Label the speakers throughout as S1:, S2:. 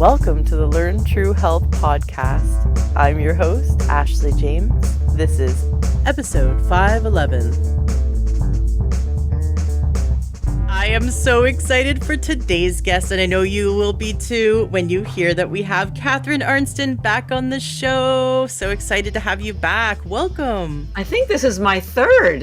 S1: Welcome to the Learn True Health podcast. I'm your host, Ashley James. This is episode 511. I am so excited for today's guest, and I know you will be too when you hear that we have Catherine Arnston back on the show. So excited to have you back. Welcome.
S2: I think this is my third.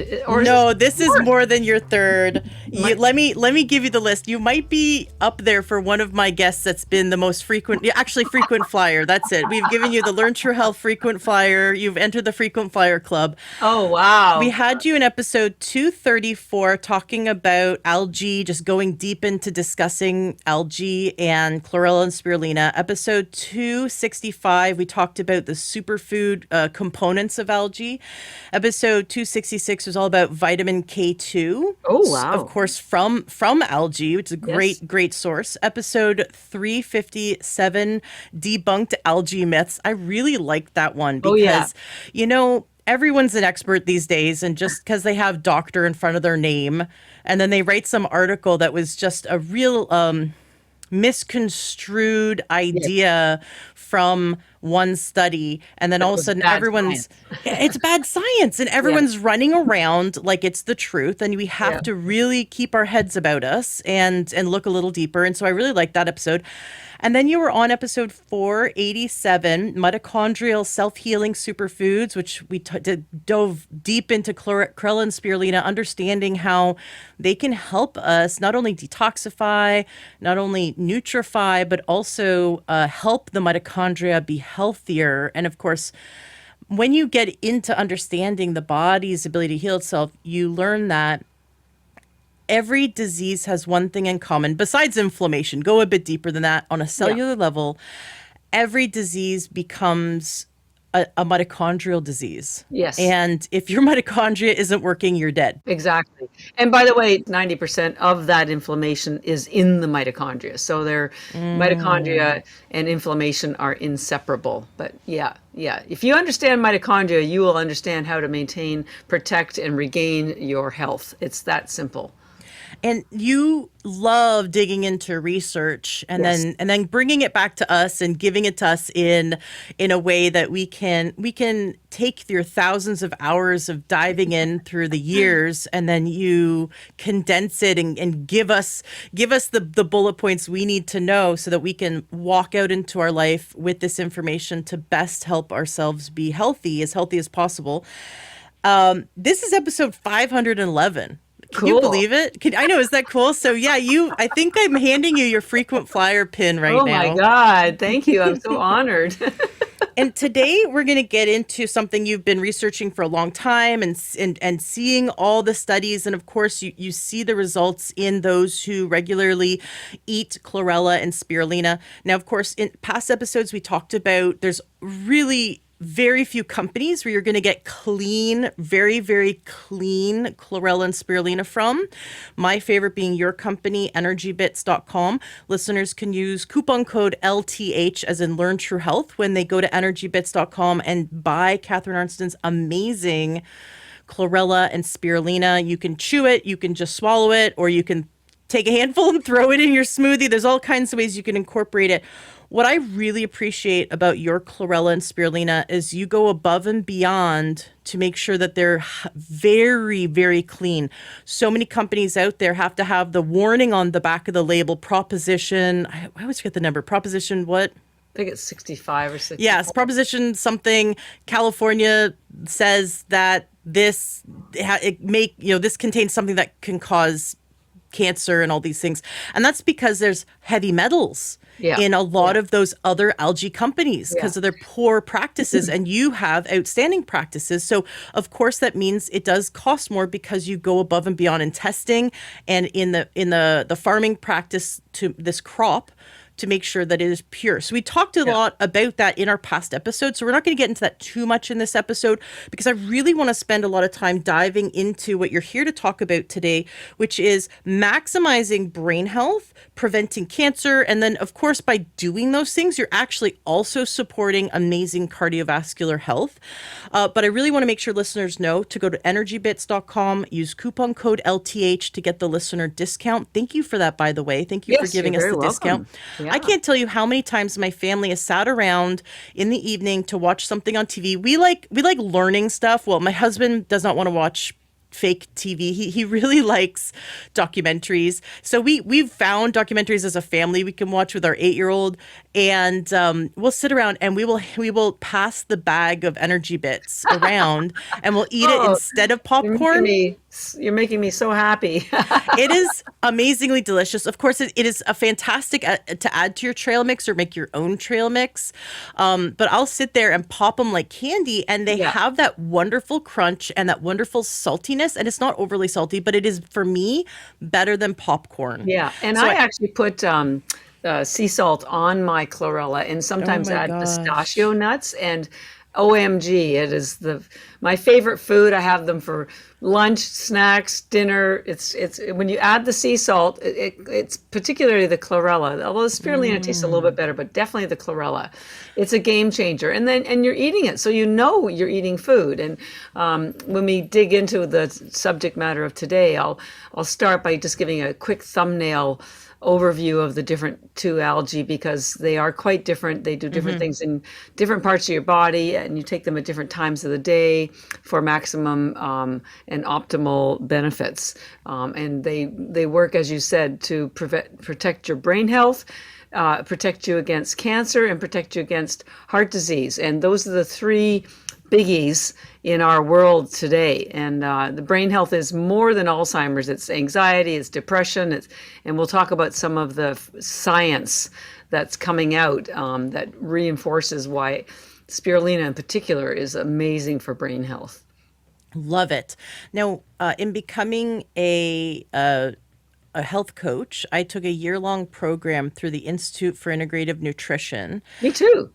S1: This is more than your third. Let me give you the list. You might be up there for one of my guests that's been the most frequent, actually frequent flyer. That's it. We've given you the Learn True Health frequent flyer. You've entered the frequent flyer club.
S2: Oh, wow.
S1: We had you in episode 234 talking about algae, just going deep into discussing algae and chlorella and spirulina. Episode 265, we talked about the superfood components of algae. Episode 266 was all about vitamin K2.
S2: Oh, wow.
S1: Of course, from algae, which is a great source. Episode 357, debunked algae myths. I really liked that one because, everyone's an expert these days, and just because they have doctor in front of their name, and then they write some article that was just a real misconstrued idea from one study, and then all of a sudden it's bad science, and everyone's running around like it's the truth, and we have to really keep our heads about us and look a little deeper. And so I really liked that episode. And then you were on episode 487, mitochondrial self-healing superfoods, which we dove deep into chlorella and spirulina, understanding how they can help us not only detoxify, not only nutrify, but also help the mitochondria be healthier. And of course, when you get into understanding the body's ability to heal itself, you learn that every disease has one thing in common, besides inflammation. Go a bit deeper than that. On a cellular level, every disease becomes a mitochondrial disease.
S2: Yes.
S1: And if your mitochondria isn't working, you're dead.
S2: Exactly. And by the way, 90% of that inflammation is in the mitochondria. So their mitochondria and inflammation are inseparable. But if you understand mitochondria, you will understand how to maintain, protect, and regain your health. It's that simple.
S1: And you love digging into research and then bringing it back to us and giving it to us in a way that we can take your thousands of hours of diving in through the years, and then you condense it and give us the bullet points we need to know so that we can walk out into our life with this information to best help ourselves be healthy as possible. This is episode 511. Can you believe it? I know, is that cool? So I think I'm handing you your frequent flyer pin right now.
S2: Oh my God, thank you. I'm so honored.
S1: And today we're going to get into something you've been researching for a long time and seeing all the studies. And of course, you see the results in those who regularly eat chlorella and spirulina. Now, of course, in past episodes, we talked about there's really very few companies where you're going to get clean, very, very clean chlorella and spirulina from. My favorite being your company, EnergyBits.com. Listeners can use coupon code LTH, as in Learn True Health, when they go to EnergyBits.com and buy Catherine Arnston's amazing chlorella and spirulina. You can chew it, you can just swallow it, or you can take a handful and throw it in your smoothie. There's all kinds of ways you can incorporate it. What I really appreciate about your chlorella and spirulina is you go above and beyond to make sure that they're very, very clean. So many companies out there have to have the warning on the back of the label, proposition, I always forget the number, proposition what?
S2: I think it's 65 or 60.
S1: Yes, proposition something. California says that this contains something that can cause cancer and all these things. And that's because there's heavy metals in a lot of those other algae companies because of their poor practices, and you have outstanding practices. So of course that means it does cost more because you go above and beyond in testing and in the farming practice to this crop to make sure that it is pure. So we talked a lot about that in our past episodes. So we're not going to get into that too much in this episode because I really want to spend a lot of time diving into what you're here to talk about today, which is maximizing brain health, preventing cancer. And then, of course, by doing those things, you're actually also supporting amazing cardiovascular health. But I really want to make sure listeners know to go to EnergyBits.com, use coupon code LTH to get the listener discount. Thank you for that, by the way. Thank you for giving us the discount. I
S2: Yeah.
S1: can't tell you how many times my family has sat around in the evening to watch something on TV. We like learning stuff. Well, my husband does not want to watch fake TV. He really likes documentaries. So we've found documentaries as a family we can watch with our 8-year-old, and we'll sit around and we will pass the bag of energy bits around, and we'll eat it
S2: Oh,
S1: instead of
S2: you're making
S1: popcorn.
S2: me you're making me so happy.
S1: It is amazingly delicious. Of course, it is a fantastic to add to your trail mix or make your own trail mix. But I'll sit there and pop them like candy, and they
S2: Yeah.
S1: have that wonderful crunch and that wonderful saltiness. And it's not overly salty, but it is, for me, better than popcorn.
S2: Yeah, and
S1: So
S2: I actually put sea salt on my chlorella, and
S1: oh
S2: sometimes
S1: my
S2: add pistachio
S1: gosh.
S2: nuts. And OMG, it is my favorite food. I have them for lunch, snacks, dinner. It's when you add the sea salt, it's particularly the chlorella. Although the spirulina tastes a little bit better, but definitely the chlorella. It's a game changer. And you're eating it, so you know you're eating food. And when we dig into the subject matter of today, I'll start by just giving a quick thumbnail overview of the different two algae, because they are quite different. They do different things in different parts of your body, and you take them at different times of the day for maximum and optimal benefits. And they work, as you said, to protect your brain health, protect you against cancer, and protect you against heart disease. And those are the three biggies in our world today. And the brain health is more than Alzheimer's. It's anxiety, it's depression, and we'll talk about some of the science that's coming out that reinforces why spirulina in particular is amazing for brain health.
S1: Love it. Now, in becoming a health coach, I took a year-long program through the Institute for Integrative Nutrition.
S2: Me too.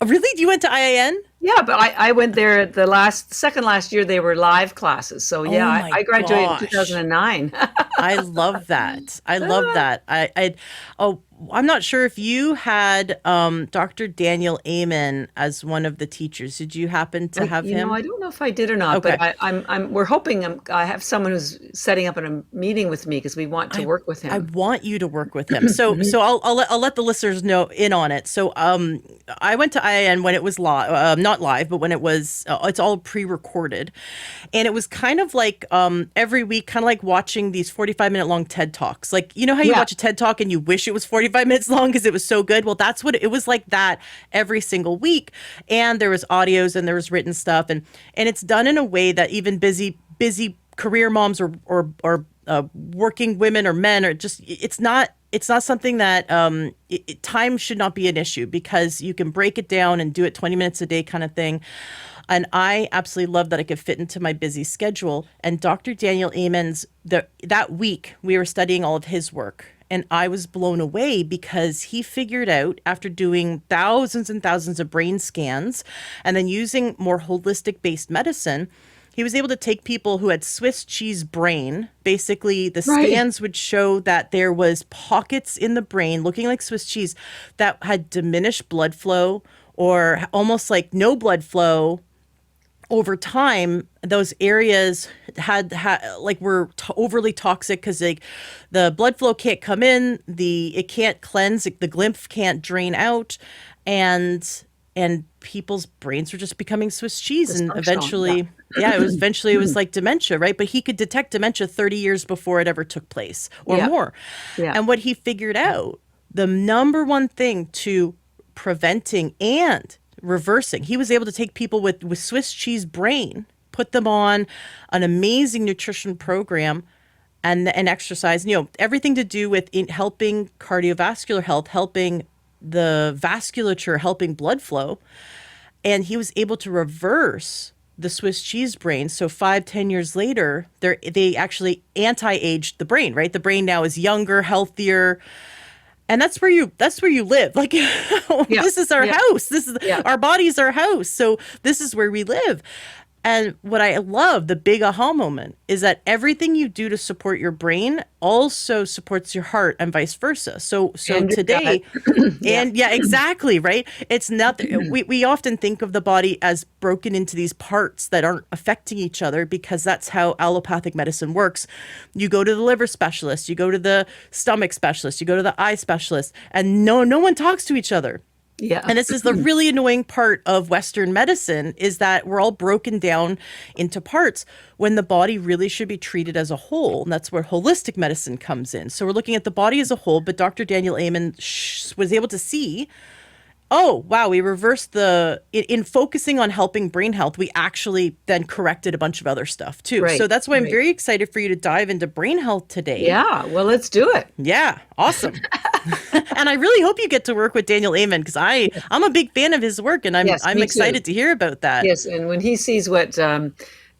S1: Oh, really? You went to IIN?
S2: Yeah, but I went there the second last year. They were live classes. So yeah,
S1: Oh my
S2: I graduated in
S1: gosh.
S2: 2009.
S1: I love that. I love that. Oh, I'm not sure if you had Dr. Daniel Amen as one of the teachers. Did you happen to have
S2: I
S1: him?
S2: don't know if I did or not,
S1: Okay.
S2: but we're hoping I have someone who's setting up a meeting with me because we want to work with
S1: I
S2: him.
S1: want you to work with him. So I'll let the listeners know in on it. So I went to IIN when it was live, not live, but when it was it's all pre-recorded, and it was kind of like every week, kind of like watching these 45-minute long TED Talks. Like, you know how you
S2: Yeah.
S1: watch a TED Talk and you wish it was 45 minutes long because it was so good. Well, that's what it was like, that every single week. And there was audios and there was written stuff, and it's done in a way that even busy career moms or working women or men, or just it's not something that time should not be an issue, because you can break it down and do it 20 minutes a day kind of thing. And I absolutely love that I could fit into my busy schedule. And Dr. Daniel Amen's, that week we were studying all of his work. And I was blown away because he figured out, after doing thousands and thousands of brain scans and then using more holistic based medicine, he was able to take people who had Swiss cheese brain. Basically, the
S2: Right.
S1: scans would show that there was pockets in the brain looking like Swiss cheese that had diminished blood flow or almost like no blood flow. Over time, those areas had like were overly toxic because the blood flow can't come in, it can't cleanse, the lymph can't drain out, and people's brains were just becoming Swiss cheese, and
S2: Dysfunctional. Yeah.
S1: eventually it was like dementia, right? But he could detect dementia 30 years before it ever took place or
S2: Yeah.
S1: more.
S2: Yeah.
S1: And what he figured out, the number one thing to preventing and reversing, he was able to take people with Swiss cheese brain, put them on an amazing nutrition program and exercise, everything to do with helping cardiovascular health, helping the vasculature, helping blood flow. And he was able to reverse the Swiss cheese brain. So 5-10 years later, they actually anti-aged the brain, right? The brain now is younger, healthier. And that's where you live. Like,
S2: Yeah.
S1: this is our
S2: Yeah.
S1: house. This is
S2: Yeah.
S1: our body's our house. So this is where we live. And what I love, the big aha moment, is that everything you do to support your brain also supports your heart and vice versa. So
S2: And your gut.
S1: today,
S2: Yeah.
S1: and yeah, exactly, right? It's not, we often think of the body as broken into these parts that aren't affecting each other because that's how allopathic medicine works. You go to the liver specialist, you go to the stomach specialist, you go to the eye specialist, and no one talks to each other.
S2: Yeah.
S1: And this is the really annoying part of Western medicine, is that we're all broken down into parts when the body really should be treated as a whole. And that's where holistic medicine comes in. So we're looking at the body as a whole, but Dr. Daniel Amen was able to see, oh, wow, we reversed in focusing on helping brain health, we actually then corrected a bunch of other stuff too. So
S2: Right.
S1: that's why I'm
S2: Right.
S1: very excited for you to dive into brain health today.
S2: Yeah. Well, let's do it.
S1: Yeah, awesome. And I really hope you get to work with Daniel Amen, because I'm a big fan of his work, and
S2: Yes,
S1: I'm
S2: me
S1: excited
S2: too.
S1: to hear about that.
S2: Yes, and when he sees what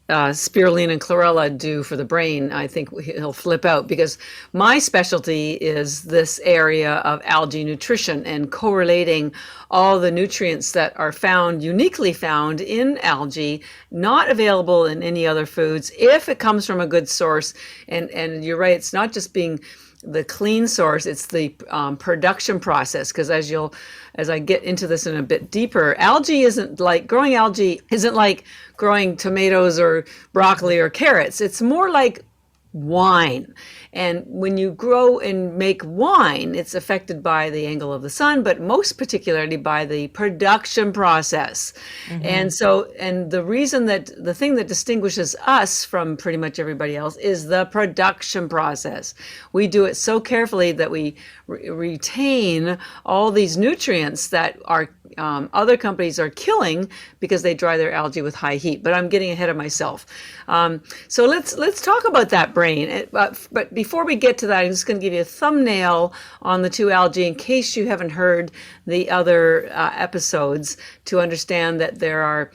S2: spirulina and chlorella do for the brain, I think he'll flip out, because my specialty is this area of algae nutrition and correlating all the nutrients that are found, uniquely found in algae, not available in any other foods if it comes from a good source. And you're right, it's not just being the clean source, it's the production process. Because as I get into this in a bit deeper, growing algae isn't like growing tomatoes or broccoli or carrots. It's more like wine. And when you grow and make wine, it's affected by the angle of the sun, but most particularly by the production process. And the thing that distinguishes us from pretty much everybody else is the production process. We do it so carefully that we retain all these nutrients that our other companies are killing because they dry their algae with high heat. But I'm getting ahead of myself. So let's talk about that brain. But before we get to that, I'm just going to give you a thumbnail on the two algae in case you haven't heard the other episodes, to understand that there are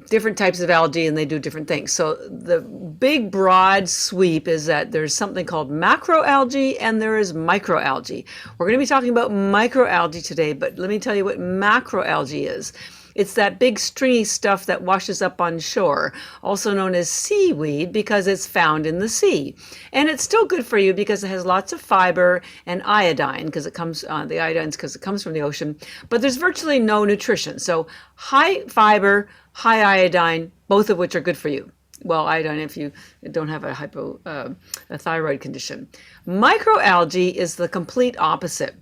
S2: different types of algae and they do different things. So the big broad sweep is that there's something called macroalgae and there is microalgae. We're going to be talking about microalgae today, but let me tell you what macroalgae is. It's that big stringy stuff that washes up on shore, also known as seaweed, because it's found in the sea. And it's still good for you because it has lots of fiber and iodine, because the iodine's because it comes from the ocean, but there's virtually no nutrition. So high fiber, high iodine, both of which are good for you. Well, iodine if you don't have a thyroid condition. Microalgae is the complete opposite.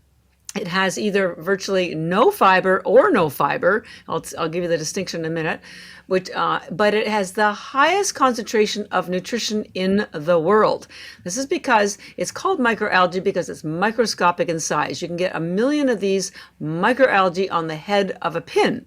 S2: It has either virtually no fiber or no fiber. I'll give you the distinction in a minute. But it has the highest concentration of nutrition in the world. This is because it's called microalgae because it's microscopic in size. You can get 1 million of these microalgae on the head of a pin.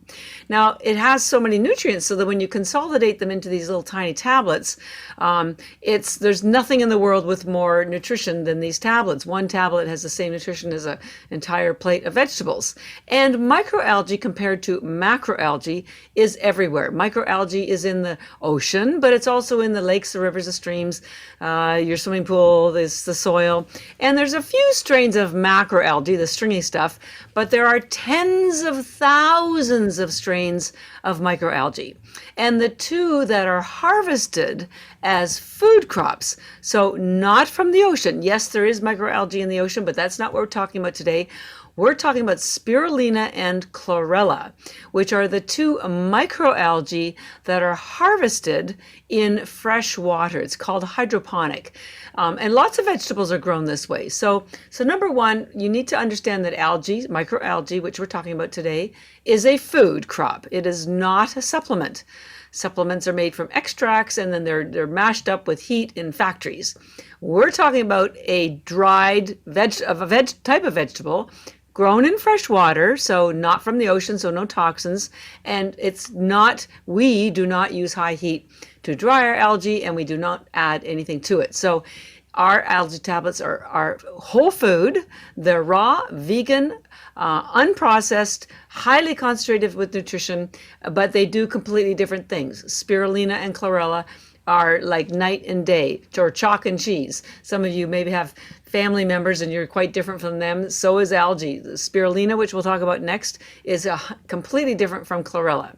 S2: Now, it has so many nutrients so that when you consolidate them into these little tiny tablets, there's nothing in the world with more nutrition than these tablets. One tablet has the same nutrition as an entire plate of vegetables. And microalgae compared to macroalgae is everywhere. Microalgae is in the ocean, but it's also in the lakes, the rivers, the streams, your swimming pool, there's the soil. And there's a few strains of macroalgae, the stringy stuff, but there are tens of thousands of strains of microalgae. And the two that are harvested as food crops, so not from the ocean. Yes, there is microalgae in the ocean, but that's not what we're talking about today. We're talking about spirulina and chlorella, which are the two microalgae that are harvested in fresh water. It's called hydroponic. And lots of vegetables are grown this way. So number one, you need to understand that algae, microalgae, which we're talking about today, is a food crop. It is not a supplement. Supplements are made from extracts and then they're mashed up with heat in factories. We're talking about a dried type of vegetable grown in fresh water, so not from the ocean, so no toxins. And we do not use high heat to dry our algae, and we do not add anything to it. So our algae tablets are whole food. They're raw, vegan, unprocessed, highly concentrated with nutrition, but they do completely different things. Spirulina and chlorella are like night and day, or chalk and cheese. Some of you maybe have family members and you're quite different from them. So is algae. The spirulina, which we'll talk about next, is completely different from chlorella.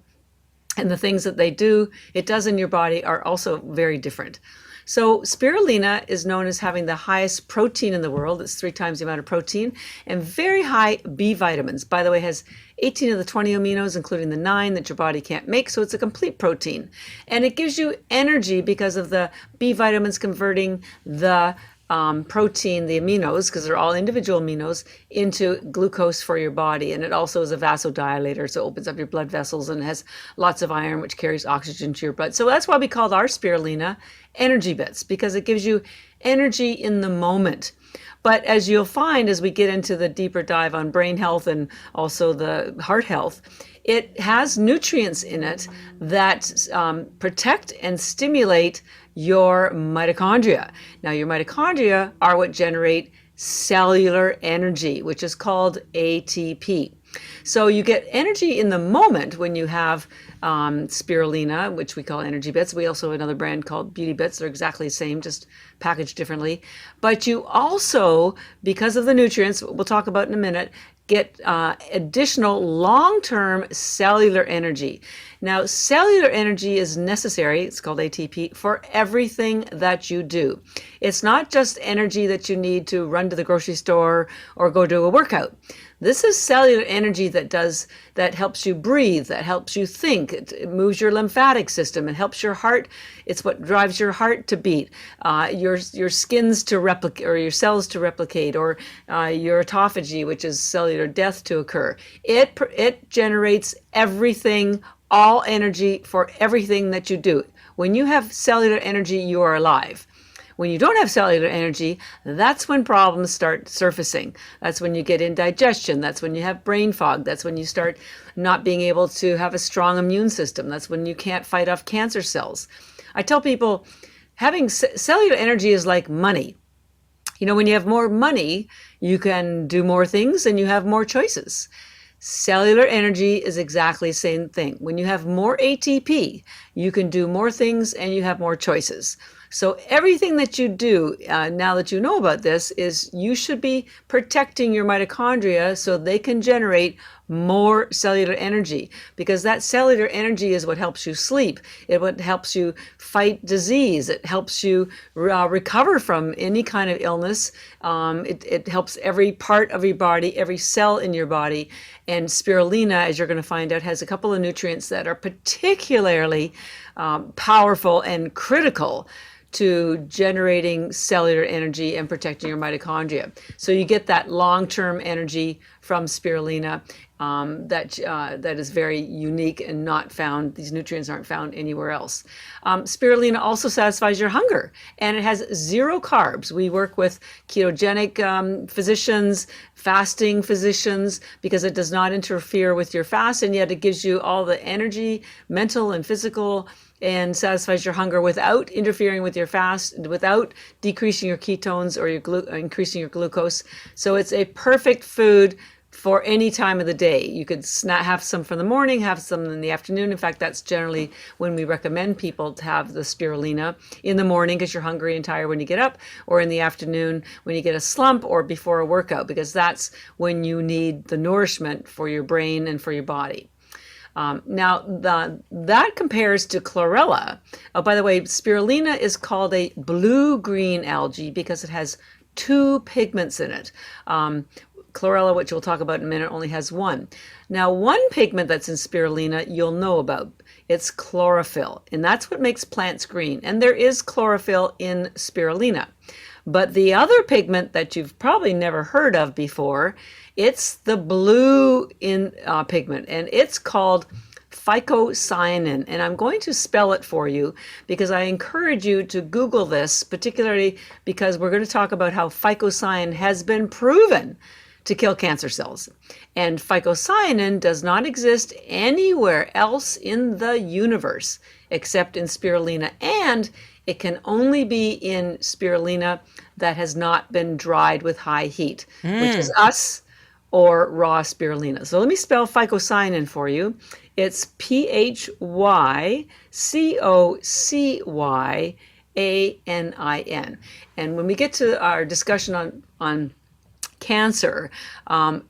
S2: and the things that it does in your body are also very different. So spirulina is known as having the highest protein in the world. It's 3 times the amount of protein, and very high B vitamins. By the way, it has 18 of the 20 aminos, including the 9 that your body can't make. So it's a complete protein. And it gives you energy because of the B vitamins converting the protein, the aminos, because they're all individual aminos, into glucose for your body. And it also is a vasodilator, so it opens up your blood vessels, and it has lots of iron, which carries oxygen to your blood. So that's why we called our spirulina EnergyBits, because it gives you energy in the moment. But as you'll find, as we get into the deeper dive on brain health and also the heart health, it has nutrients in it that protect and stimulate your mitochondria. Now, your mitochondria are what generate cellular energy, which is called ATP. So you get energy in the moment when you have spirulina, which we call EnergyBits. We also have another brand called BeautyBits. They're exactly the same, just packaged differently. But you also, because of the nutrients, we'll talk about in a minute, get additional long-term cellular energy. Now, cellular energy is necessary, it's called ATP, for everything that you do. It's not just energy that you need to run to the grocery store or go do a workout. This is cellular energy that helps you breathe, that helps you think. It moves your lymphatic system. It helps your heart. It's what drives your heart to beat, your skins to replicate, or your cells to replicate, or your autophagy, which is cellular death, to occur. It generates everything, all energy for everything that you do. When you have cellular energy, you are alive. When you don't have cellular energy, that's when problems start surfacing. That's when you get indigestion. That's when you have brain fog. That's when you start not being able to have a strong immune system. That's when you can't fight off cancer cells. I tell people having cellular energy is like money. You know, when you have more money, you can do more things and you have more choices. Cellular energy is exactly the same thing. When you have more ATP, you can do more things and you have more choices. So everything that you do, now that you know about this, is you should be protecting your mitochondria so they can generate more cellular energy, because that cellular energy is what helps you sleep. It what helps you fight disease. It helps you recover from any kind of illness. It helps every part of your body, every cell in your body. And spirulina, as you're going to find out, has a couple of nutrients that are particularly powerful and critical to generating cellular energy and protecting your mitochondria. So you get that long-term energy from spirulina that is very unique and not found. These nutrients aren't found anywhere else. Spirulina also satisfies your hunger, and it has 0 carbs. We work with ketogenic physicians, fasting physicians, because it does not interfere with your fast, and yet it gives you all the energy, mental and physical, and satisfies your hunger without interfering with your fast, without decreasing your ketones or increasing your glucose. So it's a perfect food for any time of the day. You could have some for the morning, have some in the afternoon. In fact, that's generally when we recommend people to have the spirulina, in the morning because you're hungry and tired when you get up, or in the afternoon when you get a slump, or before a workout, because that's when you need the nourishment for your brain and for your body. Now, that compares to chlorella. Oh, by the way, spirulina is called a blue-green algae because it has 2 pigments in it. Chlorella, which we'll talk about in a minute, only has 1. Now, one pigment that's in spirulina you'll know about. It's chlorophyll, and that's what makes plants green. And there is chlorophyll in spirulina. But the other pigment that you've probably never heard of before, it's the blue pigment, and it's called phycocyanin. And I'm going to spell it for you because I encourage you to Google this, particularly because we're going to talk about how phycocyanin has been proven to kill cancer cells. And phycocyanin does not exist anywhere else in the universe except in spirulina, and it can only be in spirulina that has not been dried with high heat, which is us or raw spirulina. So let me spell phycocyanin for you. It's PHYCOCYANIN. And when we get to our discussion on cancer,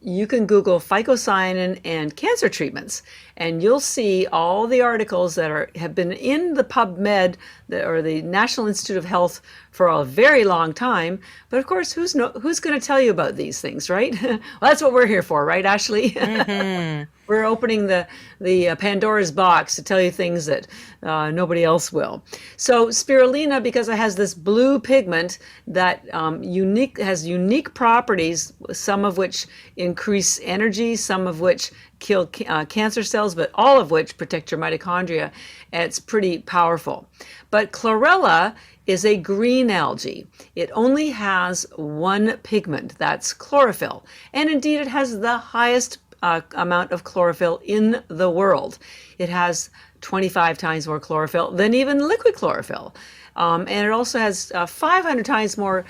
S2: you can Google phycocyanin and cancer treatments, and you'll see all the articles that have been in the PubMed or the National Institute of Health for a very long time. But of course, who's going to tell you about these things, right? Well, that's what we're here for, right, Ashley? Mm-hmm. We're opening the Pandora's box to tell you things that nobody else will. So spirulina, because it has this blue pigment that has unique properties, some of which increase energy, some of which kill cancer cells, but all of which protect your mitochondria. And it's pretty powerful. But chlorella is a green algae. It only has one pigment, that's chlorophyll. And indeed, it has the highest amount of chlorophyll in the world. It has 25 times more chlorophyll than even liquid chlorophyll. And it also has 500 times more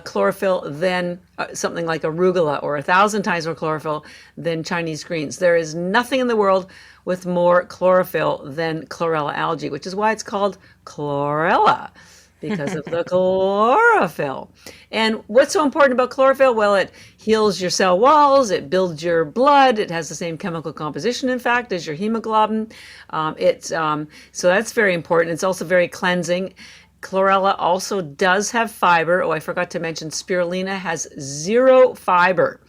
S2: chlorophyll than something like arugula, or 1,000 times more chlorophyll than Chinese greens. There is nothing in the world with more chlorophyll than chlorella algae, which is why it's called chlorella, because of the chlorophyll. And what's so important about chlorophyll? Well, it heals your cell walls, it builds your blood, it has the same chemical composition, in fact, as your hemoglobin. So that's very important. It's also very cleansing. Chlorella also does have fiber. Oh, I forgot to mention spirulina has 0 fiber.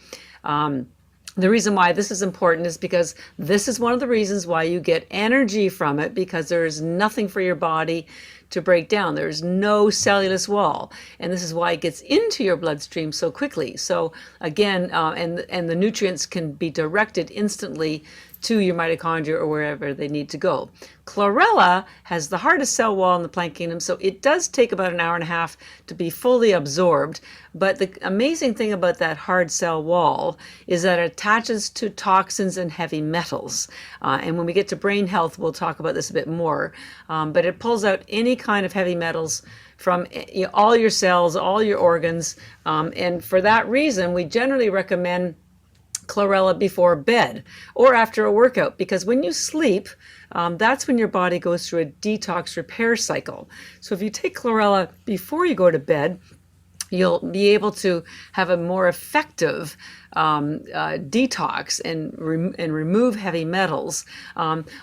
S2: The reason why this is important is because this is one of the reasons why you get energy from it, because there is nothing for your body to break down. There's no cellulose wall, and this is why it gets into your bloodstream so quickly. So again, and the nutrients can be directed instantly to your mitochondria or wherever they need to go. Chlorella has the hardest cell wall in the plant kingdom, so it does take about an hour and a half to be fully absorbed. But the amazing thing about that hard cell wall is that it attaches to toxins and heavy metals. And when we get to brain health, we'll talk about this a bit more. But it pulls out any kind of heavy metals from all your cells, all your organs. And for that reason, we generally recommend chlorella before bed or after a workout, because when you sleep, that's when your body goes through a detox repair cycle. So if you take chlorella before you go to bed, you'll be able to have a more effective detox and remove heavy metals.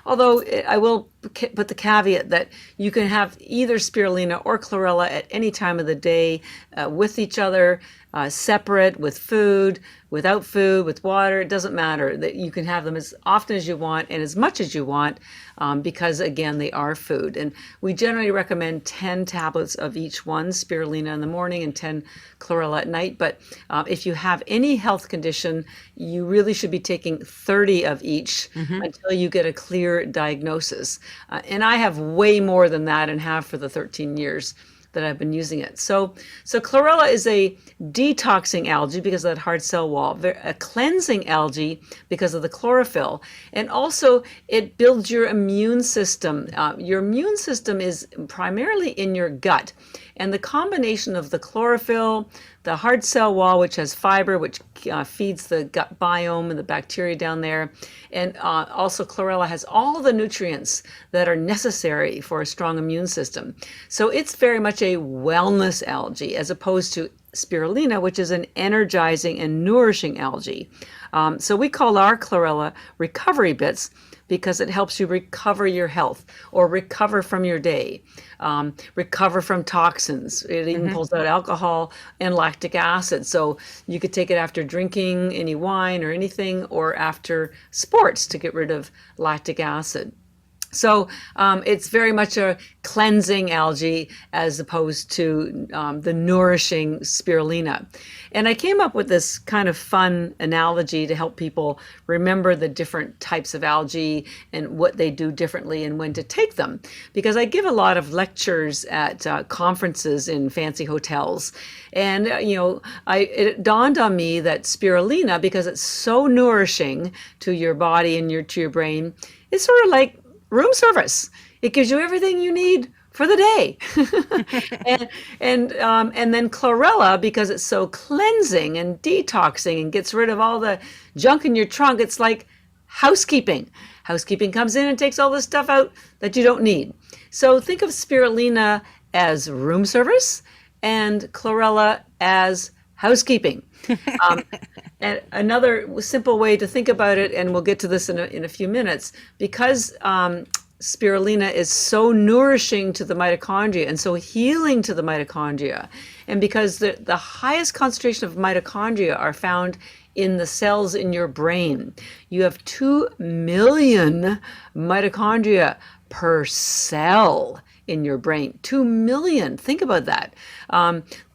S2: Although I will put the caveat that you can have either spirulina or chlorella at any time of the day with each other, separate, with food, without food, with water. It doesn't matter. That you can have them as often as you want and as much as you want, because again, they are food. And we generally recommend 10 tablets of each one, spirulina in the morning and 10 chlorella at night. But if you have any health condition, you really should be taking 30 of each until you get a clear diagnosis. And I have way more than that, and have for the 13 years that I've been using it. So chlorella is a detoxing algae because of that hard cell wall, a cleansing algae because of the chlorophyll, and also it builds your immune system. Your immune system is primarily in your gut, and the combination of the chlorophyll, the hard cell wall, which has fiber, which feeds the gut biome and the bacteria down there, and also chlorella has all the nutrients that are necessary for a strong immune system. So it's very much a wellness algae, as opposed to spirulina, which is an energizing and nourishing algae. So we call our chlorella EnergyBits because it helps you recover your health, or recover from your day, recover from toxins. It even pulls out alcohol and lactic acid. So you could take it after drinking any wine or anything, or after sports to get rid of lactic acid. So it's very much a cleansing algae as opposed to the nourishing spirulina. And I came up with this kind of fun analogy to help people remember the different types of algae and what they do differently and when to take them. Because I give a lot of lectures at conferences in fancy hotels. And, it dawned on me that spirulina, because it's so nourishing to your body and to your brain, is sort of like room service. It gives you everything you need for the day. and then chlorella, because it's so cleansing and detoxing and gets rid of all the junk in your trunk, it's like housekeeping. Housekeeping comes in and takes all the stuff out that you don't need. So think of spirulina as room service and chlorella as housekeeping. And another simple way to think about it, and we'll get to this in a few minutes, because spirulina is so nourishing to the mitochondria and so healing to the mitochondria, and because the highest concentration of mitochondria are found in the cells in your brain. You have 2 million mitochondria per cell in your brain. 2 million. Think about that.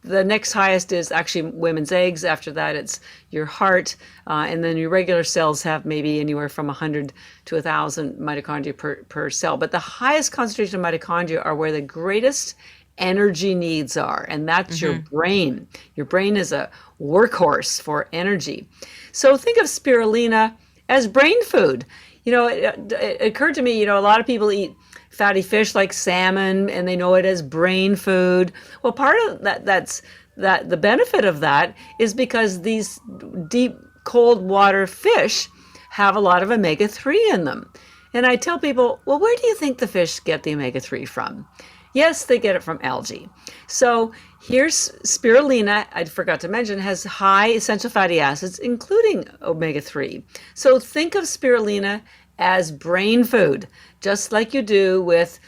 S2: The next highest is actually women's eggs. After that, it's your heart. And then your regular cells have maybe anywhere from 100 to 1,000 mitochondria per cell. But the highest concentration of mitochondria are where the greatest energy needs are, and that's your brain. Your brain is a workhorse for energy. So think of spirulina as brain food. It occurred to me, a lot of people eat fatty fish like salmon and they know it as brain food. Well, part of that's the benefit of that is because these deep cold water fish have a lot of omega-3 in them. And I tell people, well, where do you think the fish get the omega-3 from? Yes, they get it from algae. So here's spirulina, I forgot to mention, has high essential fatty acids, including omega-3. So think of spirulina as brain food, just like you do with,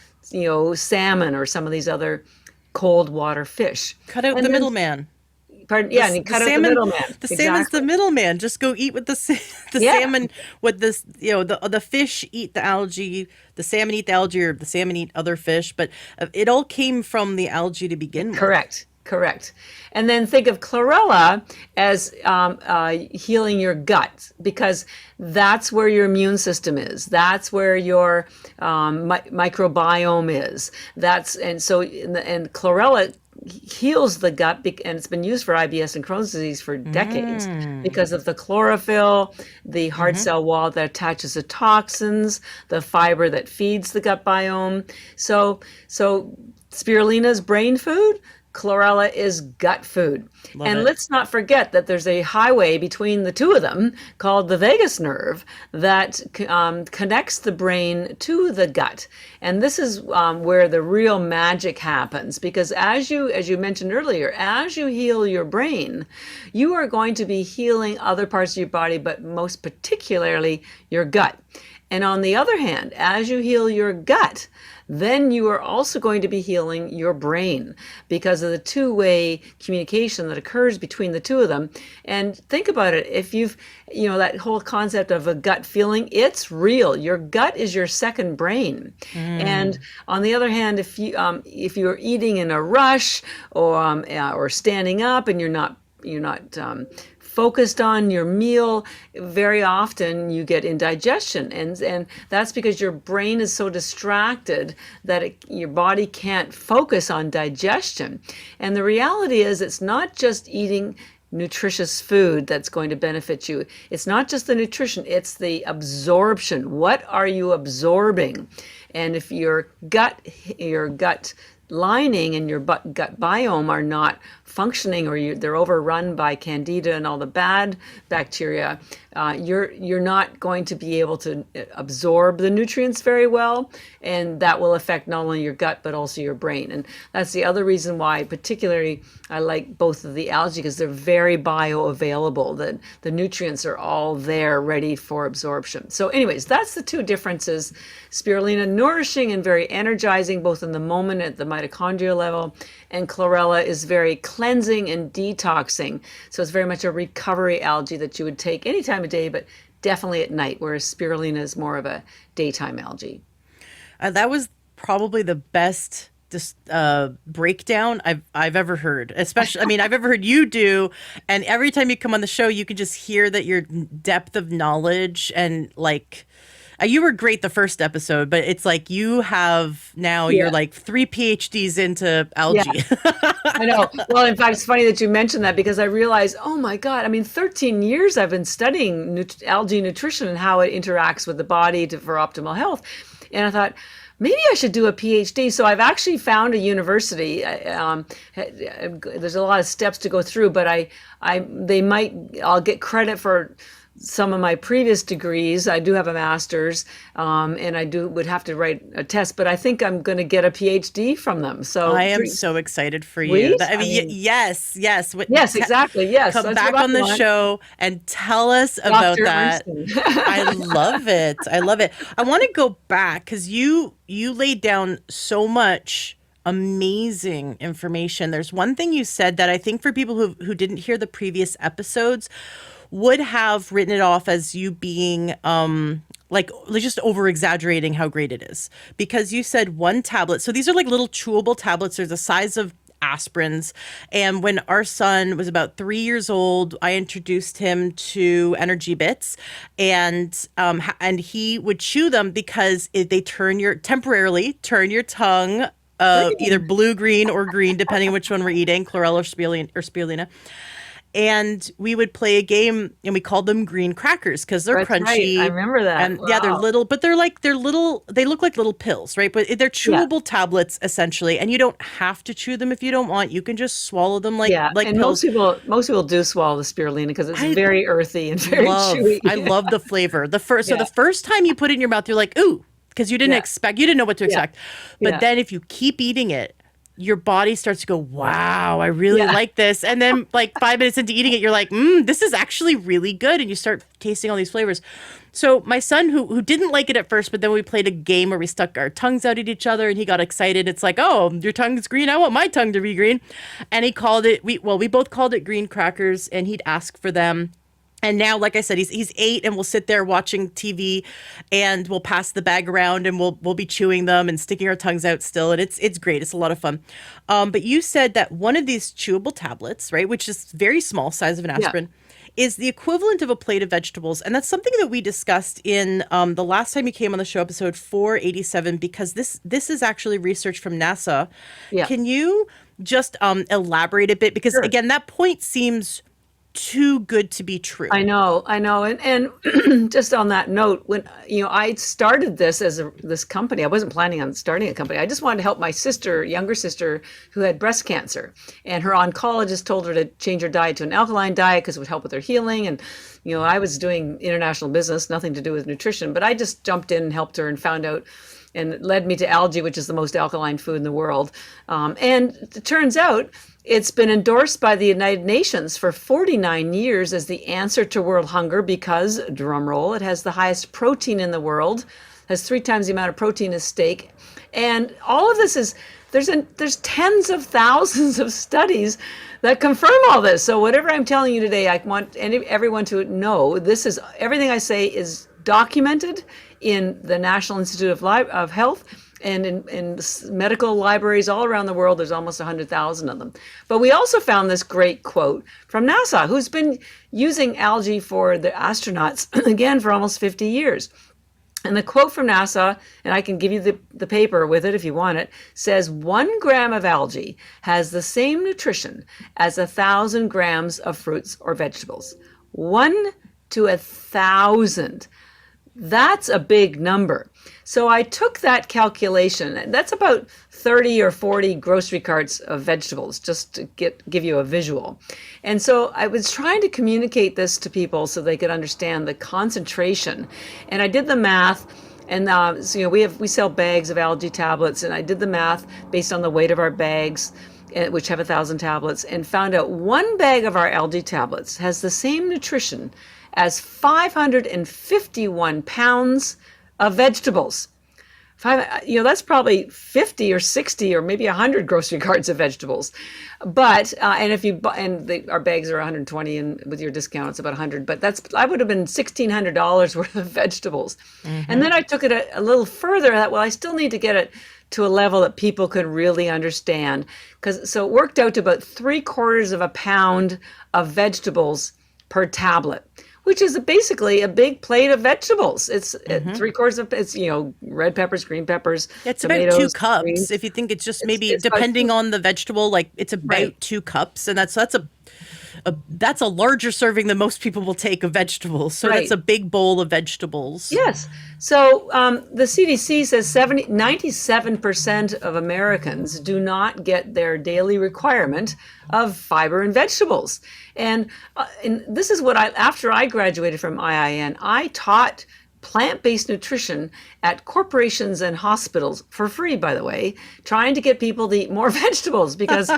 S2: salmon or some of these other cold water fish.
S1: Cut out the middleman.
S2: Pardon? Yeah, and you cut out the middleman.
S1: The salmon's the middleman. Just go eat with the salmon. With this, the fish eat the algae, the salmon eat the algae, or the salmon eat other fish. But it all came from the algae to begin with.
S2: Correct. And then think of chlorella as healing your gut, because that's where your immune system is. That's where your microbiome is. And chlorella heals the gut, and it's been used for IBS and Crohn's disease for decades because of the chlorophyll, the hard cell wall that attaches to toxins, the fiber that feeds the gut biome. So spirulina is brain food. Chlorella is gut food. Let's not forget that there's a highway between the two of them called the vagus nerve that connects the brain to the gut. And this is where the real magic happens, because as you mentioned earlier, as you heal your brain, you are going to be healing other parts of your body, but most particularly your gut. And on the other hand, as you heal your gut, then you are also going to be healing your brain because of the two-way communication that occurs between the two of them. And think about it. If you've, that whole concept of a gut feeling, it's real. Your gut is your second brain. And on the other hand, if you're eating in a rush or standing up and you're not focused on your meal, very often you get indigestion, and that's because your brain is so distracted that your body can't focus on digestion. And the reality is, it's not just eating nutritious food that's going to benefit you. It's not just the nutrition, it's the absorption. What are you absorbing? And if your gut lining and your gut biome are not functioning, or they're overrun by candida and all the bad bacteria, you're not going to be able to absorb the nutrients very well, and that will affect not only your gut but also your brain. And that's the other reason why particularly I like both of the algae, because they're very bioavailable. The nutrients are all there ready for absorption. So anyways, that's the two differences. Spirulina, nourishing and very energizing both in the moment at the mitochondrial level, and chlorella is very cleansing and detoxing. So it's very much a recovery algae that you would take any time of day, but definitely at night, whereas spirulina is more of a daytime algae.
S1: That was probably the best breakdown I've ever heard. Especially, I've ever heard you do, and every time you come on the show, you can just hear that your depth of knowledge and you were great the first episode, but it's like you have now, you're like 3 PhDs into algae.
S2: Yeah. I know. Well, in fact, it's funny that you mentioned that, because I realized, oh my God, 13 years I've been studying algae nutrition and how it interacts with the body for optimal health. And I thought, maybe I should do a PhD. So I've actually found a university. There's a lot of steps to go through, but I'll get credit for some of my previous degrees. I do have a master's, and I would have to write a test, but I think I'm going to get a PhD from them. So
S1: I am so excited for you.
S2: sweet.
S1: I mean, yes, yes.
S2: Yes, exactly. Yes,
S1: Come
S2: that's what
S1: back
S2: I
S1: on the
S2: want.
S1: show and tell us about
S2: Dr.
S1: that.
S2: Arnston.
S1: I love it. I love it. I want to go back because you laid down so much amazing information. There's one thing you said that I think for people who didn't hear the previous episodes would have written it off as you being like just over exaggerating how great it is, because you said one tablet. So these are like little chewable tablets. They're the size of aspirins. And when our son was about 3 years old, I introduced him to EnergyBits, and he would chew them because they temporarily turn your tongue either blue, green, or green, depending on which one we're eating, chlorella or spirulina. And we would play a game, and we called them green crackers because they're
S2: That's right.
S1: crunchy.
S2: I remember that.
S1: And yeah, they're
S2: Wow.
S1: little, but they're little, they look like little pills, right? But they're
S2: Yeah.
S1: chewable tablets essentially. And you don't have to chew them if you don't want. You can just swallow them
S2: Yeah,
S1: like
S2: and
S1: pills.
S2: most people do swallow the spirulina because it's
S1: I
S2: very earthy and very chewy.
S1: I love the flavor. So
S2: Yeah,
S1: the first time you put it in your mouth, you're like, ooh, because you
S2: yeah,
S1: didn't know what to
S2: yeah,
S1: expect. But
S2: yeah,
S1: then if you keep eating it, your body starts to go, wow, I really
S2: yeah.
S1: like this. And then like 5 minutes into eating it, you're like, this is actually really good. And you start tasting all these flavors. So my son, who didn't like it at first, but then we played a game where we stuck our tongues out at each other and he got excited. It's like, oh, your tongue's green. I want my tongue to be green. And he called it, we both called it green crackers, and he'd ask for them. And now, like I said, he's 8, and we'll sit there watching TV, and we'll pass the bag around, and we'll be chewing them and sticking our tongues out still, and it's great. It's a lot of fun. But you said that one of these chewable tablets, right, which is very small, size of an
S2: Yeah.
S1: aspirin, is the equivalent of a plate of vegetables, and that's something that we discussed in the last time you came on the show, episode 487, because this is actually research from NASA.
S2: Yeah.
S1: Can you just elaborate a bit, because
S2: Sure.
S1: again, that point seems too good to be true.
S2: I know, and just on that note, when I started this this company, I wasn't planning on starting a company. I just wanted to help my younger sister, who had breast cancer, and her oncologist told her to change her diet to an alkaline diet because it would help with her healing. And I was doing international business, nothing to do with nutrition, but I just jumped in and helped her and found out. And it led me to algae, which is the most alkaline food in the world. And it turns out it's been endorsed by the United Nations for 49 years as the answer to world hunger because, drum roll, it has the highest protein in the world, has 3 times the amount of protein as steak. And all of this is, there's tens of thousands of studies that confirm all this. So whatever I'm telling you today, I want everyone to know this is, everything I say is documented in the National Institute of Health and in medical libraries all around the world. There's almost 100,000 of them. But we also found this great quote from NASA, who's been using algae for the astronauts, again, for almost 50 years. And the quote from NASA, and I can give you the paper with it if you want it, says 1 gram of algae has the same nutrition as 1,000 grams of fruits or vegetables. 1 to 1,000. That's a big number. So I took that calculation, and that's about 30 or 40 grocery carts of vegetables, just to give you a visual. And so I was trying to communicate this to people so they could understand the concentration. And I did the math, and so we sell bags of algae tablets, and I did the math based on the weight of our bags, which have 1,000 tablets, and found out 1 bag of our algae tablets has the same nutrition as 551 pounds of vegetables. That's probably 50 or 60 or maybe 100 grocery carts of vegetables. But and if you our bags are 120, and with your discount it's about 100. But I would have been $1,600 worth of vegetables. Mm-hmm. And then I took it a little further. I thought, well, I still need to get it to a level that people could really understand. So it worked out to about 3/4 of a pound of vegetables per tablet, which is basically a big plate of vegetables. It's 3/4 of it's red peppers, green peppers,
S1: It's
S2: tomatoes,
S1: about 2 cups.
S2: greens.
S1: If you think it's just maybe
S2: It's about
S1: depending on the vegetable, like it's about
S2: Right.
S1: 2 cups, and that's that's a larger serving than most people will take of vegetables. So that's
S2: Right.
S1: a big bowl of vegetables.
S2: Yes. So the CDC says 97% of Americans do not get their daily requirement of fiber and vegetables. And this is what after I graduated from IIN, I taught plant-based nutrition at corporations and hospitals for free, by the way, trying to get people to eat more vegetables because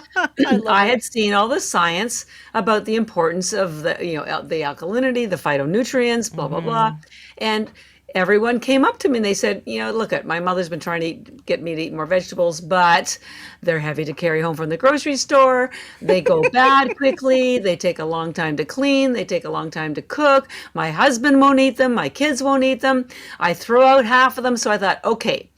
S2: I had seen all the science about the importance of the alkalinity, the phytonutrients, blah, blah, blah. And everyone came up to me and they said, look, my mother's been trying to get me to eat more vegetables, but they're heavy to carry home from the grocery store. They go bad quickly. They take a long time to clean. They take a long time to cook. My husband won't eat them. My kids won't eat them. I throw out half of them. So I thought, okay,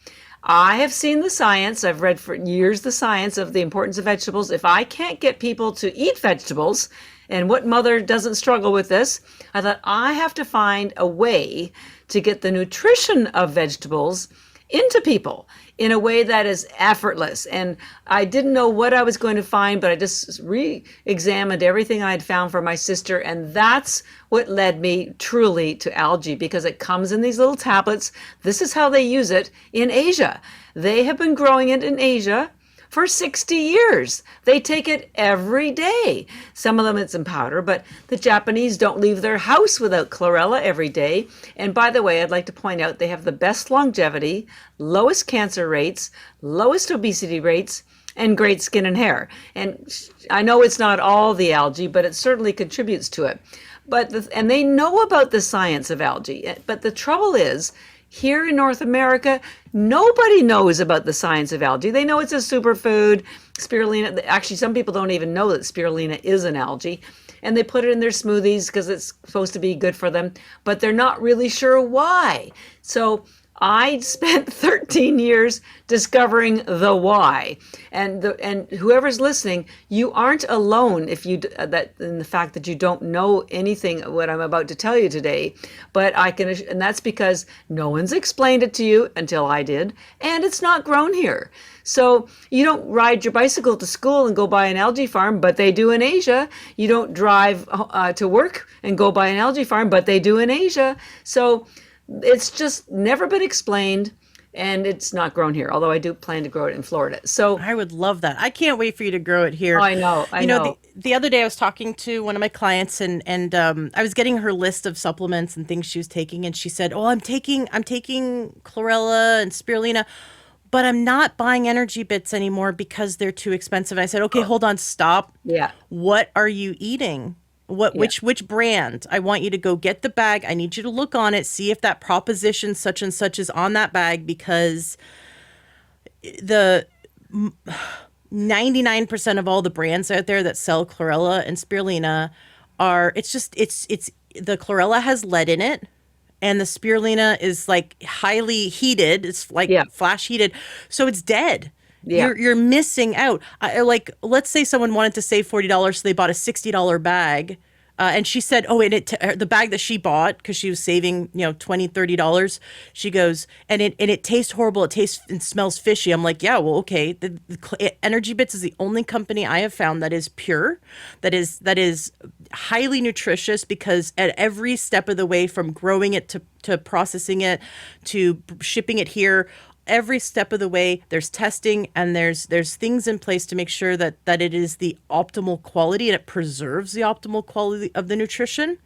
S2: I have seen the science. I've read for years the science of the importance of vegetables. If I can't get people to eat vegetables, and what mother doesn't struggle with this, I thought I have to find a way to get the nutrition of vegetables into people in a way that is effortless. And I didn't know what I was going to find, but I just re-examined everything I had found for my sister. And that's what led me truly to algae, because it comes in these little tablets. This is how they use it in Asia. They have been growing it in Asia for 60 years. They take it every day. Some of them it's in powder, but the Japanese don't leave their house without chlorella every day. And by the way, I'd like to point out they have the best longevity, lowest cancer rates, lowest obesity rates, and great skin and hair. And I know it's not all the algae, but it certainly contributes to it. And they know about the science of algae. But the trouble is, here in North America, nobody knows about the science of algae. They know it's a superfood, spirulina. Actually, some people don't even know that spirulina is an algae. And they put it in their smoothies because it's supposed to be good for them. But they're not really sure why. So I spent 13 years discovering the why. And whoever's listening, you aren't alone if you in the fact that you don't know anything what I'm about to tell you today. But and that's because no one's explained it to you until I did, and it's not grown here. So you don't ride your bicycle to school and go by an algae farm, but they do in Asia. You don't drive to work and go by an algae farm, but they do in Asia. So it's just never been explained, and it's not grown here, although I do plan to grow it in Florida. So
S1: I would love that. I can't wait for you to grow it here.
S2: Oh, I know. I know.
S1: The other day I was talking to one of my clients, and I was getting her list of supplements and things she was taking, and she said, "Oh, I'm taking chlorella and spirulina, but I'm not buying EnergyBits anymore because they're too expensive." And I said, "Okay, hold on, stop.
S2: Yeah.
S1: What are you eating? Which brand? I want you to go get the bag. I need you to look on it, see if that proposition such and such is on that bag, because the 99% of all the brands out there that sell chlorella and spirulina it's the chlorella has lead in it, and the spirulina is like highly heated. It's like flash heated, so it's dead.
S2: Yeah.
S1: You're missing out. Like, let's say someone wanted to save $40, so they bought a $60 bag. And she said, oh, and the bag that she bought, because she was saving, $20, $30, she goes, and it tastes horrible. It tastes and smells fishy. I'm like, yeah, well, okay. EnergyBits is the only company I have found that is pure, that is highly nutritious, because at every step of the way, from growing it to processing it to shipping it here, every step of the way, there's testing and there's things in place to make sure that it is the optimal quality, and it preserves the optimal quality of the nutrition.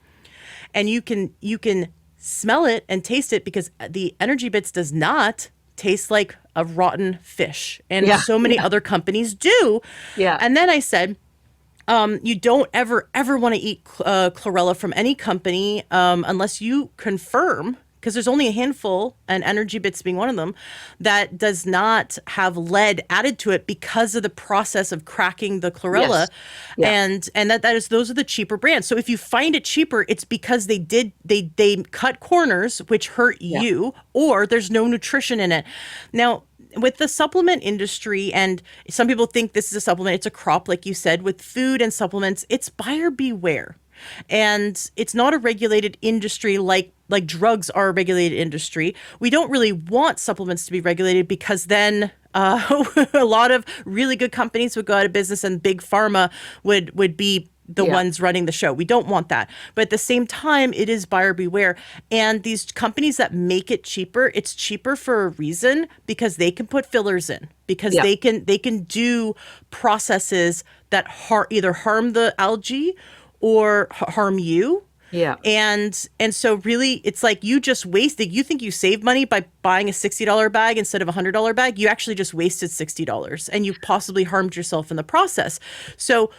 S1: And you can smell it and taste it, because the EnergyBits does not taste like a rotten fish, and so many other companies do.
S2: Yeah.
S1: And then I said, you don't ever want to eat chlorella from any company unless you confirm, because there's only a handful, and EnergyBits being one of them, that does not have lead added to it because of the process of cracking the chlorella.
S2: Yes. Yeah.
S1: And those are the cheaper brands. So if you find it cheaper, it's because they cut corners, which hurt you, or there's no nutrition in it. Now, with the supplement industry, and some people think this is a supplement, it's a crop, like you said, with food and supplements, it's buyer beware. And it's not a regulated industry like drugs are a regulated industry. We don't really want supplements to be regulated, because then a lot of really good companies would go out of business, and big pharma would be the ones running the show. We don't want that. But at the same time, it is buyer beware. And these companies that make it cheaper, it's cheaper for a reason, because they can put fillers in, because they can do processes that either harm the algae or harm you.
S2: Yeah.
S1: And so really it's like you just wasted, you think you save money by buying a $60 bag instead of a $100 bag. You actually just wasted $60 and you possibly harmed yourself in the process. So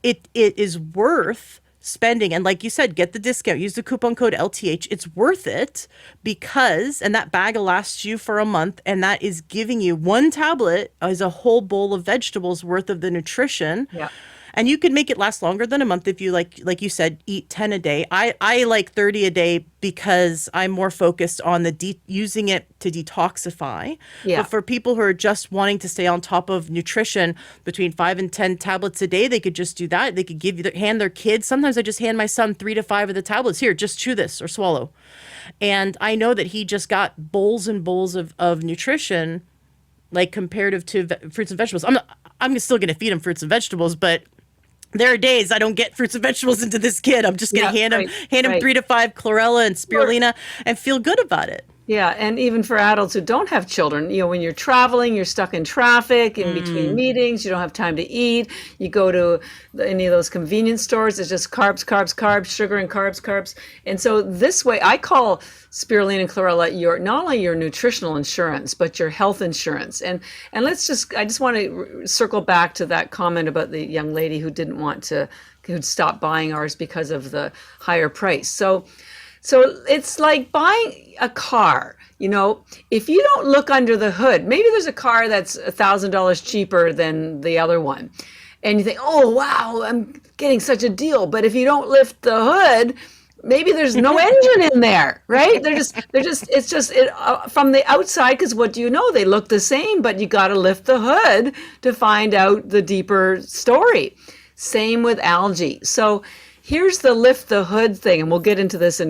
S1: it is worth spending. And like you said, get the discount, use the coupon code LTH. It's worth it because, and that bag will last you for a month. And that is giving you one tablet as a whole bowl of vegetables worth of the nutrition.
S2: Yeah.
S1: And you could make it last longer than a month if you like you said, eat 10 a day. I like 30 a day because I'm more focused on using it to detoxify.
S2: Yeah.
S1: But for people who are just wanting to stay on top of nutrition, between 5 and 10 tablets a day, they could just do that. They could hand their kids. Sometimes I just hand my son 3 to 5 of the tablets. Here, just chew this or swallow. And I know that he just got bowls and bowls of nutrition, like comparative to fruits and vegetables. I'm still going to feed him fruits and vegetables, but there are days I don't get fruits and vegetables into this kid. I'm just going to hand him 3 to 5 chlorella and spirulina and feel good about it.
S2: Yeah, and even for adults who don't have children, when you're traveling, you're stuck in traffic, in between meetings, you don't have time to eat, you go to any of those convenience stores, it's just carbs, carbs, carbs, sugar and carbs, carbs. And so this way, I call spirulina and chlorella not only your nutritional insurance, but your health insurance. And I just want to circle back to that comment about the young lady who'd stopped buying ours because of the higher price. So it's like buying a car. If you don't look under the hood, maybe there's a car that's $1,000 cheaper than the other one. And you think, oh, wow, I'm getting such a deal. But if you don't lift the hood, maybe there's no engine in there, right? From the outside, because what do you know? They look the same, but you got to lift the hood to find out the deeper story. Same with algae. So here's the lift the hood thing, and we'll get into this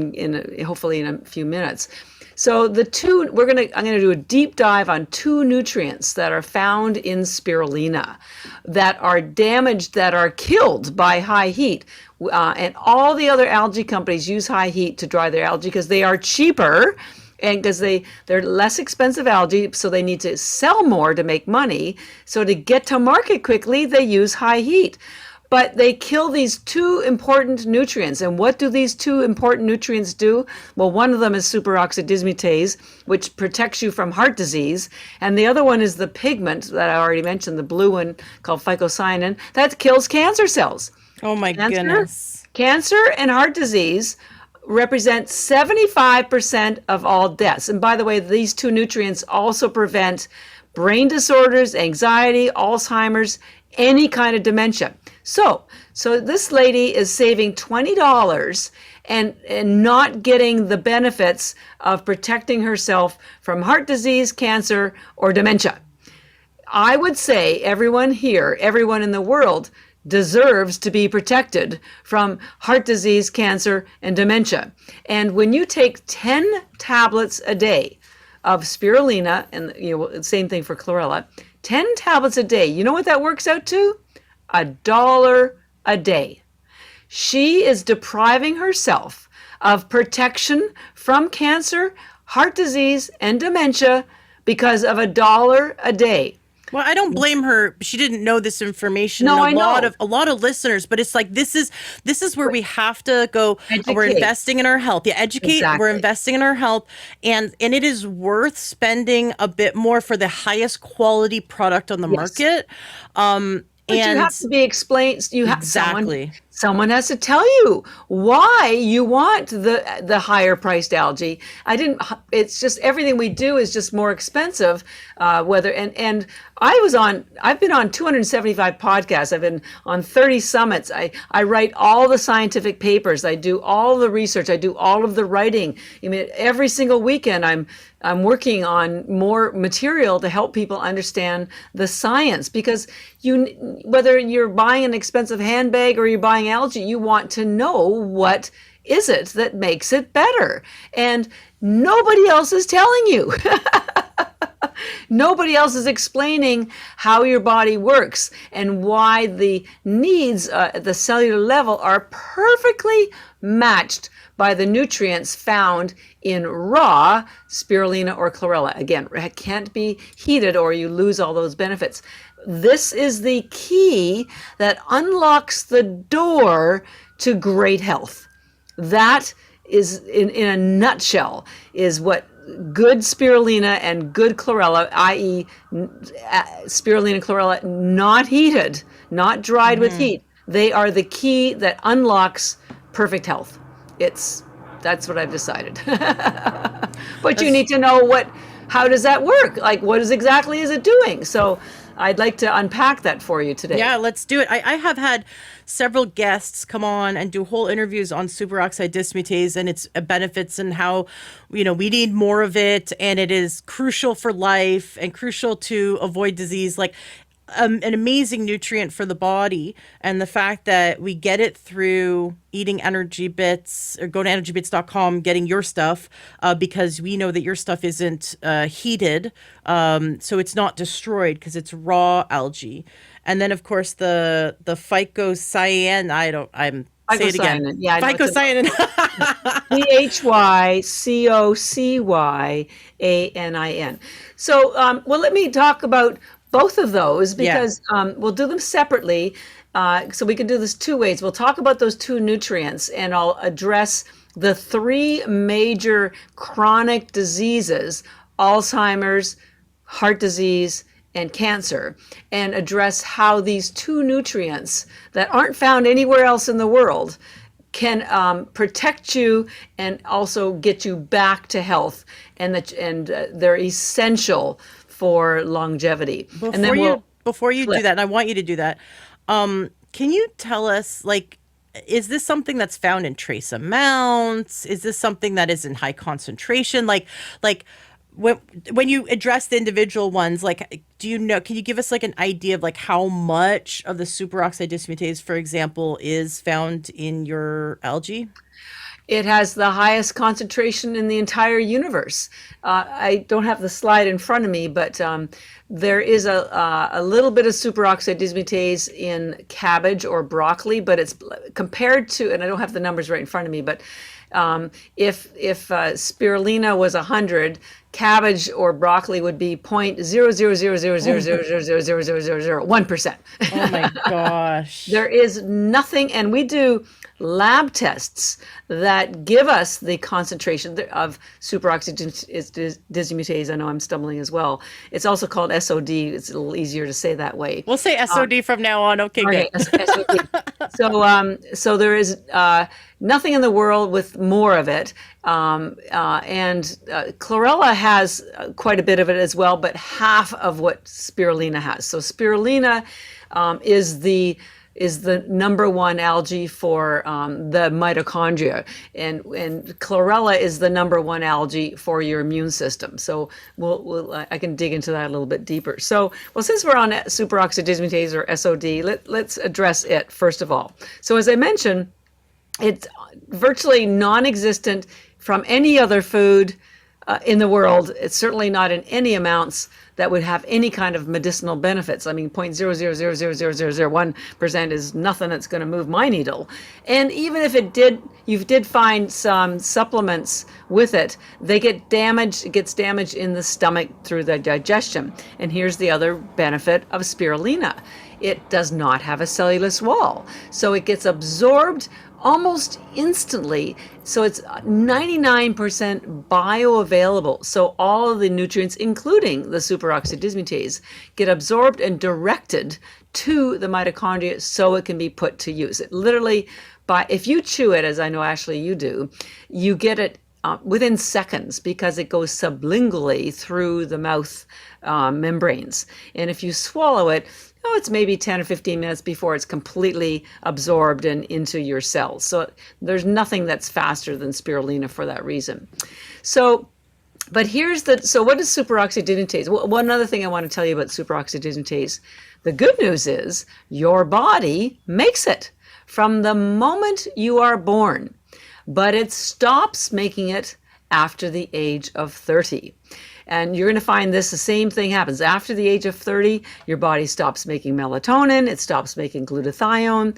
S2: hopefully in a few minutes. So I'm going to do a deep dive on 2 nutrients that are found in spirulina that are damaged, that are killed by high heat. And all the other algae companies use high heat to dry their algae because they are cheaper and because they're less expensive algae, so they need to sell more to make money. So to get to market quickly, they use high heat. But they kill these 2 important nutrients. And what do these 2 important nutrients do? Well, one of them is superoxide dismutase, which protects you from heart disease. And the other one is the pigment that I already mentioned, the blue one called phycocyanin, that kills cancer cells.
S1: Oh my goodness.
S2: Cancer and heart disease represent 75% of all deaths. And by the way, these 2 nutrients also prevent brain disorders, anxiety, Alzheimer's, any kind of dementia. So this lady is saving $20 and not getting the benefits of protecting herself from heart disease, cancer, or dementia. I would say everyone here, everyone in the world, deserves to be protected from heart disease, cancer, and dementia. And when you take 10 tablets a day of spirulina, and same thing for chlorella, 10 tablets a day, you know what that works out to? $1 a day. She is depriving herself of protection from cancer, heart disease, and dementia because of $1 a day.
S1: Well, I don't blame her. She didn't know this information.
S2: No,
S1: and
S2: I know.
S1: A lot of listeners, but it's like this is where we have to go.
S2: Educate.
S1: We're investing in our health. Yeah, educate.
S2: Exactly.
S1: We're investing in our health, and it is worth spending a bit more for the highest quality product on the market.
S2: But you have to be explained. You have
S1: exactly.
S2: Someone has to tell you why you want the higher priced algae. It's just everything we do is just more expensive. And I've been on 275 podcasts. I've been on 30 summits. I write all the scientific papers. I do all the research. I do all of the writing. I mean, every single weekend I'm working on more material to help people understand the science, because whether you're buying an expensive handbag or you're buying algae, you want to know what is it that makes it better. And nobody else is telling you. Nobody else is explaining how your body works and why the needs at the cellular level are perfectly matched by the nutrients found in raw spirulina or chlorella. Again, it can't be heated or you lose all those benefits. This is the key that unlocks the door to great health. That is, in a nutshell, is what good spirulina and good chlorella, i.e. spirulina and chlorella, not heated, not dried with heat, they are the key that unlocks perfect health. That's what I've decided. But you need to know how does that work? Like, what exactly is it doing? So I'd like to unpack that for you today.
S1: Yeah, let's do it. I have had several guests come on and do whole interviews on superoxide dismutase and its benefits and how, we need more of it, and it is crucial for life and crucial to avoid disease. Like, an amazing nutrient for the body, and the fact that we get it through eating EnergyBits or go to EnergyBits.com, getting your stuff, because we know that your stuff isn't heated, so it's not destroyed because it's raw algae. And then of course the phycocyan, say it again.
S2: Yeah,
S1: Phycocyanin.
S2: PHYCOCYANIN. So, well, let me talk about both of those because we'll do them separately. So we can do this two ways. We'll talk about those two nutrients, and I'll address the three major chronic diseases: Alzheimer's, heart disease, and cancer, and address how these two nutrients that aren't found anywhere else in the world can protect you and also get you back to health, and they're essential for longevity.
S1: Before you do that, and I want you to do that, can you tell us, like, is this something that's found in trace amounts? Is this something that is in high concentration? Like when you address the individual ones, like, can you give us like an idea of like how much of the superoxide dismutase, for example, is found in your algae?
S2: It has the highest concentration in the entire universe. I don't have the slide in front of me, but there is a little bit of superoxide dismutase in cabbage or broccoli, but it's compared to, and I don't have the numbers right in front of me, but if spirulina was 100, cabbage or broccoli would be 0.00000000001%.
S1: Oh my gosh.
S2: There is nothing, and we do lab tests that give us the concentration of superoxide dismutase. I know I'm stumbling as well. It's also called SOD. It's a little easier to say that way.
S1: We'll say SOD from now on. Okay, good.
S2: SOD. So there is nothing in the world with more of it. And chlorella has quite a bit of it as well, but half of what spirulina has. So spirulina is the number one algae for the mitochondria, and chlorella is the number one algae for your immune system. So I can dig into that a little bit deeper. So, well, since we're on superoxide dismutase or SOD, let's address it first of all. So as I mentioned, it's virtually non-existent from any other food in the world. It's certainly not in any amounts that would have any kind of medicinal benefits. I mean, 0.0000001% is nothing that's going to move my needle. And even if it did, you did find some supplements with it, they get damaged. It gets damaged in the stomach through the digestion. And here's the other benefit of spirulina: it does not have a cellulose wall, so it gets absorbed almost instantly. So it's 99% bioavailable. So all of the nutrients, including the superoxide dismutase, get absorbed and directed to the mitochondria so it can be put to use. It literally, if you chew it, as I know, Ashley, you do, you get it within seconds because it goes sublingually through the mouth membranes. And if you swallow it, it's maybe 10 or 15 minutes before it's completely absorbed and into your cells. So there's nothing that's faster than spirulina for that reason. So, but so what is superoxide dismutase? Well, one other thing I want to tell you about superoxide dismutase. The good news is your body makes it from the moment you are born, but it stops making it after the age of 30. And you're going to find this, the same thing happens. After the age of 30, your body stops making melatonin, it stops making glutathione,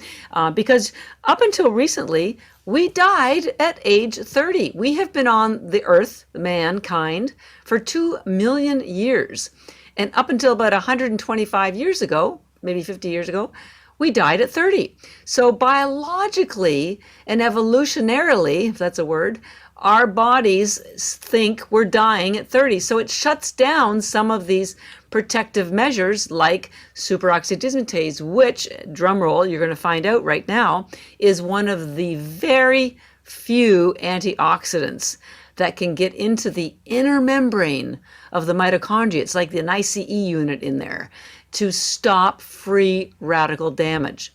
S2: because up until recently, we died at age 30. We have been on the earth, mankind, for 2 million years. And up until about 125 years ago, maybe 50 years ago, we died at 30. So biologically and evolutionarily, if that's a word, our bodies think we're dying at 30. So it shuts down some of these protective measures like superoxide dismutase, which, drumroll, you're going to find out right now, is one of the very few antioxidants that can get into the inner membrane of the mitochondria. It's like an ICE unit in there to stop free radical damage.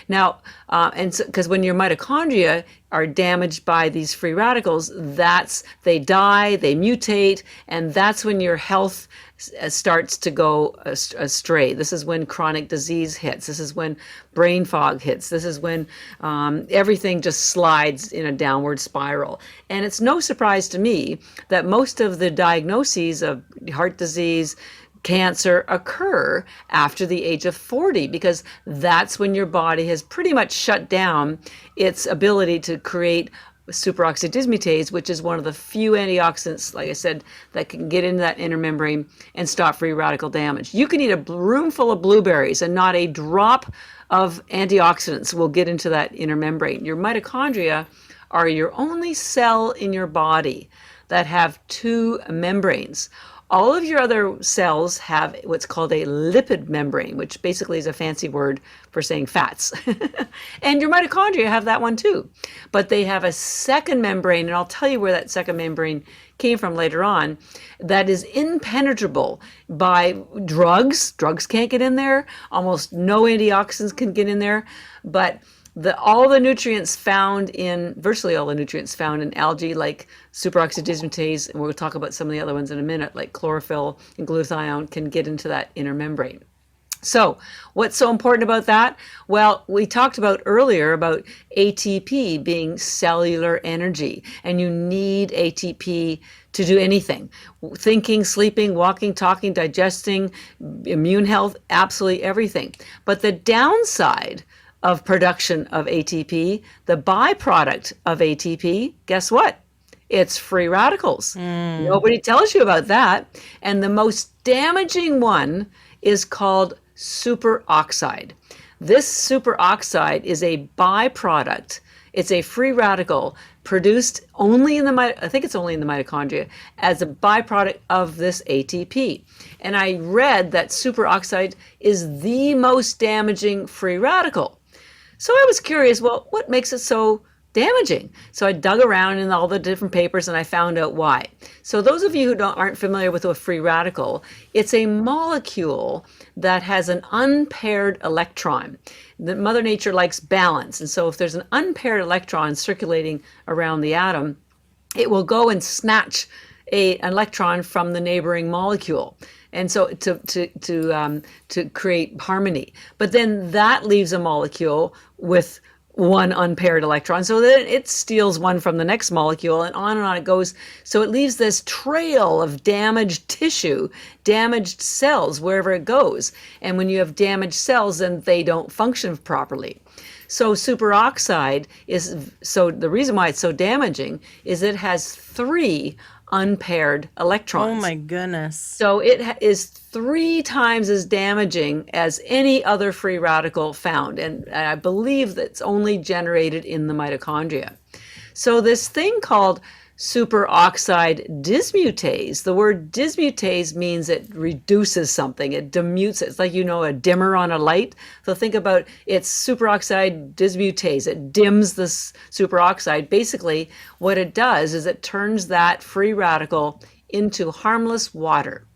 S2: Now, because when your mitochondria are damaged by these free radicals, they die, they mutate, and that's when your health starts to go astray. This is when chronic disease hits. This is when brain fog hits. This is when everything just slides in a downward spiral. And it's no surprise to me that most of the diagnoses of heart disease, cancer occur after the age of 40, because that's when your body has pretty much shut down its ability to create superoxide dismutase, which is one of the few antioxidants, like I said, that can get into that inner membrane and stop free radical damage. You can eat a room full of blueberries and not a drop of antioxidants will get into that inner membrane. Your mitochondria are your only cell in your body that have two membranes. All of your other cells have what's called a lipid membrane, which basically is a fancy word for saying fats. And your mitochondria have that one too. But they have a second membrane, and I'll tell you where that second membrane came from later on, that is impenetrable by drugs. Drugs can't get in there. Almost no antioxidants can get in there. But virtually all the nutrients found in algae, like superoxide dismutase, and we'll talk about some of the other ones in a minute, like chlorophyll and glutathione, can get into that inner membrane. So what's so important about that? Well, we talked about earlier about ATP being cellular energy, and you need ATP to do anything. Thinking, sleeping, walking, talking, digesting, immune health, absolutely everything. But the downside of production of ATP, the byproduct of ATP, guess what? It's free radicals. Nobody tells you about that. And the most damaging one is called superoxide. This superoxide is a byproduct. It's a free radical produced only in the mitochondria as a byproduct of this ATP. And I read that superoxide is the most damaging free radical. So I was curious, well, what makes it so damaging? So I dug around in all the different papers and I found out why. So those of you who aren't familiar with a free radical, it's a molecule that has an unpaired electron. Mother Nature likes balance. And so if there's an unpaired electron circulating around the atom, it will go and snatch an electron from the neighboring molecule. And so to create harmony. But then that leaves a molecule with one unpaired electron. So then it steals one from the next molecule, and on it goes. So it leaves this trail of damaged tissue, damaged cells wherever it goes. And when you have damaged cells, then they don't function properly. So superoxide the reason why it's so damaging is it has 3 unpaired electrons.
S1: Oh my goodness.
S2: So it is 3 times as damaging as any other free radical found. And I believe that's only generated in the mitochondria. So this thing called superoxide dismutase, the word dismutase means it reduces something, it dimutes it. It's like, a dimmer on a light. So think about it's superoxide dismutase. It dims the superoxide. Basically, what it does is it turns that free radical into harmless water.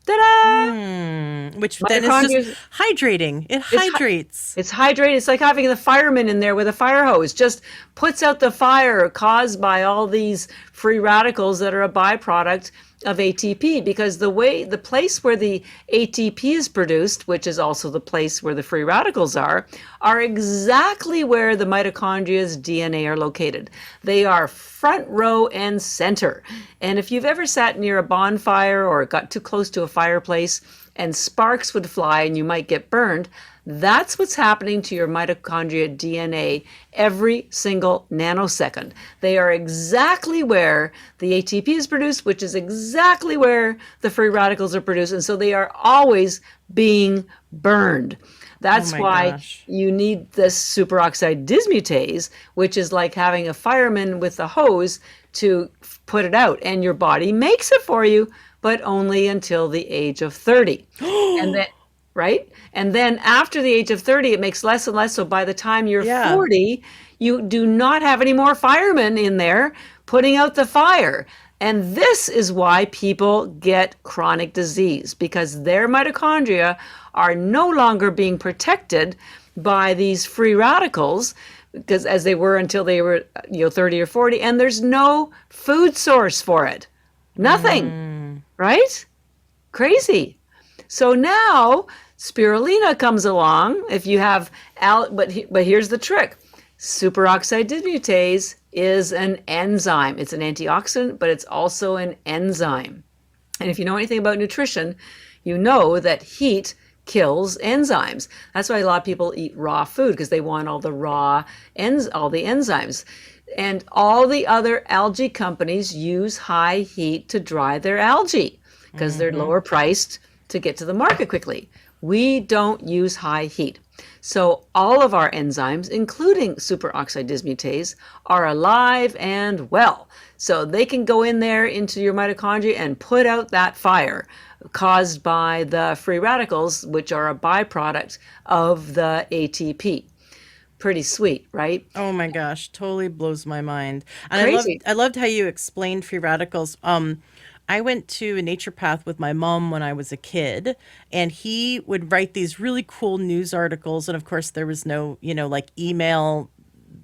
S2: Ta-da!
S1: Which then is just hydrating. It hydrates.
S2: It's hydrated. It's like having the fireman in there with a fire hose. Just puts out the fire caused by all these free radicals that are a byproduct of ATP, because the place where the ATP is produced, which is also the place where the free radicals are exactly where the mitochondria's DNA are located. They are front row and center. And if you've ever sat near a bonfire or got too close to a fireplace and sparks would fly and you might get burned, that's what's happening to your mitochondria DNA every single nanosecond. They are exactly where the ATP is produced, which is exactly where the free radicals are produced. And so they are always being burned. That's why you need this superoxide dismutase, which is like having a fireman with a hose to put it out. And your body makes it for you, but only until the age of 30. And then, right? And then after the age of 30, it makes less and less. So by the time you're 40, you do not have any more firemen in there putting out the fire. And this is why people get chronic disease, because their mitochondria are no longer being protected by these free radicals, because as they were until they were 30 or 40, and there's no food source for it. Nothing. Right? Crazy. So now spirulina comes along. If you have but here's the trick. Superoxide dismutase is an enzyme. It's an antioxidant, but it's also an enzyme. And if you know anything about nutrition, you know that heat kills enzymes. That's why a lot of people eat raw food, because they want all the all the enzymes. And all the other algae companies use high heat to dry their algae, because they're lower priced to get to the market quickly. We don't use high heat. So all of our enzymes, including superoxide dismutase, are alive and well. So they can go in there into your mitochondria and put out that fire caused by the free radicals, which are a byproduct of the ATP. Pretty sweet, right?
S1: Oh my gosh, totally blows my mind. And
S2: Crazy.
S1: I loved how you explained free radicals. I went to a naturopath with my mom when I was a kid, and he would write these really cool news articles. And of course, there was no, like email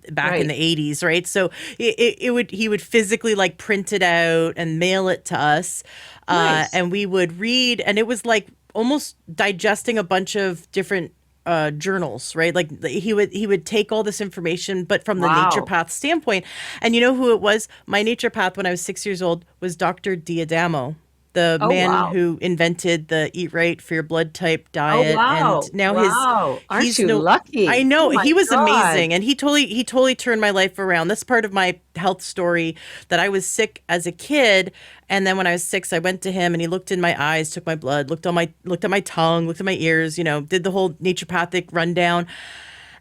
S1: back in the 80s, right? So he would physically like print it out and mail it to us.
S2: Nice.
S1: And we would read, and it was like almost digesting a bunch of different journals, right? Like he would take all this information, but from the naturopath standpoint. And you know who it was? My naturopath when I was 6 years old was Dr. Diadamo, the man who invented the eat right for your blood type diet. And now
S2: Aren't you lucky?
S1: I know, he was
S2: God.
S1: amazing. And he totally turned my life around. That's part of my health story, that I was sick as a kid. And then when I was 6, I went to him and he looked in my eyes, took my blood, looked at my tongue, looked at my ears, did the whole naturopathic rundown.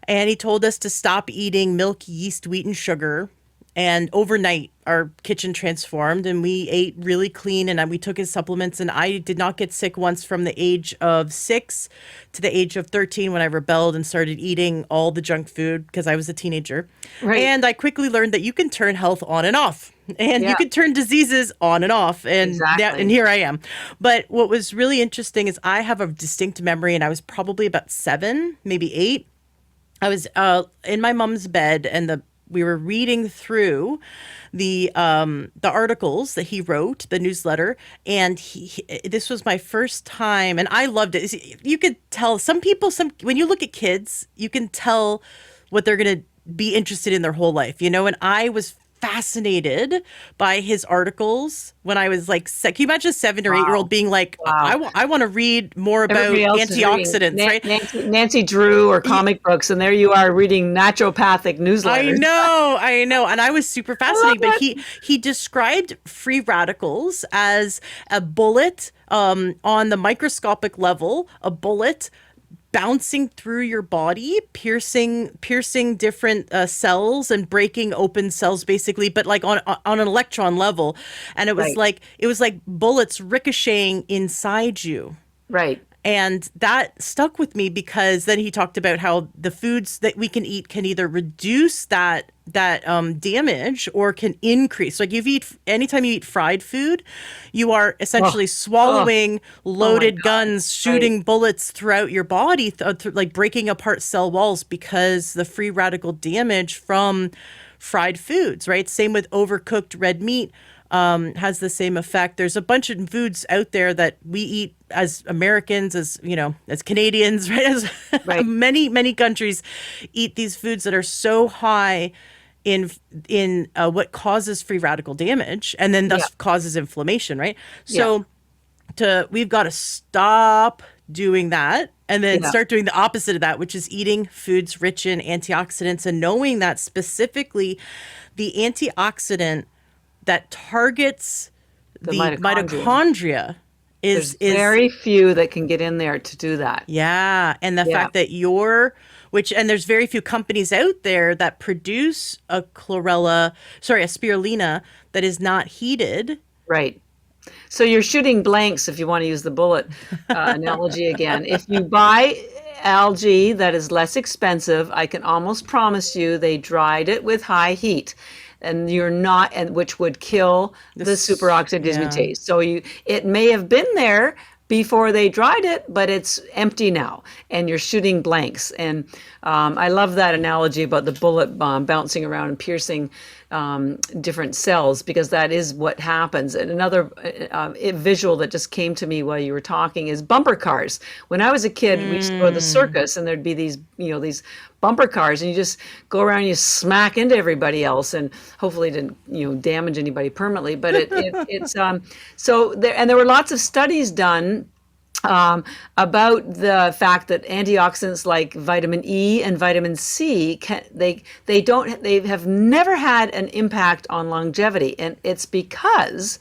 S1: And he told us to stop eating milk, yeast, wheat, and sugar. And overnight, our kitchen transformed and we ate really clean, and we took his supplements, and I did not get sick once from the age of 6 to the age of 13 when I rebelled and started eating all the junk food because I was a teenager. Right. And I quickly learned that you can turn health on and off, and you can turn diseases on and off. And and here I am. But what was really interesting is I have a distinct memory, and I was probably about 7, maybe 8. I was in my mom's bed, and we were reading through the articles that he wrote, the newsletter, and this was my first time, and I loved it. You could tell when you look at kids, you can tell what they're going to be interested in their whole life, and I was fascinated by his articles when I was like, can you imagine a 7 or 8-year-old being like, I want to read more about antioxidants, right?
S2: Nancy Drew or comic books, and there you are reading naturopathic newsletters.
S1: I know. And I was super fascinated, but he described free radicals as a bullet on the microscopic level, a bullet bouncing through your body, piercing different cells and breaking open cells, basically, but like on an electron level. And it was like bullets ricocheting inside you. Right. And that stuck with me, because then he talked about how the foods that we can eat can either reduce that damage or can increase. Like anytime you eat fried food, you are essentially swallowing loaded guns, shooting bullets throughout your body, like breaking apart cell walls, because the free radical damage from fried foods, right? Same with overcooked red meat. Has the same effect. There's a bunch of foods out there that we eat as Americans, as as Canadians, right? As
S2: Right.
S1: many countries eat these foods that are so high in what causes free radical damage, and then
S2: Yeah.
S1: thus causes inflammation, right?
S2: Yeah.
S1: So we've got to stop doing that and then
S2: Yeah.
S1: start doing the opposite of that, which is eating foods rich in antioxidants, and knowing that specifically the antioxidant that targets
S2: The
S1: the
S2: mitochondria.
S1: mitochondria
S2: There's
S1: is
S2: very few that can get in there to do that.
S1: yeah, and the
S2: Yeah.
S1: fact that and there's very few companies out there that produce a a spirulina that is not heated.
S2: Right. So you're shooting blanks if you want to use the bullet analogy again. If you buy algae that is less expensive, I can almost promise you they dried it with high heat. And you're not, and which would kill the superoxide
S1: Yeah.
S2: dismutase. So it may have been there before they dried it, but it's empty now, and you're shooting blanks. And I love that analogy about the bullet bouncing around and piercing different cells, because that is what happens. And another visual that just came to me while you were talking is bumper cars. When I was a kid, we used to go to the circus, and there'd be these bumper cars, and you just go around and you smack into everybody else, and hopefully didn't damage anybody permanently. But it's so there were lots of studies done about the fact that antioxidants like vitamin E and vitamin C they have never had an impact on longevity, and it's because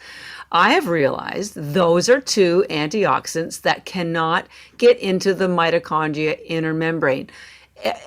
S2: I have realized those are two antioxidants that cannot get into the mitochondria inner membrane.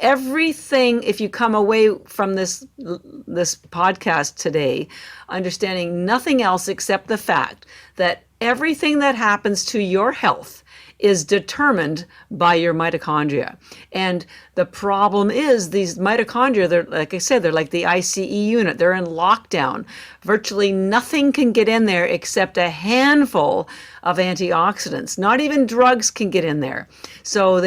S2: Everything, if you come away from this podcast today understanding nothing else except the fact that everything that happens to your health is determined by your mitochondria. And the problem is these mitochondria, they're, like I said, they're like the ICE unit. They're in lockdown. Virtually nothing can get in there except a handful of antioxidants. Not even drugs can get in there. So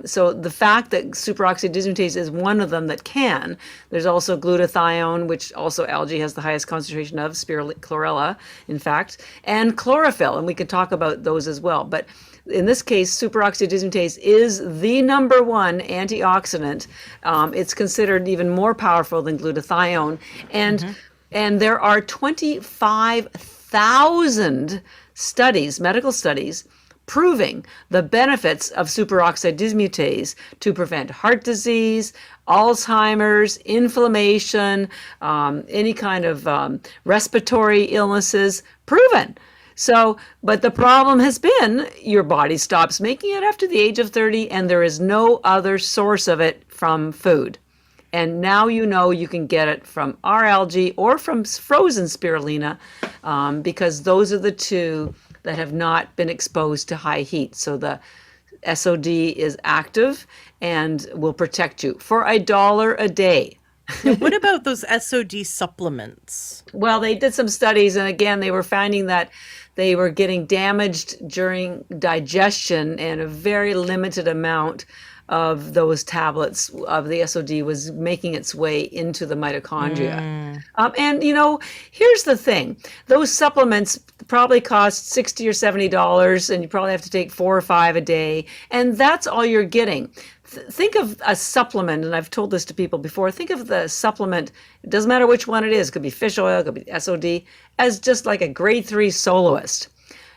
S2: so the fact that superoxide dismutase is one of them that can. There's also glutathione, which also algae has the highest concentration of, chlorella, in fact, and chlorophyll, and we could talk about those as well. But in this case, superoxide dismutase is the number one antioxidant. It's considered even more powerful than glutathione, and there are 25,000 studies, medical studies, proving the benefits of superoxide dismutase to prevent heart disease, Alzheimer's, inflammation, any kind of respiratory illnesses, proven. So, but the problem has been your body stops making it after the age of 30, and there is no other source of it from food. And now you can get it from our algae or from frozen spirulina, because those are the two that have not been exposed to high heat. So the SOD is active and will protect you for $1 a day.
S1: Now, what about those SOD supplements?
S2: Well, they did some studies, and again, they were finding that they were getting damaged during digestion, and a very limited amount of those tablets of the SOD was making its way into the mitochondria. And here's the thing: those supplements probably cost $60 or $70, and you probably have to take 4 or 5 a day, and that's all you're getting. Think of a supplement, and I've told this to people before, think of the supplement, it doesn't matter which one it is, it could be fish oil, it could be SOD, as just like a grade 3 soloist.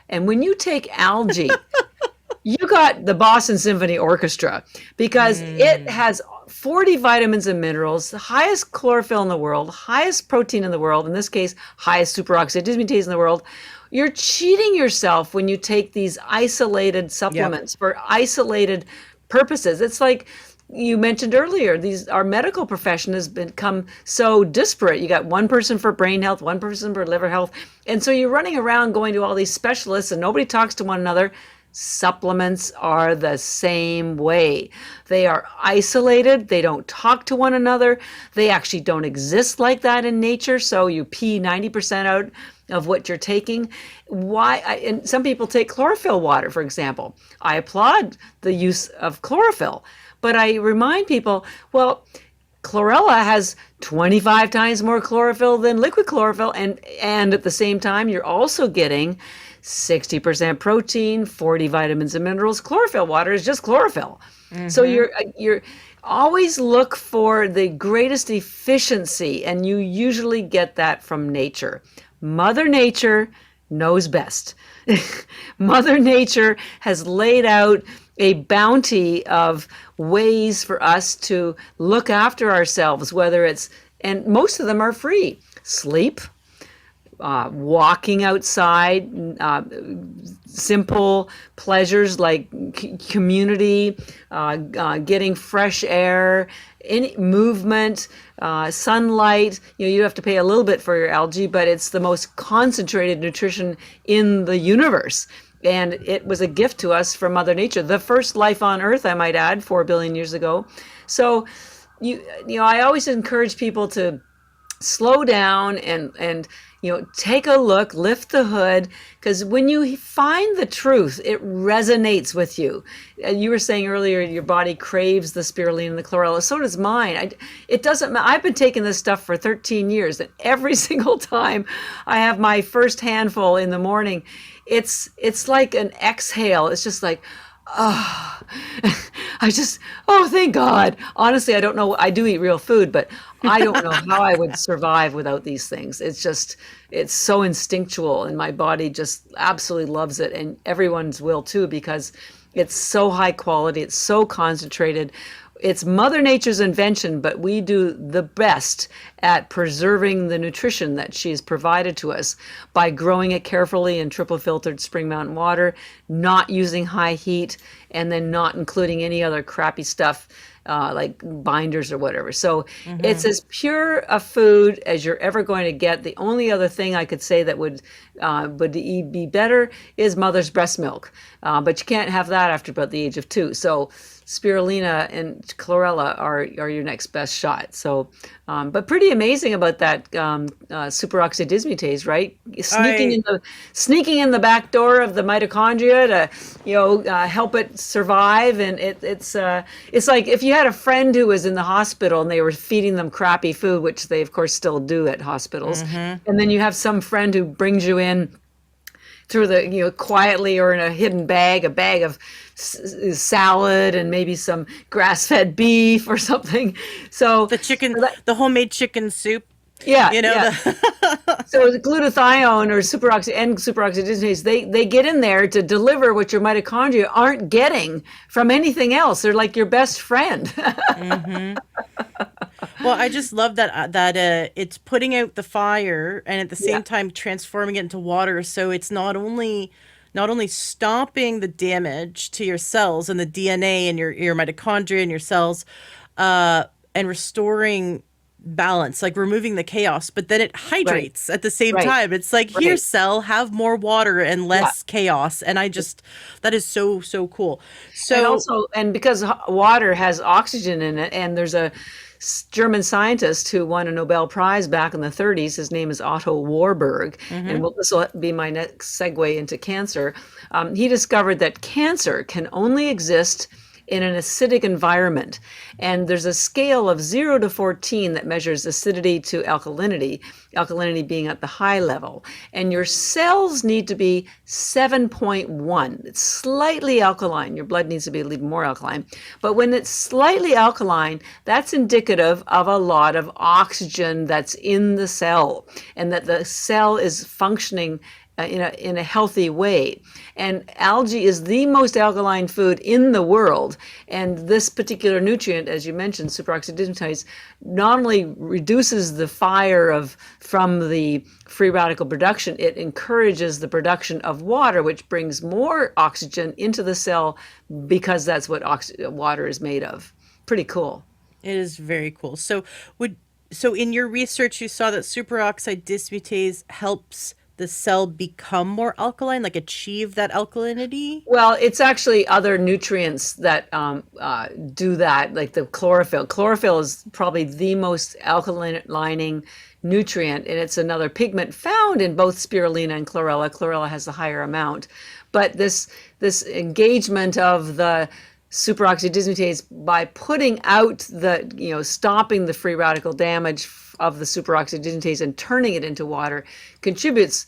S2: And when you take algae, you got the Boston Symphony Orchestra, because it has 40 vitamins and minerals, the highest chlorophyll in the world, highest protein in the world, in this case, highest superoxide dismutase in the world. You're cheating yourself when you take these isolated supplements for isolated purposes. It's like you mentioned earlier, our medical profession has become so disparate. You got one person for brain health, one person for liver health. And so you're running around going to all these specialists, and nobody talks to one another. Supplements are the same way. They are isolated. They don't talk to one another. They actually don't exist like that in nature. So you pee 90% out of what you're taking. And some people take chlorophyll water, for example. I applaud the use of chlorophyll, but I remind people, well, chlorella has 25 times more chlorophyll than liquid chlorophyll, and at the same time you're also getting 60% protein, 40 vitamins and minerals. Chlorophyll water is just chlorophyll. So you're always look for the greatest efficiency, and you usually get that from nature. Mother Nature knows best. Mother Nature has laid out a bounty of ways for us to look after ourselves, whether it's, and most of them are free. Sleep, walking outside, simple pleasures like community, getting fresh air, any movement, sunlight. You have to pay a little bit for your algae, but it's the most concentrated nutrition in the universe. And it was a gift to us from Mother Nature, the first life on Earth, I might add, 4 billion years ago. So, I always encourage people to slow down and take a look, lift the hood, because when you find the truth, it resonates with you. You were saying earlier your body craves the spirulina and the chlorella. So does mine. It doesn't matter. I've been taking this stuff for 13 years, and every single time I have my first handful in the morning, it's like an exhale. It's just like, oh, thank God. Honestly, I don't know. I do eat real food, but I don't know how I would survive without these things. It's so instinctual, and my body just absolutely loves it, and everyone's will too, because it's so high quality. It's so concentrated. It's Mother Nature's invention, but we do the best at preserving the nutrition that she's provided to us by growing it carefully in triple filtered spring mountain water, not using high heat, and then not including any other crappy stuff like binders or whatever. So it's as pure a food as you're ever going to get. The only other thing I could say that would be better is mother's breast milk, but you can't have that after about the age of 2. So spirulina and chlorella are your next best shot. So, but pretty amazing about that superoxide dismutase, right? Sneaking in the back door of the mitochondria to help it survive. And it's like if you had a friend who was in the hospital and they were feeding them crappy food, which they of course still do at hospitals, and then you have some friend who brings you in through the quietly or in a hidden bag, a bag of salad and maybe some grass-fed beef or something. So
S1: the homemade chicken soup.
S2: Yeah, So the glutathione or superoxide dismutase, they get in there to deliver what your mitochondria aren't getting from anything else. They're like your best friend.
S1: Well, I just love that it's putting out the fire and at the same time transforming it into water. So it's not only stopping the damage to your cells and the DNA and your mitochondria and your cells, and restoring balance, like removing the chaos, but then it hydrates at the same time. It's like, here, cell, have more water and less chaos. And that is so cool. So
S2: and because water has oxygen in it, and there's a German scientist who won a Nobel Prize back in the 30s. His name is Otto Warburg, and this will be my next segue into cancer. He discovered that cancer can only exist in an acidic environment. And there's a scale of 0 to 14 that measures acidity to alkalinity being at the high level. And your cells need to be 7.1. It's slightly alkaline. Your blood needs to be a little more alkaline. But when it's slightly alkaline, that's indicative of a lot of oxygen that's in the cell, and that the cell is functioning in a healthy way. And algae is the most alkaline food in the world. And this particular nutrient, as you mentioned, superoxide dismutase, not only reduces the fire from the free radical production, it encourages the production of water, which brings more oxygen into the cell, because that's what water is made of. Pretty cool.
S1: It is very cool. So in your research, you saw that superoxide dismutase helps the cell become more alkaline, like achieve that alkalinity?
S2: Well, it's actually other nutrients that do that, like the chlorophyll. Chlorophyll is probably the most alkalining nutrient, and it's another pigment found in both spirulina and chlorella. Chlorella has a higher amount. But this engagement of the superoxide dismutase by putting out the, stopping the free radical damage of the superoxide dismutase and turning it into water contributes,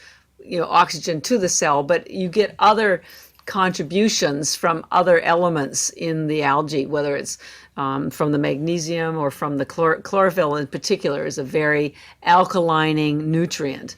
S2: oxygen to the cell, but you get other contributions from other elements in the algae, whether it's from the magnesium or from the chlorophyll in particular is a very alkalining nutrient.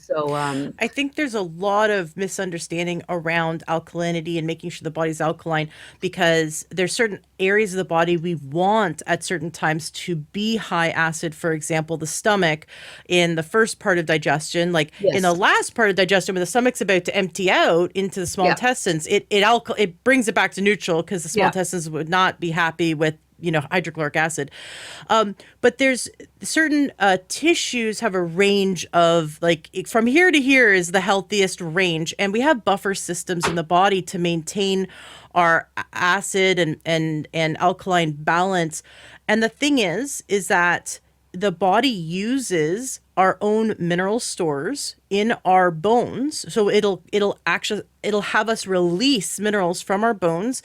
S2: So
S1: I think there's a lot of misunderstanding around alkalinity and making sure the body's alkaline, because there's certain areas of the body we want at certain times to be high acid. For example, the stomach in the first part of digestion, like in the last part of digestion, when the stomach's about to empty out into the small intestines, it brings it back to neutral, because the small intestines would not be happy with hydrochloric acid. But there's certain tissues have a range of, like, from here to here is the healthiest range. And we have buffer systems in the body to maintain our acid and alkaline balance. And the thing is that the body uses our own mineral stores in our bones. So it'll have us release minerals from our bones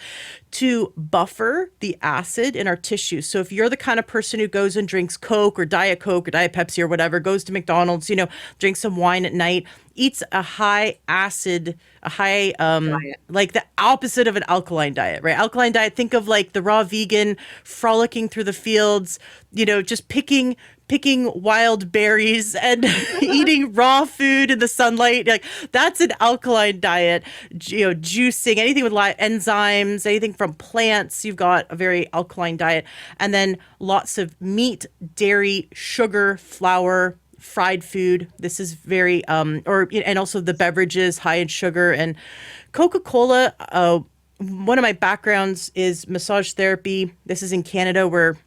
S1: to buffer the acid in our tissues. So if you're the kind of person who goes and drinks Coke or Diet Pepsi or whatever, goes to McDonald's, drinks some wine at night, eats a high acid, like the opposite of an alkaline diet, right? Alkaline diet, think of like the raw vegan frolicking through the fields, just picking wild berries and eating raw food in the sunlight. Like, that's an alkaline diet. Juicing, anything with enzymes, anything from plants, you've got a very alkaline diet. And then lots of meat, dairy, sugar, flour, fried food. This is very and also the beverages high in sugar. And Coca-Cola, one of my backgrounds is massage therapy. This is in Canada, where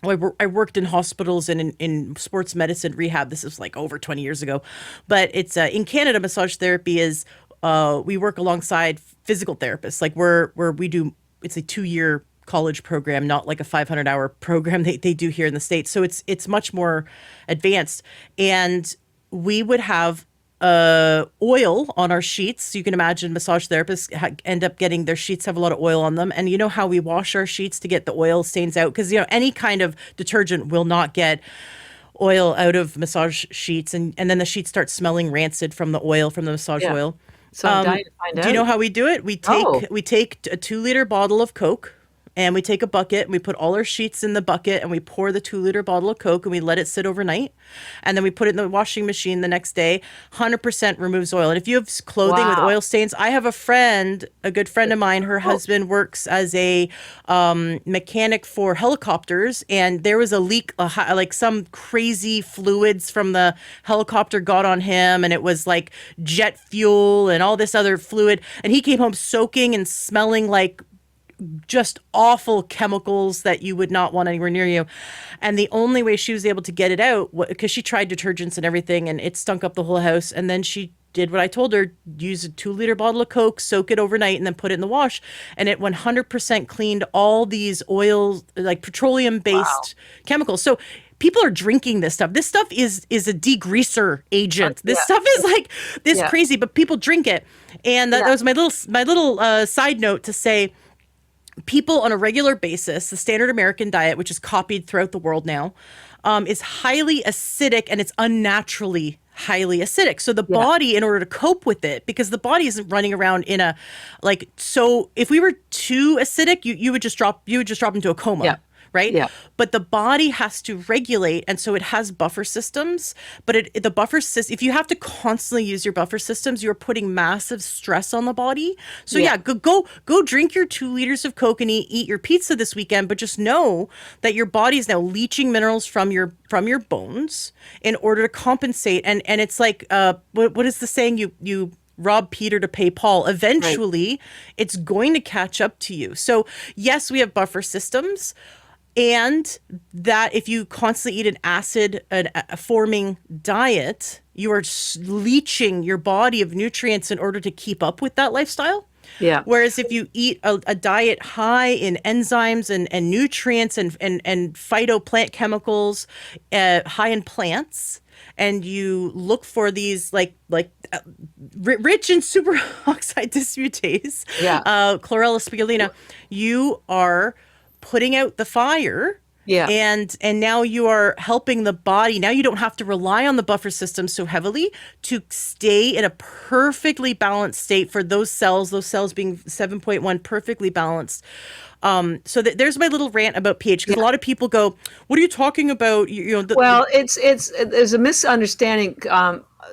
S1: I worked in hospitals and in sports medicine rehab. This is like over 20 years ago. But it's in Canada, massage therapy is, we work alongside physical therapists. Like where we do, it's a 2-year college program, not like a 500-hour program they do here in the States. So it's much more advanced. And we would have oil on our sheets. You can imagine massage therapists end up getting their sheets have a lot of oil on them. And you know how we wash our sheets to get the oil stains out? Because, any kind of detergent will not get oil out of massage sheets. And then the sheets start smelling rancid from the oil, from the massage oil.
S2: So I'm dying to find out.
S1: Do you know how we do it? We take a 2-liter bottle of Coke, and we take a bucket and we put all our sheets in the bucket, and we pour the 2-liter bottle of Coke and we let it sit overnight. And then we put it in the washing machine the next day. 100% removes oil. And if you have clothing with oil stains, I have a good friend of mine, her husband works as a mechanic for helicopters. And there was a leak, like some crazy fluids from the helicopter got on him. And it was like jet fuel and all this other fluid. And he came home soaking and smelling like just awful chemicals that you would not want anywhere near you. And the only way she was able to get it out, because she tried detergents and everything, and it stunk up the whole house. And then she did what I told her: use a 2-liter bottle of Coke, soak it overnight, and then put it in the wash. And it 100% cleaned all these oils, like petroleum-based chemicals. So people are drinking this stuff. This stuff is a degreaser agent. This stuff is like this crazy, but people drink it. And that was my little side note to say, people on a regular basis, the standard American diet, which is copied throughout the world now, is highly acidic, and it's unnaturally highly acidic. So the body, in order to cope with it, because the body isn't running around in a, like, so if we were too acidic, you would just drop into a coma. Yeah. Right? Yeah. But the body has to regulate, and so it has buffer systems. But the buffer system, if you have to constantly use your buffer systems, you're putting massive stress on the body. So go drink your 2 liters of Coke and eat your pizza this weekend. But just know that your body is now leaching minerals from your bones in order to compensate. And it's like what is the saying? You rob Peter to pay Paul. Eventually, it's going to catch up to you. So yes, we have buffer systems. And that if you constantly eat an acid forming diet, you are leaching your body of nutrients in order to keep up with that lifestyle.
S2: Yeah.
S1: Whereas if you eat a diet high in enzymes and nutrients and phytoplant chemicals, high in plants, and you look for these rich in superoxide dismutase,
S2: Yeah.
S1: chlorella, spirulina, you are putting out the fire.
S2: Yeah.
S1: And now you are helping the body. Now you don't have to rely on the buffer system so heavily to stay in a perfectly balanced state for those cells being 7.1 perfectly balanced. So there's my little rant about pH, because a lot of people go, "What are you talking about?"
S2: Well, there's a misunderstanding.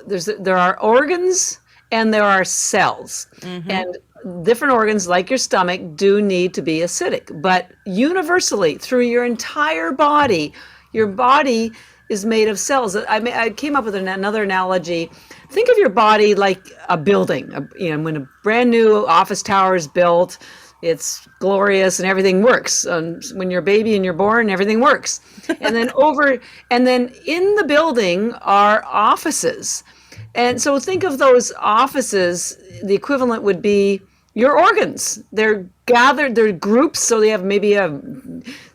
S2: There are organs and there are cells, and different organs, like your stomach, do need to be acidic. But universally, through your entire body, your body is made of cells. I came up with another analogy. Think of your body like a building. When a brand new office tower is built, it's glorious and everything works. When you're a baby and you're born, everything works. And then in the building are offices. And so think of those offices, the equivalent would be your organs. They're gathered, they're groups, so they have maybe a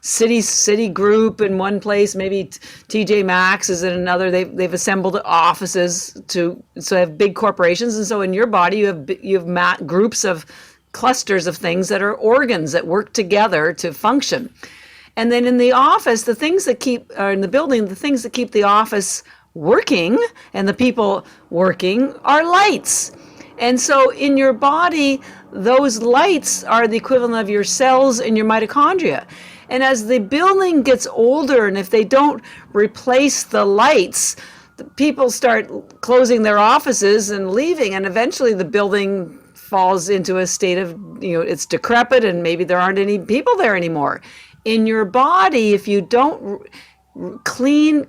S2: city group in one place, maybe TJ Maxx is in another. They've assembled offices so they have big corporations, and so in your body you have groups of clusters of things that are organs that work together to function. And then in the office, the things that keep the office working and the people working are lights. And so in your body, those lights are the equivalent of your cells and your mitochondria. And as the building gets older, and if they don't replace the lights, the people start closing their offices and leaving, and eventually the building falls into a state of, it's decrepit and maybe there aren't any people there anymore. In your body, if you don't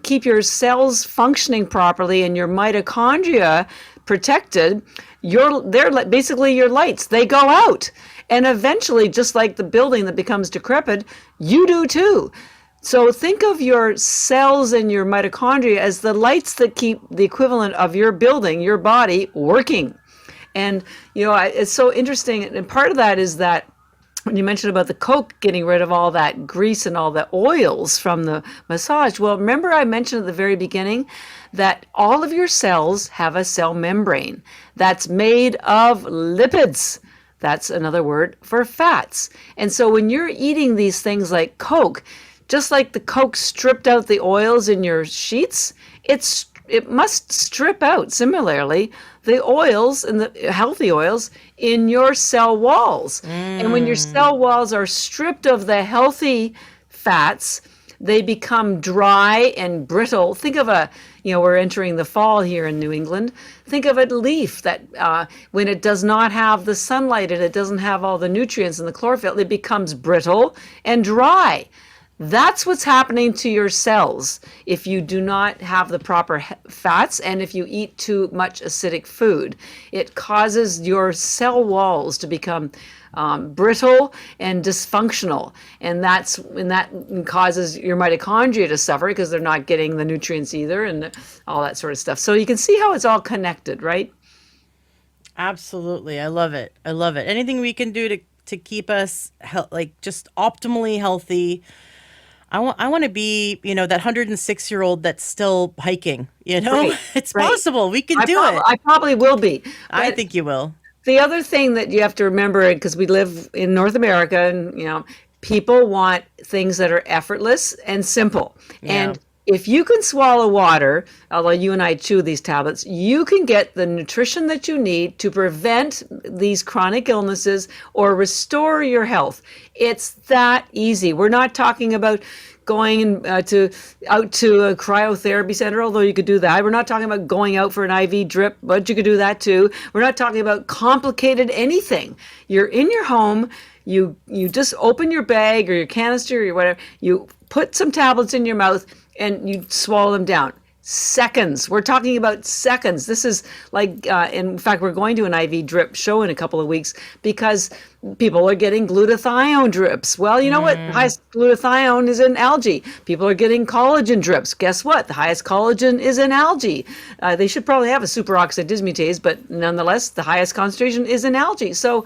S2: keep your cells functioning properly and your mitochondria protected, they're basically your lights. They go out. And eventually, just like the building that becomes decrepit, you do too. So think of your cells and your mitochondria as the lights that keep the equivalent of your building, your body, working. And, it's so interesting. And part of that is that when you mentioned about the Coke getting rid of all that grease and all the oils from the massage, well, remember I mentioned at the very beginning that all of your cells have a cell membrane that's made of lipids. That's another word for fats. And so when you're eating these things like Coke, just like the Coke stripped out the oils in your sheets, it must strip out similarly the oils and the healthy oils in your cell walls. And when your cell walls are stripped of the healthy fats, they become dry and brittle. Think of we're entering the fall here in New England. Think of a leaf that when it does not have the sunlight and it doesn't have all the nutrients and the chlorophyll, it becomes brittle and dry. That's what's happening to your cells if you do not have the proper fats and if you eat too much acidic food. It causes your cell walls to become brittle and dysfunctional, and that causes your mitochondria to suffer because they're not getting the nutrients either and all that sort of stuff. So you can see how it's all connected, right?
S1: Absolutely. I love it. Anything we can do to keep us just optimally healthy. I want to be, that 106-year-old that's still hiking,
S2: Right,
S1: It's
S2: right.
S1: possible. We can do it.
S2: I probably will be.
S1: I
S2: But
S1: think you will.
S2: the other thing that you have to remember, because we live in North America and, people want things that are effortless and simple.
S1: Yeah.
S2: And if you can swallow water, although you and I chew these tablets, you can get the nutrition that you need to prevent these chronic illnesses or restore your health. It's that easy. We're not talking about going out to a cryotherapy center, although you could do that. We're not talking about going out for an IV drip, but you could do that too. We're not talking about complicated anything. You're in your home. You just open your bag or your canister or whatever. You put some tablets in your mouth and you swallow them down. Seconds. We're talking about seconds. This is like, in fact, we're going to an IV drip show in a couple of weeks because people are getting glutathione drips. Well, you know what? The highest glutathione is in algae. People are getting collagen drips. Guess what? The highest collagen is in algae. They should probably have a superoxide dismutase, but nonetheless, the highest concentration is in algae. So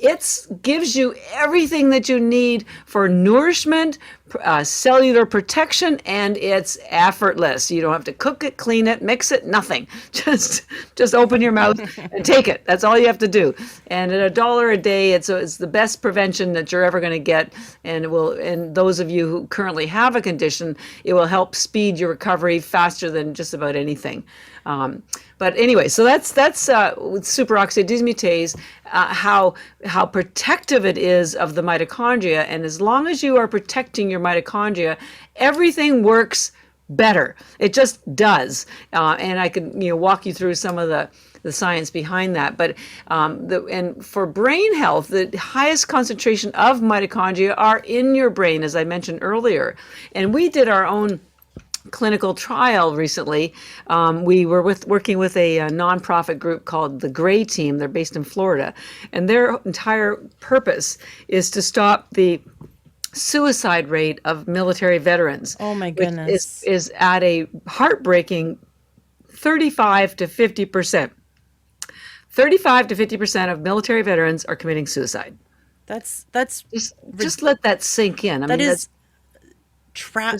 S2: it gives you everything that you need for nourishment, cellular protection, and it's effortless. You don't have to cook it, clean it, mix it, nothing. Just open your mouth and take it. That's all you have to do. And at $1 a day, it's the best prevention that you're ever going to get. And it will. And those of you who currently have a condition, it will help speed your recovery faster than just about anything. But anyway, so that's superoxide dismutase, how protective it is of the mitochondria, and as long as you are protecting your mitochondria, everything works better. It just does, and I could walk you through some of the science behind that. But and for brain health, the highest concentration of mitochondria are in your brain, as I mentioned earlier, and we did our own clinical trial recently. We were working with a nonprofit group called the Gray Team. They're based in Florida, and their entire purpose is to stop the suicide rate of military veterans.
S1: Oh my goodness.
S2: Which is at a heartbreaking 35 to 50%. 35 to 50% of military veterans are committing suicide.
S1: That's
S2: just let that sink in.
S1: That is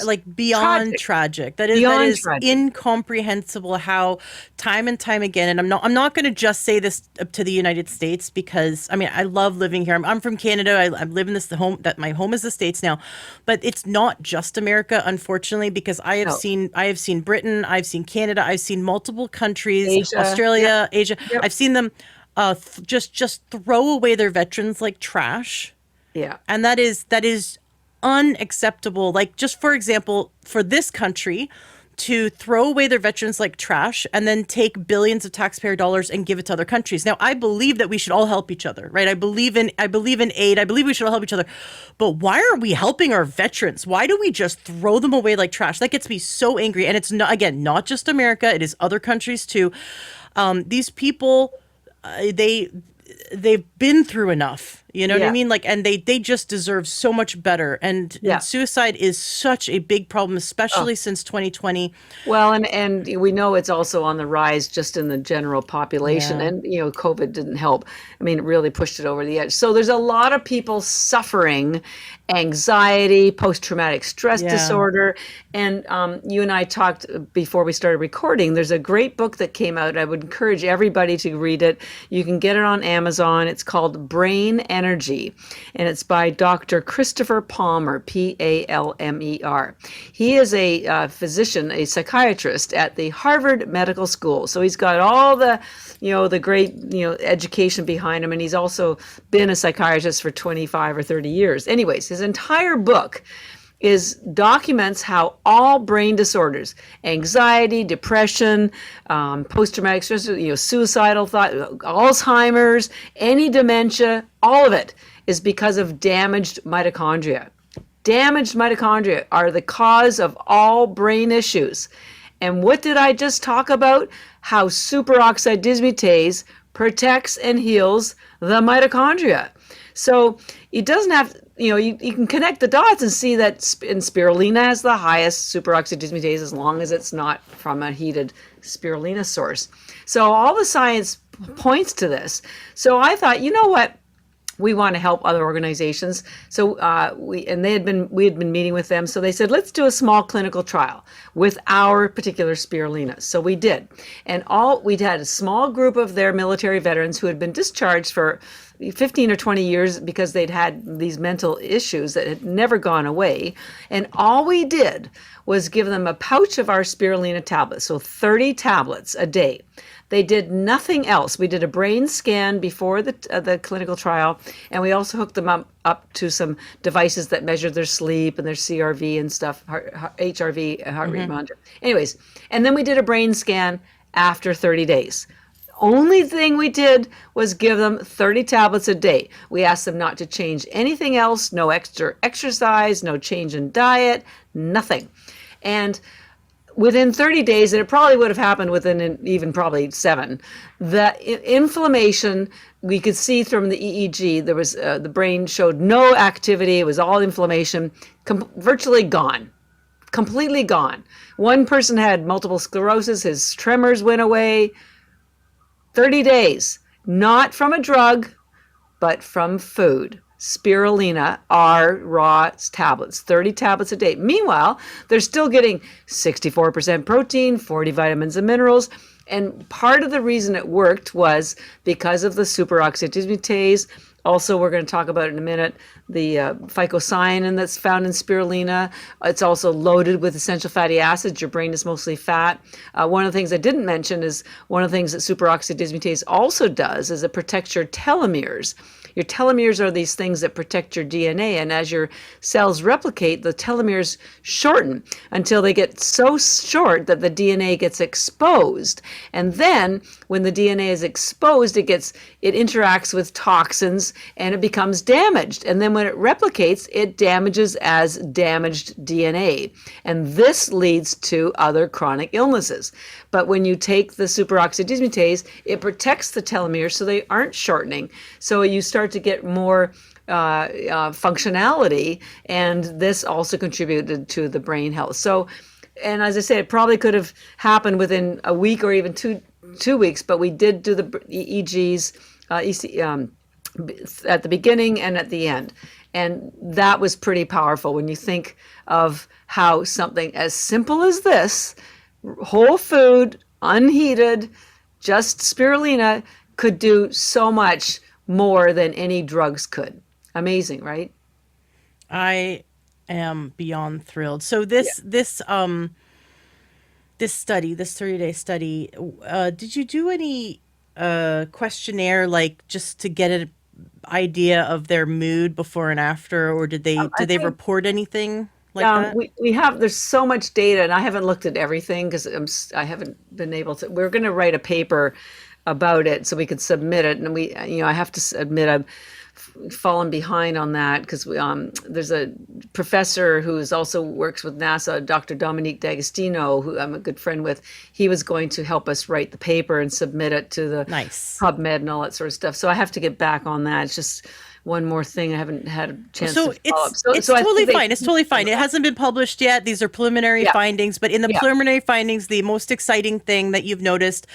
S1: like beyond tragic. That is incomprehensible how time and time again, and I'm not going to just say this to the United States, because I mean, I love living here. I'm from Canada. I live in my home is the States now, but it's not just America, unfortunately, because I have seen Britain, I've seen Canada, I've seen multiple countries, Asia, Australia, Asia. Yep. I've seen them just throw away their veterans like trash.
S2: Yeah.
S1: And that is unacceptable. Like, just for example, for this country to throw away their veterans like trash and then take billions of taxpayer dollars and give it to other countries. Now, I believe that we should all help each other, right? I believe in aid. I believe we should all help each other. But why are we helping our veterans? Why do we just throw them away like trash? That gets me so angry. And it's not just America. It is other countries too. These people, they've been through enough, you know what I mean? Like, and they just deserve so much better. And suicide is such a big problem, especially since 2020.
S2: Well, and we know it's also on the rise just in the general population. And, COVID didn't help. I mean, it really pushed it over the edge. So there's a lot of people suffering anxiety, post-traumatic stress disorder. And you and I talked before we started recording. There's a great book that came out. I would encourage everybody to read it. You can get it on Amazon. It's called Brain Energy, and it's by Dr. Christopher Palmer, Palmer. He is a physician, a psychiatrist at the Harvard Medical School. So he's got all the, the great, education behind him, and he's also been a psychiatrist for 25 or 30 years. Anyways, his entire book documents how all brain disorders, anxiety, depression, post-traumatic stress, suicidal thought, Alzheimer's, any dementia, all of it is because of damaged mitochondria. Damaged mitochondria are the cause of all brain issues. And what did I just talk about? How superoxide dismutase protects and heals the mitochondria. So it doesn't have, you can connect the dots and see that spirulina has the highest superoxide dismutase as long as it's not from a heated spirulina source. So all the science points to this. So I thought, you know what? We want to help other organizations. So we had been meeting with them. So they said, let's do a small clinical trial with our particular spirulina. So we did. And we'd had a small group of their military veterans who had been discharged for 15 or 20 years because they'd had these mental issues that had never gone away. And all we did was give them a pouch of our spirulina tablets, so 30 tablets a day. They did nothing else. We did a brain scan before the clinical trial, and we also hooked them up to some devices that measured their sleep and their CRV and stuff, HRV, heart rate monitor. Anyways, and then we did a brain scan after 30 days. Only thing we did was give them 30 tablets a day. We asked them not to change anything else, no extra exercise, no change in diet, nothing. And within 30 days, and it probably would have happened within even probably 7, the inflammation, we could see from the EEG, there was the brain showed no activity. It was all inflammation, virtually gone, completely gone. One person had multiple sclerosis. His tremors went away. 30 days, not from a drug, but from food. Spirulina are raw tablets, 30 tablets a day. Meanwhile, they're still getting 64% protein, 40 vitamins and minerals. And part of the reason it worked was because of the superoxide dismutase. Also, we're going to talk about in a minute the phycocyanin that's found in spirulina. It's also loaded with essential fatty acids. Your brain is mostly fat. One of the things I didn't mention is one of the things that superoxide dismutase also does is it protects your telomeres. Your telomeres are these things that protect your DNA, and as your cells replicate, the telomeres shorten until they get so short that the DNA gets exposed. And then when the DNA is exposed, it interacts with toxins and it becomes damaged. And then when it replicates, it damages as damaged DNA. And this leads to other chronic illnesses. But when you take the superoxide dismutase, it protects the telomeres so they aren't shortening. So you start to get more functionality, and this also contributed to the brain health. So, and as I said, it probably could have happened within a week or even two weeks, but we did do the EEGs at the beginning and at the end. And that was pretty powerful when you think of how something as simple as this, whole food, unheated, just spirulina, could do so much more than any drugs could. Amazing, right?
S1: I am beyond thrilled. So this study, this 30-day study, did you do any questionnaire, like just to get an idea of their mood before and after, or did they report anything like that?
S2: We have, there's so much data, and I haven't looked at everything because I haven't been able to. We're going to write a paper about it so we could submit it, and I have to admit I've fallen behind on that because there's a professor who also works with NASA, Dr. Dominique D'Agostino, who I'm a good friend with. He was going to help us write the paper and submit it to the PubMed and all that sort of stuff. So I have to get back on that. It's just one more thing I haven't had a chance to follow up.
S1: It's totally fine. It's totally fine. It hasn't been published yet. These are preliminary findings, but in the preliminary findings, the most exciting thing that you've noticed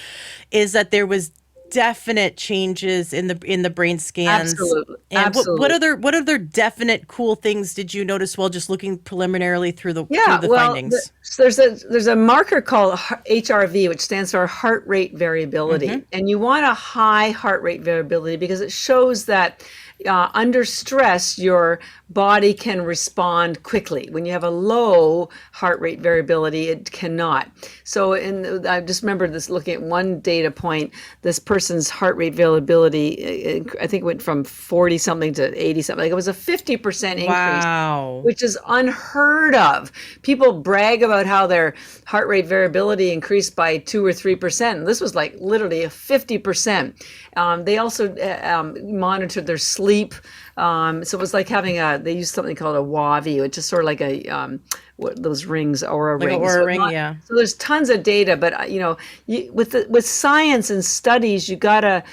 S1: is that there was definite changes in the brain scans.
S2: Absolutely.
S1: And
S2: Absolutely.
S1: what other definite cool things did you notice while just looking preliminarily through the findings?
S2: There's a marker called HRV, which stands for heart rate variability. And you want a high heart rate variability because it shows that under stress, your body can respond quickly. When you have a low heart rate variability, it cannot. So I just remember this, looking at one data point, this person's heart rate variability, I think it went from 40 something to 80 something. Like it was a 50% increase,
S1: wow,
S2: which is unheard of. People brag about how their heart rate variability increased by 2 or 3%. This was like literally a 50%. They also monitored their sleep. So it was like having they used something called a WAVI, which is sort of like those rings, Aura
S1: like
S2: rings.
S1: Aura ring, yeah.
S2: So there's tons of data, but with science and studies, you gotta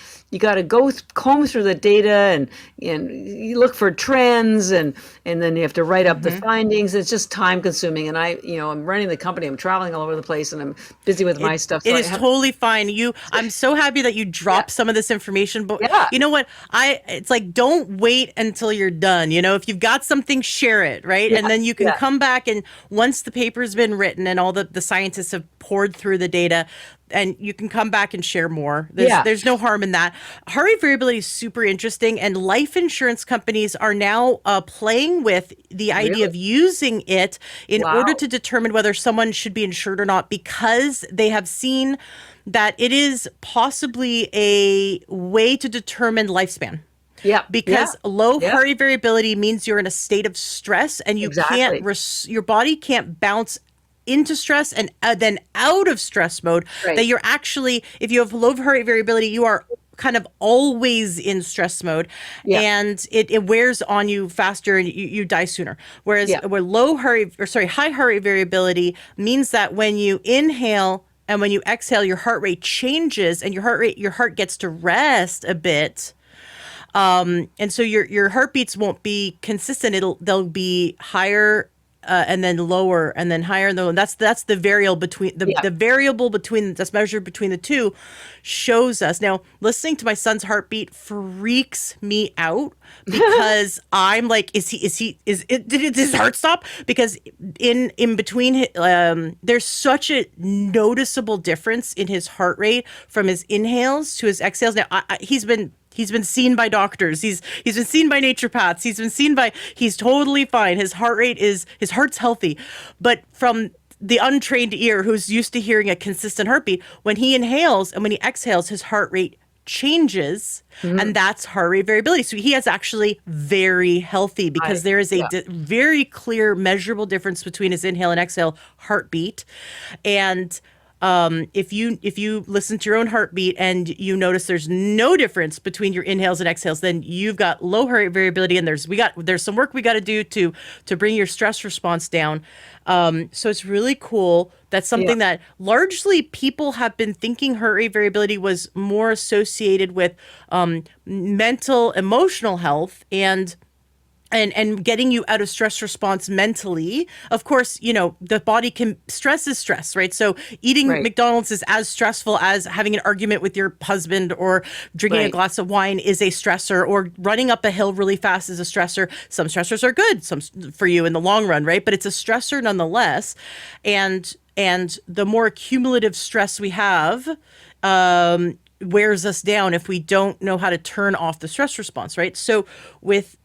S2: comb through the data and you look for trends and then you have to write up the findings. It's just time consuming, and I'm running the company. I'm traveling all over the place, and I'm busy with my stuff. So
S1: it is totally fine. I'm so happy that you dropped some of this information, but you know what? It's like, don't wait until you're done. If you've got something, share it, right? And then you can come back, and once the paper's been written and all the scientists have poured through the data, and you can come back and share more. There's no harm in that. Heart rate variability is super interesting, and life insurance companies are now playing with the idea of using it in order to determine whether someone should be insured or not, because they have seen that it is possibly a way to determine lifespan.
S2: Yeah.
S1: Because low heart rate variability means you're in a state of stress, and you can't your body can't bounce into stress and then out of stress mode. That you're actually, if you have low heart rate variability, you are kind of always in stress mode, and it wears on you faster, and you die sooner. Whereas where high heart rate variability means that when you inhale and when you exhale, your heart rate changes, and your heart gets to rest a bit. And so your heartbeats won't be consistent. They'll be higher and then lower and then higher and lower. And that's the variable between
S2: Yeah.
S1: the variable between that's measured between the two shows us. Now, listening to my son's heartbeat freaks me out because I'm like, did his heart stop? Because in between, there's such a noticeable difference in his heart rate from his inhales to his exhales. Now, he's been seen by doctors. He's been seen by naturopaths. He's totally fine. His heart's healthy. But from the untrained ear who's used to hearing a consistent heartbeat, when he inhales and when he exhales, his heart rate changes, and that's heart rate variability. So he is actually very healthy because there is a very clear measurable difference between his inhale and exhale heartbeat. And if you listen to your own heartbeat and you notice there's no difference between your inhales and exhales, then you've got low heart rate variability, and there's some work we got to do to bring your stress response down. So it's really cool. That's something that largely people have been thinking heart rate variability was more associated with mental, emotional health and getting you out of stress response mentally. Of course, the body stress is stress, right? So eating McDonald's is as stressful as having an argument with your husband, or drinking a glass of wine is a stressor, or running up a hill really fast is a stressor. Some stressors are good, some for you in the long run, right? But it's a stressor nonetheless. And the more cumulative stress we have, wears us down if we don't know how to turn off the stress response, right? So with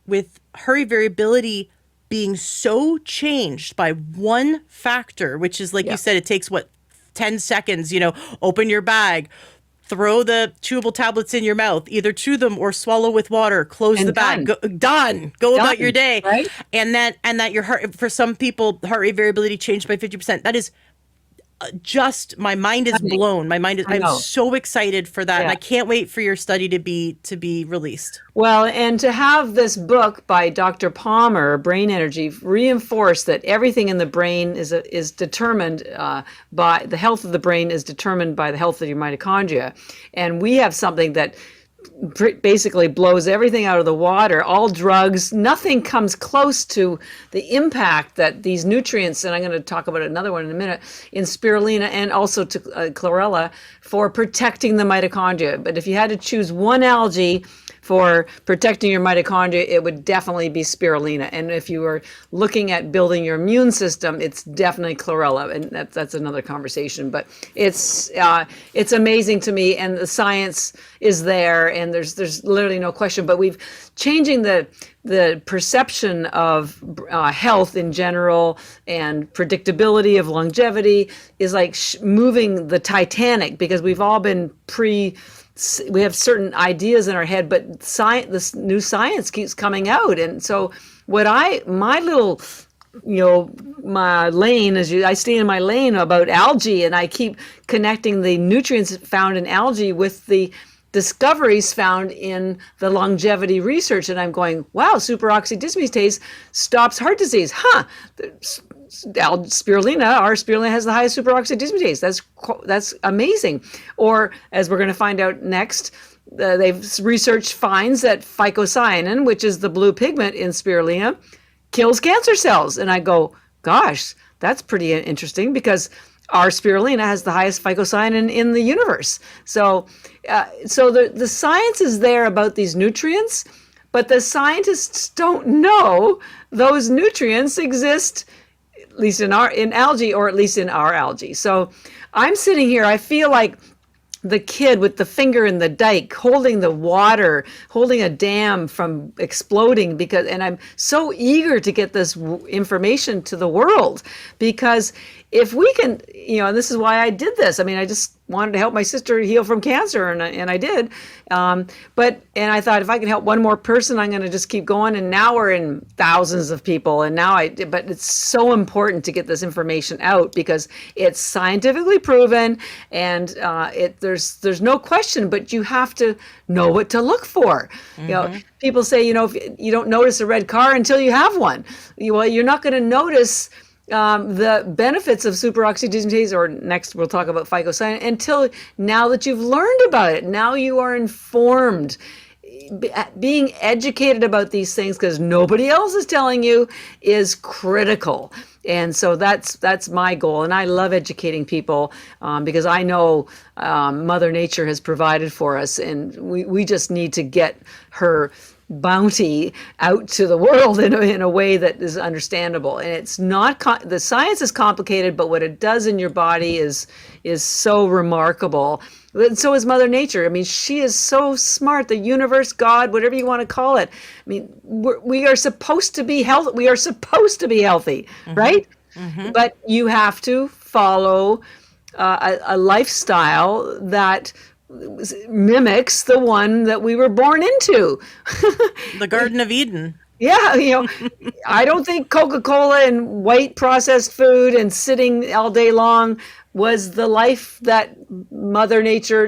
S1: heart rate variability being so changed by one factor, which is like you said, it takes 10 seconds, open your bag, throw the chewable tablets in your mouth, either chew them or swallow with water, close the bag, go about your day.
S2: Right?
S1: And that your heart, for some people, heart rate variability changed by 50%. That is just, my mind is blown. I'm so excited for that. And I can't wait for your study to be released.
S2: Well, and to have this book by Dr. Palmer, Brain Energy, reinforce that everything in the brain is determined by the health of the brain is determined by the health of your mitochondria. And we have something that basically blows everything out of the water. All drugs, nothing comes close to the impact that these nutrients, and I'm going to talk about another one in a minute, in spirulina and also to chlorella, for protecting the mitochondria. But if you had to choose one algae for protecting your mitochondria, it would definitely be spirulina. And if you were looking at building your immune system, it's definitely chlorella, and that's another conversation. But it's amazing to me, and the science is there, and there's literally no question. But we've changing the perception of health in general and predictability of longevity is like moving the Titanic, because we've all been we have certain ideas in our head, but this new science keeps coming out. And so my lane, I stay in my lane about algae, and I keep connecting the nutrients found in algae with the discoveries found in the longevity research. And I'm going, wow, superoxide dismutase stops heart disease. Spirulina, our spirulina has the highest superoxide dismutase. That's amazing. Or, as we're going to find out next, research finds that phycocyanin, which is the blue pigment in spirulina, kills cancer cells. And I go, gosh, that's pretty interesting, because our spirulina has the highest phycocyanin in the universe. So the science is there about these nutrients, but the scientists don't know those nutrients exist, at least in algae, or at least in our algae. So I'm sitting here, I feel like the kid with the finger in the dike, holding the water, holding a dam from exploding, and I'm so eager to get this information to the world, because if we can, and this is why I did this. I mean, I just wanted to help my sister heal from cancer, and I did. And I thought, if I can help one more person, I'm going to just keep going. And now we're in thousands of people. And but it's so important to get this information out, because it's scientifically proven, and there's no question. But you have to know what to look for.
S1: Mm-hmm.
S2: People say, if you don't notice a red car until you have one. Well, you're not going to notice the benefits of superoxide dismutase, or next we'll talk about phycocyanin, until now that you've learned about it. Now you are informed. being educated about these things because nobody else is telling you is critical. And so that's my goal. And I love educating people because I know Mother Nature has provided for us, and we just need to get her bounty out to the world in a way that is understandable. And it's not the science is complicated, but what it does in your body is so remarkable. And so is Mother Nature. I mean, she is so smart. The universe, God, whatever you want to call it. I mean, we are supposed to be healthy. We are supposed to be healthy, right? But you have to follow a lifestyle that mimics the one that we were born into.
S1: The Garden of Eden.
S2: Yeah, I don't think Coca-Cola and white processed food and sitting all day long was the life that Mother Nature,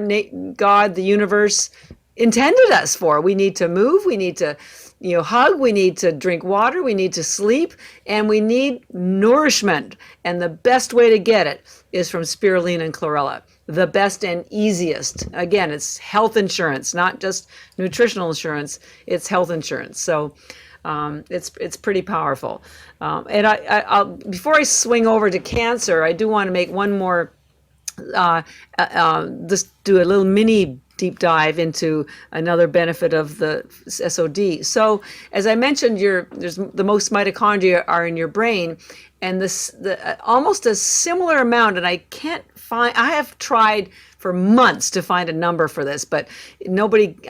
S2: God, the universe intended us for. We need to move, we need to, hug, we need to drink water, we need to sleep, and we need nourishment. And the best way to get it is from spirulina and chlorella. The best and easiest. Again, it's health insurance, not just nutritional insurance, it's health insurance. So it's pretty powerful. And I'll before I swing over to cancer, I do want to make one more, just do a little mini deep dive into another benefit of the SOD. So as I mentioned, there's the most mitochondria are in your brain, and almost a similar amount, and I have tried for months to find a number for this, but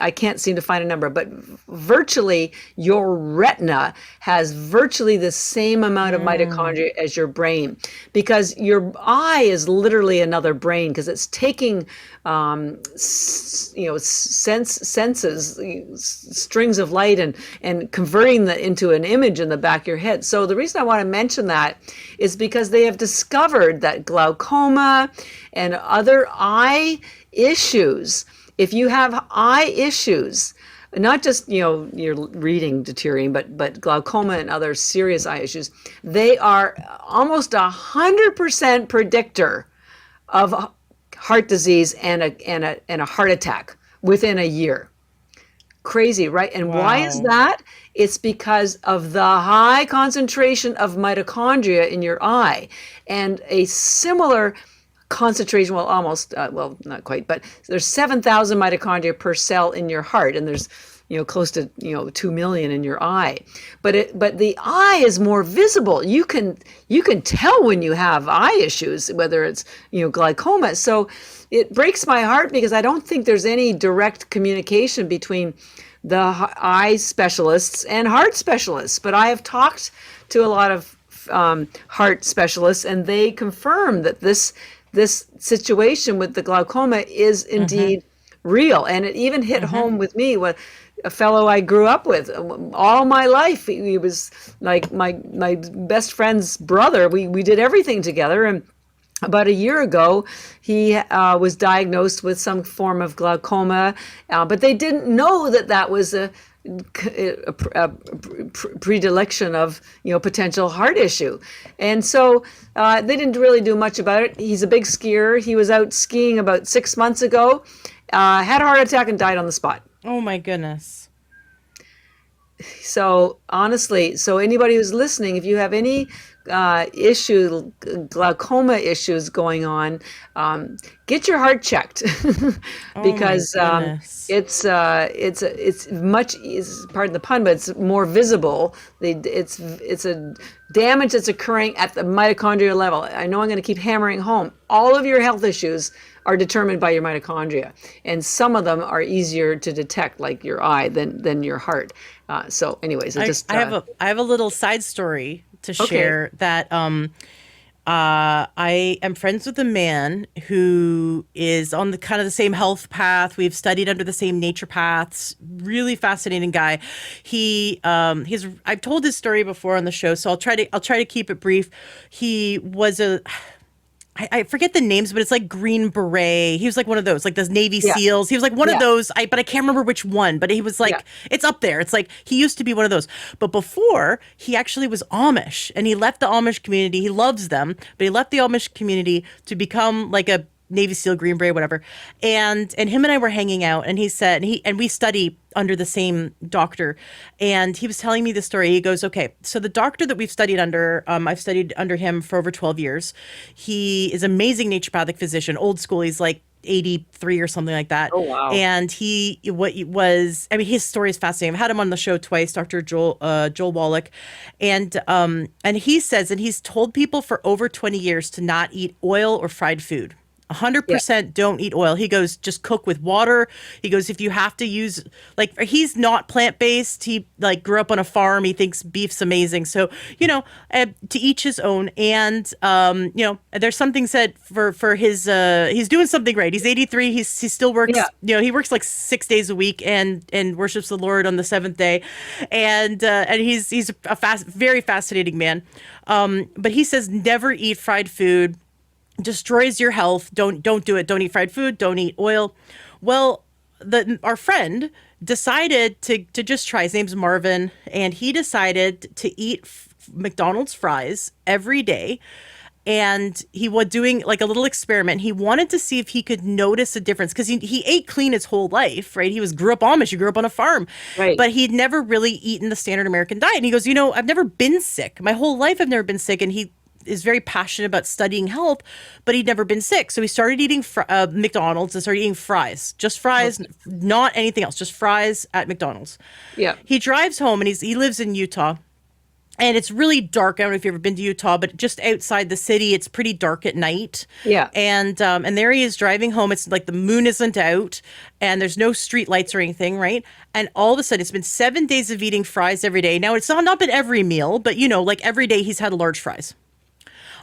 S2: I can't seem to find a number, but virtually your retina has virtually the same amount of mitochondria as your brain, because your eye is literally another brain, because it's taking senses, strings of light, and converting that into an image in the back of your head. So the reason I want to mention that is because they have discovered that glaucoma and other eye issues, if you have eye issues, not just your reading deteriorating, but glaucoma and other serious eye issues, they are almost 100% predictor of heart disease and a heart attack within a year. Crazy, right? And why is that? It's because of the high concentration of mitochondria in your eye, and a similar concentration, well, almost, not quite, but there's 7,000 mitochondria per cell in your heart, and there's close to 2 million in your eye. But the eye is more visible. You can tell when you have eye issues, whether it's glaucoma. So it breaks my heart because I don't think there's any direct communication between the eye specialists and heart specialists. But I have talked to a lot of heart specialists, and they confirm that this situation with the glaucoma is indeed real. And it even hit home with me, with a fellow I grew up with all my life. He was like my best friend's brother. We did everything together. And about a year ago, he was diagnosed with some form of glaucoma, but they didn't know that was a predilection of potential heart issue. And so they didn't really do much about it. He's a big skier. He was out skiing about 6 months ago, had a heart attack and died on the spot.
S1: Oh my goodness.
S2: So honestly, anybody who's listening, if you have any glaucoma issues going on, get your heart checked because it's much, pardon the pun, but it's more visible. It's a damage that's occurring at the mitochondrial level. I know I'm going to keep hammering home. All of your health issues are determined by your mitochondria, and some of them are easier to detect, like your eye, than your heart. So anyways, I
S1: have a little side story to share that I am friends with a man who is on the kind of the same health path. We've studied under the same nature paths. Really fascinating guy. I've told his story before on the show, so I'll try to keep it brief. He was I forget the names, but it's like Green Beret. He was like one of those, like those Navy SEALs. He was like one of those, but I can't remember which one, but he was like, it's up there. It's like, he used to be one of those. But before, he actually was Amish, and he left the Amish community. He loves them, but he left the Amish community to become like a Navy SEAL, Green Beret, whatever. And him and I were hanging out, and he said, and we study under the same doctor, and he was telling me the story. He goes, okay, so the doctor that we've studied under, I've studied under him for over 12 years. He is an amazing naturopathic physician, old school. He's like 83 or something like that.
S2: Oh, wow.
S1: And I mean, his story is fascinating. I've had him on the show twice, Dr. Joel Wallach. And he says, and he's told people for over 20 years to not eat oil or fried food. 100% don't eat oil. He goes, just cook with water. He goes, if you have to use, like, he's not plant-based. He like grew up on a farm. He thinks beef's amazing. So, to each his own. And, there's something said for his, he's doing something right. He's 83. He still works, he works like 6 days a week and worships the Lord on the seventh day. And he's a very fascinating man. But he says, never eat fried food. Destroys your health. Don't do it. Don't eat fried food. Don't eat oil. Well, our friend decided to just try. His name's Marvin, and he decided to eat McDonald's fries every day. And he was doing like a little experiment. He wanted to see if he could notice a difference because he ate clean his whole life, right? He grew up Amish. He grew up on a farm,
S2: right?
S1: But he'd never really eaten the standard American diet. And he goes, I've never been sick. My whole life, I've never been sick. And he is very passionate about studying health, but he'd never been sick. So he started eating McDonald's and started eating fries, just fries, not anything else, just fries at McDonald's.
S2: Yeah.
S1: He drives home and he lives in Utah. And it's really dark. I don't know if you've ever been to Utah, but just outside the city, it's pretty dark at night.
S2: Yeah.
S1: And there he is driving home. It's like the moon isn't out and there's no street lights or anything, right? And all of a sudden, it's been 7 days of eating fries every day. Now, it's not been every meal, but like every day he's had large fries.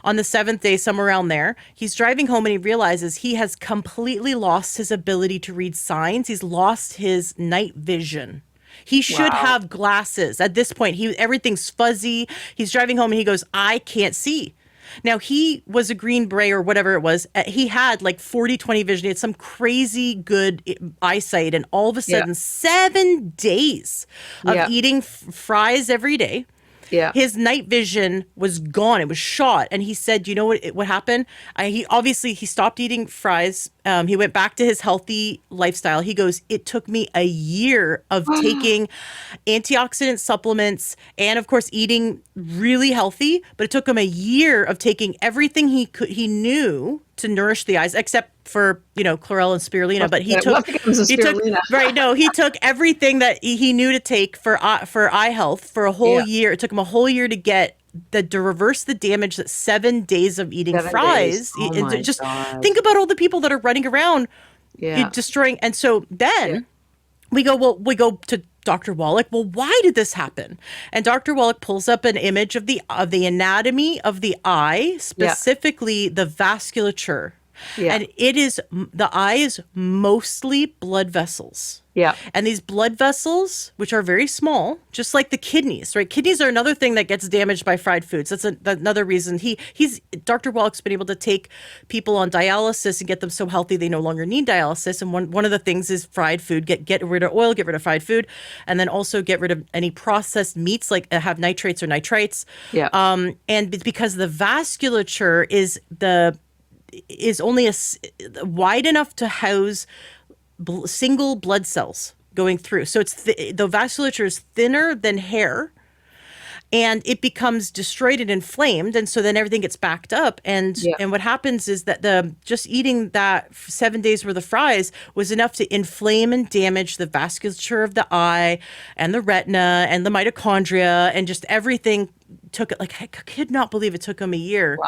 S1: On the seventh day, somewhere around there, he's driving home and he realizes he has completely lost his ability to read signs. He's lost his night vision. He should have glasses. At this point, everything's fuzzy. He's driving home and he goes, I can't see. Now, he was a Green Beret or whatever it was. He had like 40/20 vision. He had some crazy good eyesight. And all of a sudden, 7 days of eating fries every day.
S2: Yeah.
S1: His night vision was gone. It was shot. And he said, you know what happened? He stopped eating fries. He went back to his healthy lifestyle. He goes, it took me a year of taking antioxidant supplements and, of course, eating really healthy. But it took him a year of taking everything he knew to nourish the eyes, except for, chlorella and spirulina. But he took everything that he knew to take for eye health for a whole year. It took him a whole year to reverse the damage that 7 days of eating fries. Just think about all the people that are running around destroying. And so then we go to Dr. Wallach. Well, why did this happen? And Dr. Wallach pulls up an image of the anatomy of the eye, specifically the vasculature. Yeah. And the eye is mostly blood vessels.
S2: Yeah.
S1: And these blood vessels, which are very small, just like the kidneys, right? Kidneys are another thing that gets damaged by fried foods. That's another reason Dr. Wallach's been able to take people on dialysis and get them so healthy they no longer need dialysis. And one of the things is fried food. Get rid of oil, get rid of fried food, and then also get rid of any processed meats like have nitrates or nitrites.
S2: Yeah.
S1: And because the vasculature is only wide enough to house single blood cells going through. So the vasculature is thinner than hair, and it becomes destroyed and inflamed, and so then everything gets backed up. And what happens is that just eating that 7 days worth of fries was enough to inflame and damage the vasculature of the eye and the retina and the mitochondria and just everything. I could not believe it took him a year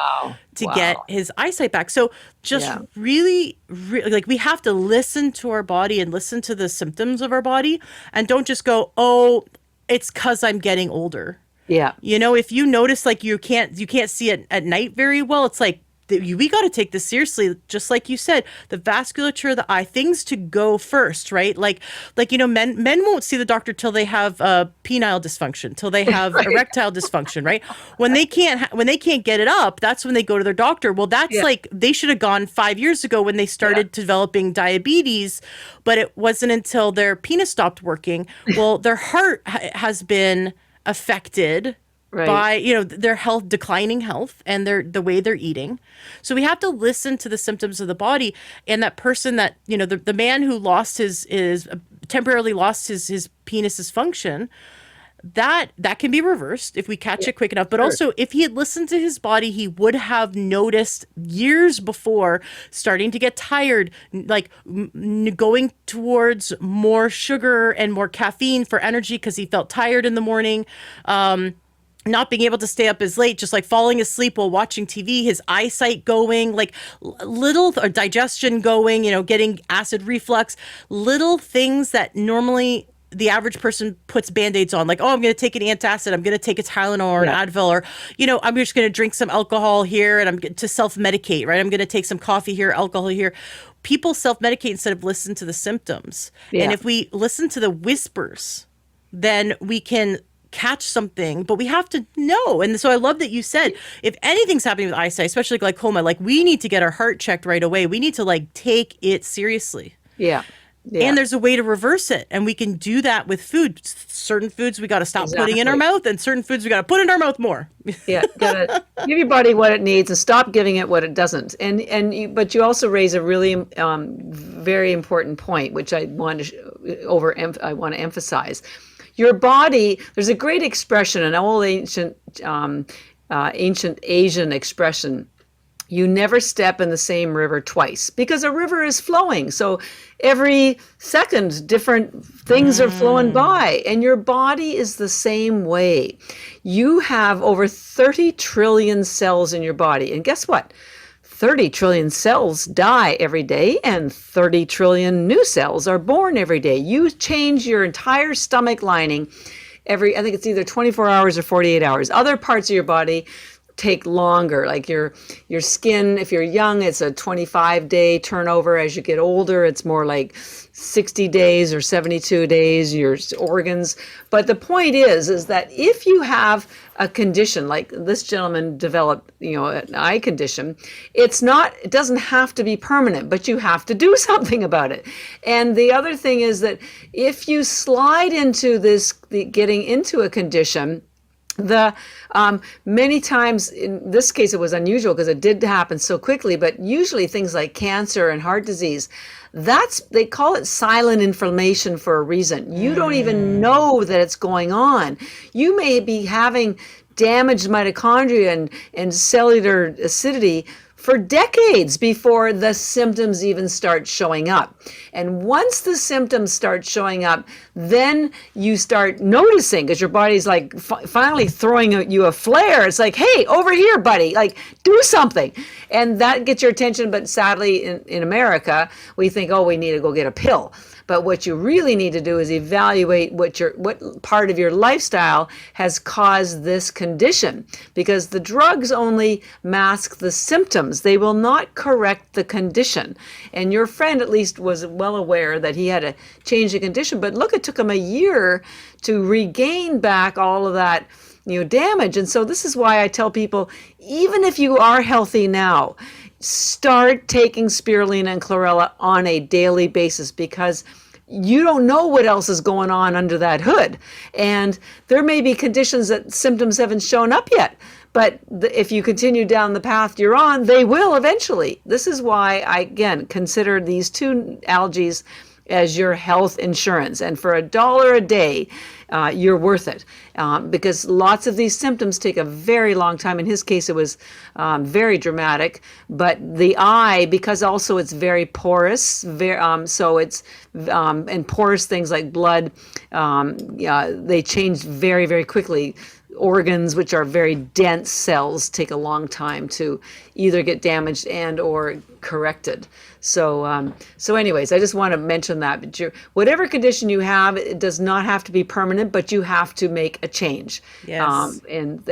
S1: to get his eyesight back. So just really, like, we have to listen to our body and listen to the symptoms of our body and don't just go, oh, it's 'cause I'm getting older.
S2: Yeah.
S1: If you notice like you can't see it at night very well, it's like we got to take this seriously. Just like you said, the vasculature of the eye, things to go first, right? Like men won't see the doctor till they have penile dysfunction, till they have erectile dysfunction, right? When they can't get it up, that's when they go to their doctor. Well, that's like they should have gone 5 years ago when they started developing diabetes, but it wasn't until their penis stopped working. Well, their heart has been affected
S2: Right.
S1: by, their health, declining health, and the way they're eating. So we have to listen to the symptoms of the body. And that person that, the man who lost his temporarily lost his penis's function, that can be reversed if we catch
S2: Yeah,
S1: it quick enough. But
S2: sure.
S1: also, if he had listened to his body, he would have noticed years before starting to get tired, like going towards more sugar and more caffeine for energy because he felt tired in the morning. Not being able to stay up as late, just like falling asleep while watching TV, his eyesight going, like little or digestion going, getting acid reflux, little things that normally the average person puts band-aids on, like, oh, I'm going to take an antacid, I'm going to take a Tylenol or an
S2: Yeah.
S1: Advil, or, I'm just going to drink some alcohol here and I'm to self-medicate, right? I'm going to take some coffee here, alcohol here. People self-medicate instead of listen to the symptoms. And
S2: Yeah.
S1: if we listen to the whispers, then we can catch something, but we have to know. And so I love that you said, if anything's happening with eyesight, especially glaucoma, like we need to get our heart checked right away. We need to like take it seriously.
S2: Yeah. Yeah.
S1: And there's a way to reverse it. And we can do that with food. Certain foods we got to stop putting in our
S2: Exactly.
S1: mouth, and certain foods we got to put in our mouth more.
S2: Yeah, gotta give your body what it needs and stop giving it what it doesn't. But you also raise a really very important point, which I want to emphasize. Your body. There's a great expression, an old ancient Asian expression. You never step in the same river twice because a river is flowing. So every second, different things are flowing by, and your body is the same way. You have over 30 trillion cells in your body. And guess what? 30 trillion cells die every day, and 30 trillion new cells are born every day. You change your entire stomach lining I think it's either 24 hours or 48 hours. Other parts of your body take longer, like your skin. If you're young, it's a 25-day turnover. As you get older, it's more like 60 days or 72 days, your organs. But the point is that if you have a condition like this gentleman developed, an eye condition, it doesn't have to be permanent, but you have to do something about it. And the other thing is that if you slide into getting into a condition, many times, in this case it was unusual because it did happen so quickly, but usually things like cancer and heart disease, they call it silent inflammation for a reason. You don't even know that it's going on. You may be having damaged mitochondria and cellular acidity for decades before the symptoms even start showing up. And once the symptoms start showing up, then you start noticing, because your body's like finally throwing you a flare. It's like, hey, over here, buddy, like do something. And that gets your attention. But sadly, in America, we think, oh, we need to go get a pill. But what you really need to do is evaluate what part of your lifestyle has caused this condition, because the drugs only mask the symptoms. They will not correct the condition. And your friend at least was well aware that he had to change the condition. But look, it took him a year to regain back all of that damage. And so this is why I tell people, even if you are healthy now, start taking spirulina and chlorella on a daily basis, because you don't know what else is going on under that hood. And there may be conditions that symptoms haven't shown up yet. But if you continue down the path you're on, they will eventually. This is why I, again, consider these two algae as your health insurance. And for $1 a day, you're worth it, because lots of these symptoms take a very long time. In his case, it was very dramatic. But the eye, because also it's very porous, so it's and porous things like blood, they change very, very quickly. Organs, which are very dense cells, take a long time to either get damaged and or corrected. So anyways, I just want to mention that. But whatever condition you have, it does not have to be permanent, but you have to make a change.
S1: Yes.
S2: And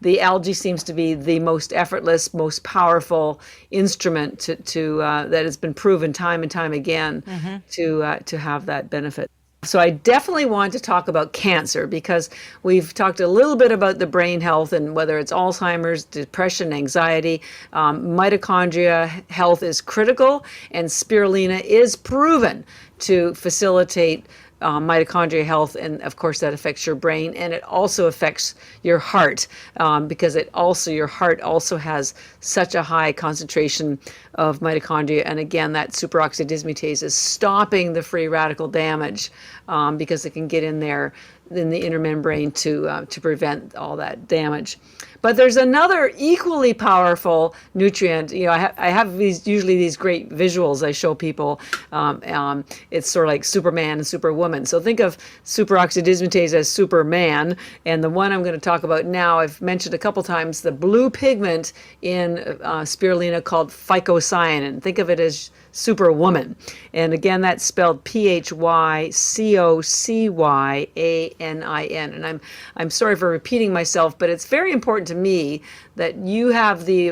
S2: the algae seems to be the most effortless, most powerful instrument to that has been proven time and time again to have that benefit. So I definitely want to talk about cancer, because we've talked a little bit about the brain health and whether it's Alzheimer's, depression, anxiety. Mitochondria health is critical, and spirulina is proven to facilitate mitochondria health, and of course that affects your brain, and it also affects your heart, because your heart also has such a high concentration of mitochondria, and again that superoxide dismutase is stopping the free radical damage, because it can get in there in the inner membrane to prevent all that damage. But there's another equally powerful nutrient. I have usually these great visuals I show people. It's sort of like Superman and Superwoman. So think of superoxide dismutase as Superman, and the one I'm going to talk about now, I've mentioned a couple times, the blue pigment in spirulina called phycocyanin. Think of it as Superwoman. And again, that's spelled Phycocyanin. And I'm sorry for repeating myself, but it's very important to me that you have the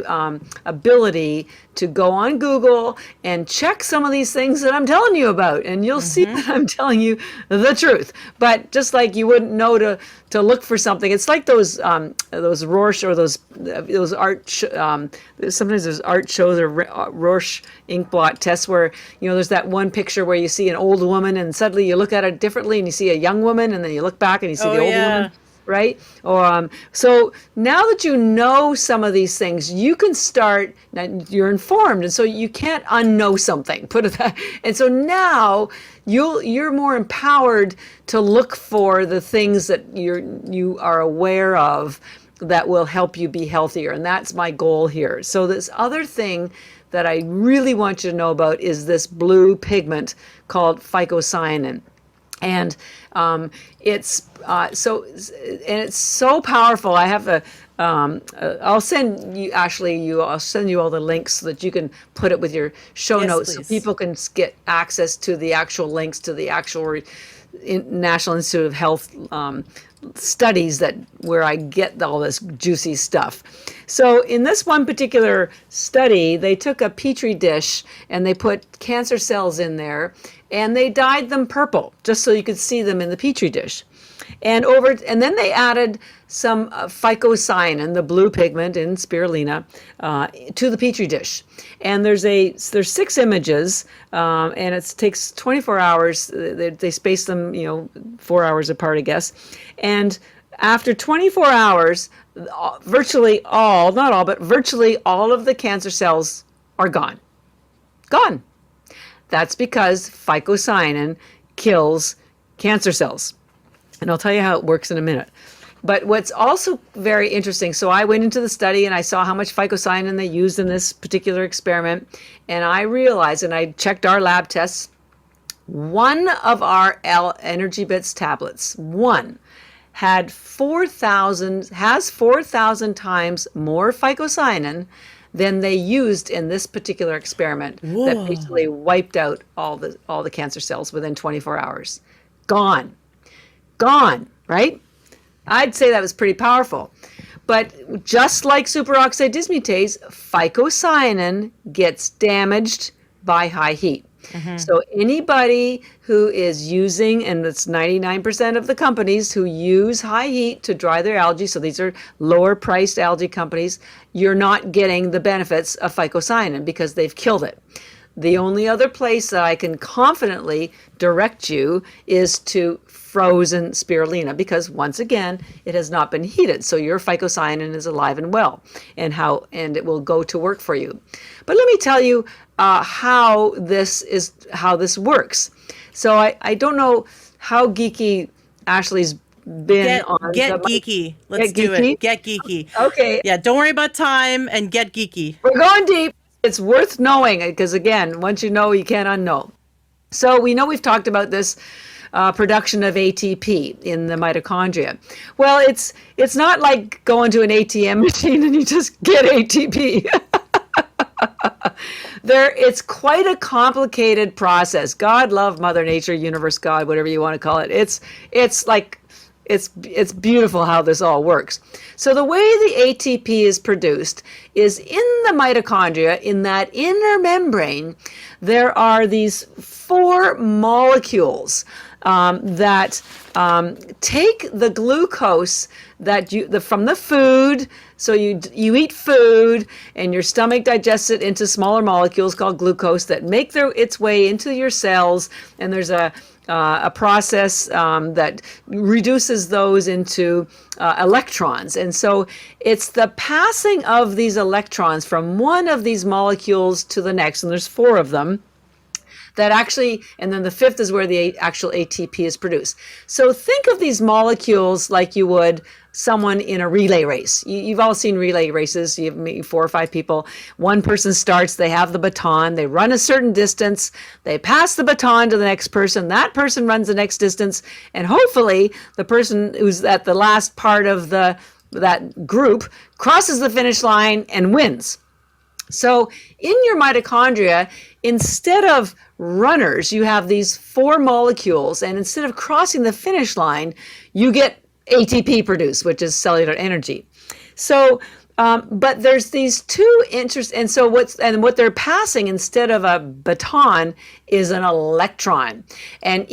S2: ability to go on Google and check some of these things that I'm telling you about, and you'll see that I'm telling you the truth. But just like you wouldn't know to look for something, it's like those Rorsch or those art. Sometimes there's art shows or Rorsch ink blot tests where there's that one picture where you see an old woman and suddenly you look at it differently, and you see a young woman, and then you look back and you see the old woman. Right? Or so now that you know some of these things, you can start. Now you're informed, and so you can't unknow something. Put it that. And so now you're more empowered to look for the things that you are aware of that will help you be healthier, and that's my goal here. So this other thing that I really want you to know about is this blue pigment called phycocyanin. And it's so powerful. I have I'll send you all the links so that you can put it with your show notes, please. So people can get access to the actual links to the actual National Institute of Health studies where I get all this juicy stuff. So in this one particular study, they took a petri dish and they put cancer cells in there, and they dyed them purple just so you could see them in the petri dish. And then they added some phycocyanin, the blue pigment in spirulina, to the petri dish. And there's 6 images, and it takes 24 hours. They space them, 4 hours apart, I guess. And after 24 hours, virtually all of the cancer cells are gone. Gone. That's because phycocyanin kills cancer cells. And I'll tell you how it works in a minute. But what's also very interesting, so I went into the study and I saw how much phycocyanin they used in this particular experiment. And I realized, and I checked our lab tests, one of our EnergyBits tablets, has 4,000 times more phycocyanin than they used in this particular experiment. Whoa. That basically wiped out all the cancer cells within 24 hours. Gone, right? I'd say that was pretty powerful. But just like superoxide dismutase, phycocyanin gets damaged by high heat. Mm-hmm. So anybody who is using, and it's 99% of the companies who use high heat to dry their algae, so these are lower priced algae companies, you're not getting the benefits of phycocyanin because they've killed it. The only other place that I can confidently direct you is to frozen spirulina, because once again, it has not been heated. So your phycocyanin is alive and well, and it will go to work for you. But let me tell you how this works. So I don't know how geeky Ashley's been on.
S1: Get geeky. Let's do it. Get geeky.
S2: Okay.
S1: Yeah, don't worry about time and get geeky.
S2: We're going deep. It's worth knowing because, again, once you know, you can't unknow. So we know we've talked about this production of ATP in the mitochondria. Well, it's not like going to an ATM machine and you just get ATP. It's quite a complicated process. God love Mother Nature, Universe, God, whatever you want to call it. It's beautiful how this all works. So the way the ATP is produced is in the mitochondria, in that inner membrane, there are these 4 molecules that take the glucose from the food. So you eat food and your stomach digests it into smaller molecules called glucose that make its way into your cells. And there's a a process that reduces those into electrons. And so it's the passing of these electrons from one of these molecules to the next, and there's 4 of them, that actually, and then the 5th is where the actual ATP is produced. So think of these molecules like you would someone in a relay race. You've all seen relay races. You have maybe 4 or 5 people. One person starts, they have the baton, they run a certain distance, they pass the baton to the next person, that person runs the next distance, and hopefully the person who's at the last part of that group crosses the finish line and wins. So in your mitochondria, instead of runners, you have these 4 molecules, and instead of crossing the finish line, you get ATP produced, which is cellular energy. So, but there's these 2 and so what they're passing instead of a baton is an electron, and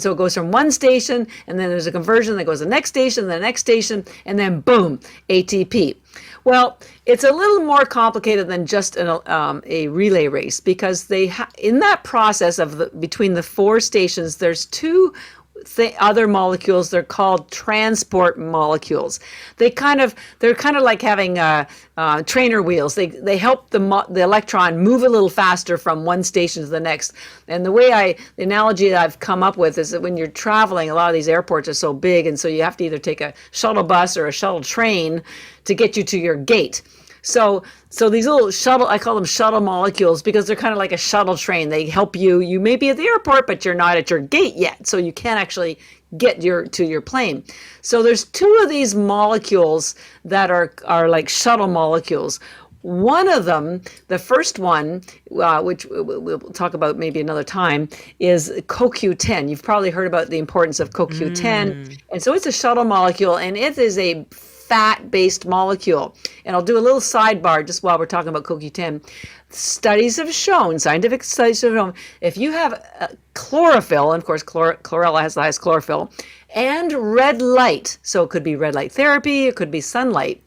S2: so it goes from one station, and then there's a conversion that goes to the next station, and then boom, ATP. Well, it's a little more complicated than just a relay race, because in that process of between the 4 stations, there's 2 other molecules. They're called transport molecules. They're kind of like having trainer wheels. They help the electron move a little faster from one station to the next. And the analogy that I've come up with is that when you're traveling, a lot of these airports are so big, and so you have to either take a shuttle bus or a shuttle train to get you to your gate. So these little I call them shuttle molecules, because they're kind of like a shuttle train. They help you. You may be at the airport, but you're not at your gate yet, so you can't actually get to your plane. So there's 2 of these molecules that are like shuttle molecules. One of them, the first one, which we'll talk about maybe another time, is CoQ10. You've probably heard about the importance of CoQ10. And so it's a shuttle molecule, and it is a fat-based molecule. And I'll do a little sidebar just while we're talking about CoQ10. Scientific studies have shown, if you have chlorophyll, and of course chlorella has the highest chlorophyll, and red light, so it could be red light therapy, it could be sunlight,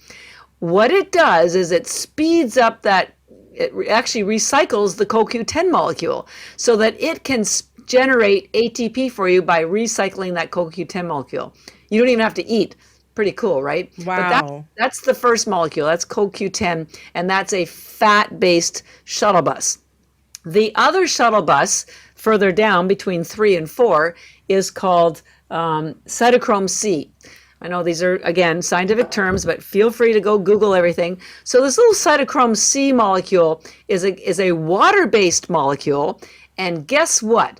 S2: what it does is it speeds up it actually recycles the CoQ10 molecule so that it can generate ATP for you by recycling that CoQ10 molecule. You don't even have to eat. Pretty cool, right?
S1: Wow.
S2: But that's the first molecule. That's CoQ10, and that's a fat-based shuttle bus. The other shuttle bus, further down between 3 and 4, is called cytochrome C. I know these are, again, scientific terms, but feel free to go Google everything. So this little cytochrome C molecule is a water-based molecule, and guess what?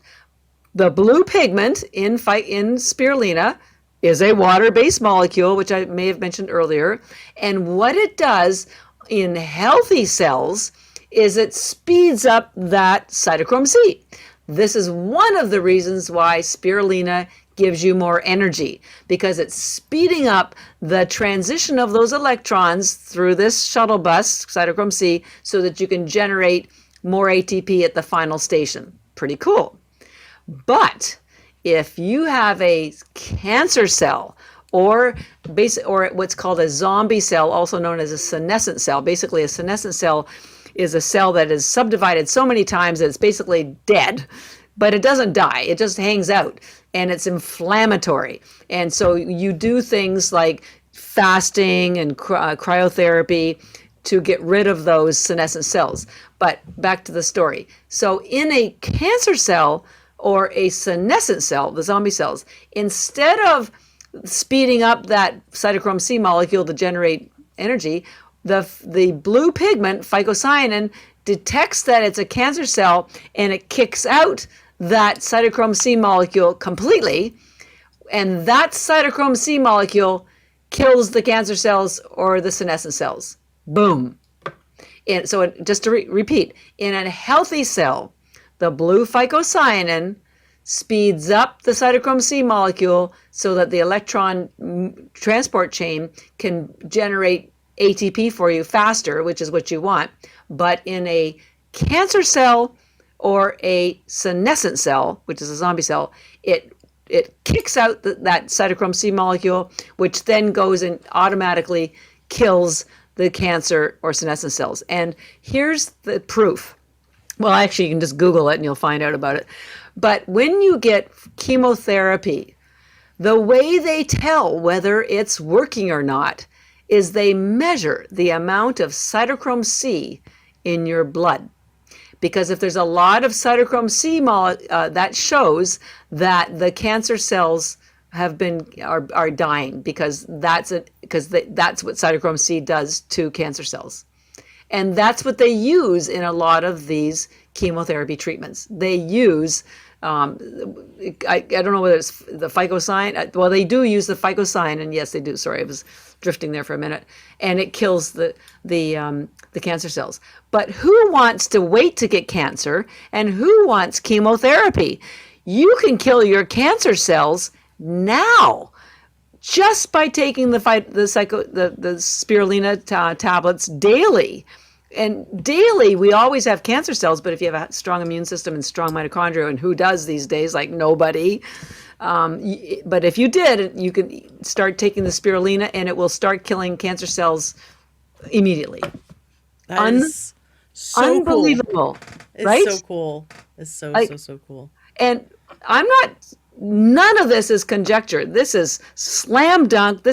S2: The blue pigment in spirulina is a water-based molecule, which I may have mentioned earlier. And what it does in healthy cells is it speeds up that cytochrome C. This is one of the reasons why spirulina gives you more energy, because it's speeding up the transition of those electrons through this shuttle bus, cytochrome C, so that you can generate more ATP at the final station. Pretty cool. But if you have a cancer cell or what's called a zombie cell, also known as a senescent cell, basically a senescent cell is a cell that is subdivided so many times that it's basically dead, but it doesn't die. It just hangs out, and it's inflammatory. And so you do things like fasting and cryotherapy to get rid of those senescent cells. But back to the story. So in a cancer cell, or a senescent cell, the zombie cells, instead of speeding up that cytochrome C molecule to generate energy, the blue pigment, phycocyanin, detects that it's a cancer cell, and it kicks out that cytochrome C molecule completely, and that cytochrome C molecule kills the cancer cells or the senescent cells. Boom. And so just to repeat, in a healthy cell, the blue phycocyanin speeds up the cytochrome C molecule so that the electron transport chain can generate ATP for you faster, which is what you want. But in a cancer cell or a senescent cell, which is a zombie cell, it kicks out that cytochrome C molecule, which then goes and automatically kills the cancer or senescent cells. And here's the proof. Well, actually, you can just Google it and you'll find out about it. But when you get chemotherapy, the way they tell whether it's working or not is they measure the amount of cytochrome C in your blood. Because if there's a lot of cytochrome C, that shows that the cancer cells are dying, because that's what cytochrome C does to cancer cells. And that's what they use in a lot of these chemotherapy treatments. They use, I don't know whether it's the phycocyan. Well, they do use the phycocyan, and yes, they do. Sorry, I was drifting there for a minute. And it kills the cancer cells. But who wants to wait to get cancer, and who wants chemotherapy? You can kill your cancer cells now, just by taking the spirulina tablets daily. And daily, we always have cancer cells, but if you have a strong immune system and strong mitochondria, and who does these days? Like nobody. But if you did, you can start taking the spirulina, and it will start killing cancer cells immediately.
S1: That is so
S2: unbelievable,
S1: cool.
S2: Right?
S1: It's so cool. It's so cool.
S2: And none of this is conjecture. This is slam dunk.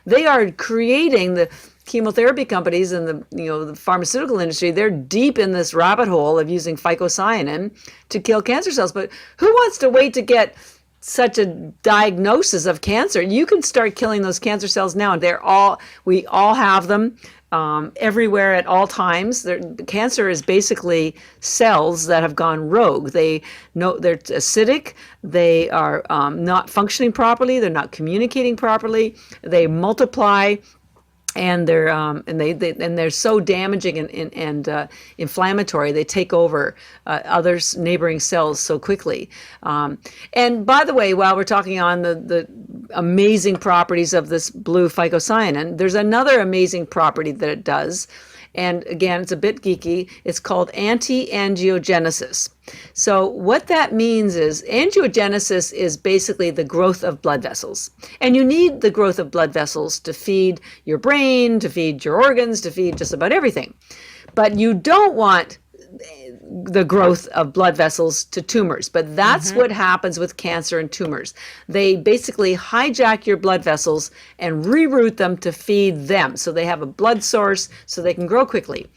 S2: They are creating, the chemotherapy companies and the pharmaceutical industry. They're deep in this rabbit hole of using phycocyanin to kill cancer cells. But who wants to wait to get such a diagnosis of cancer? You can start killing those cancer cells now. We all have them. Everywhere at all times. Cancer is basically cells that have gone rogue. They're acidic. They are not functioning properly. They're not communicating properly. They multiply, and they're so damaging and inflammatory. They take over other neighboring cells so quickly. And by the way, while we're talking on the amazing properties of this blue phycocyanin, there's another amazing property that it does. And again, it's a bit geeky. It's called anti-angiogenesis. So what that means is, angiogenesis is basically the growth of blood vessels. And you need the growth of blood vessels to feed your brain, to feed your organs, to feed just about everything. But you don't want the growth of blood vessels to tumors. But that's what happens with cancer and tumors. They basically hijack your blood vessels and reroute them to feed them, so they have a blood source so they can grow quickly.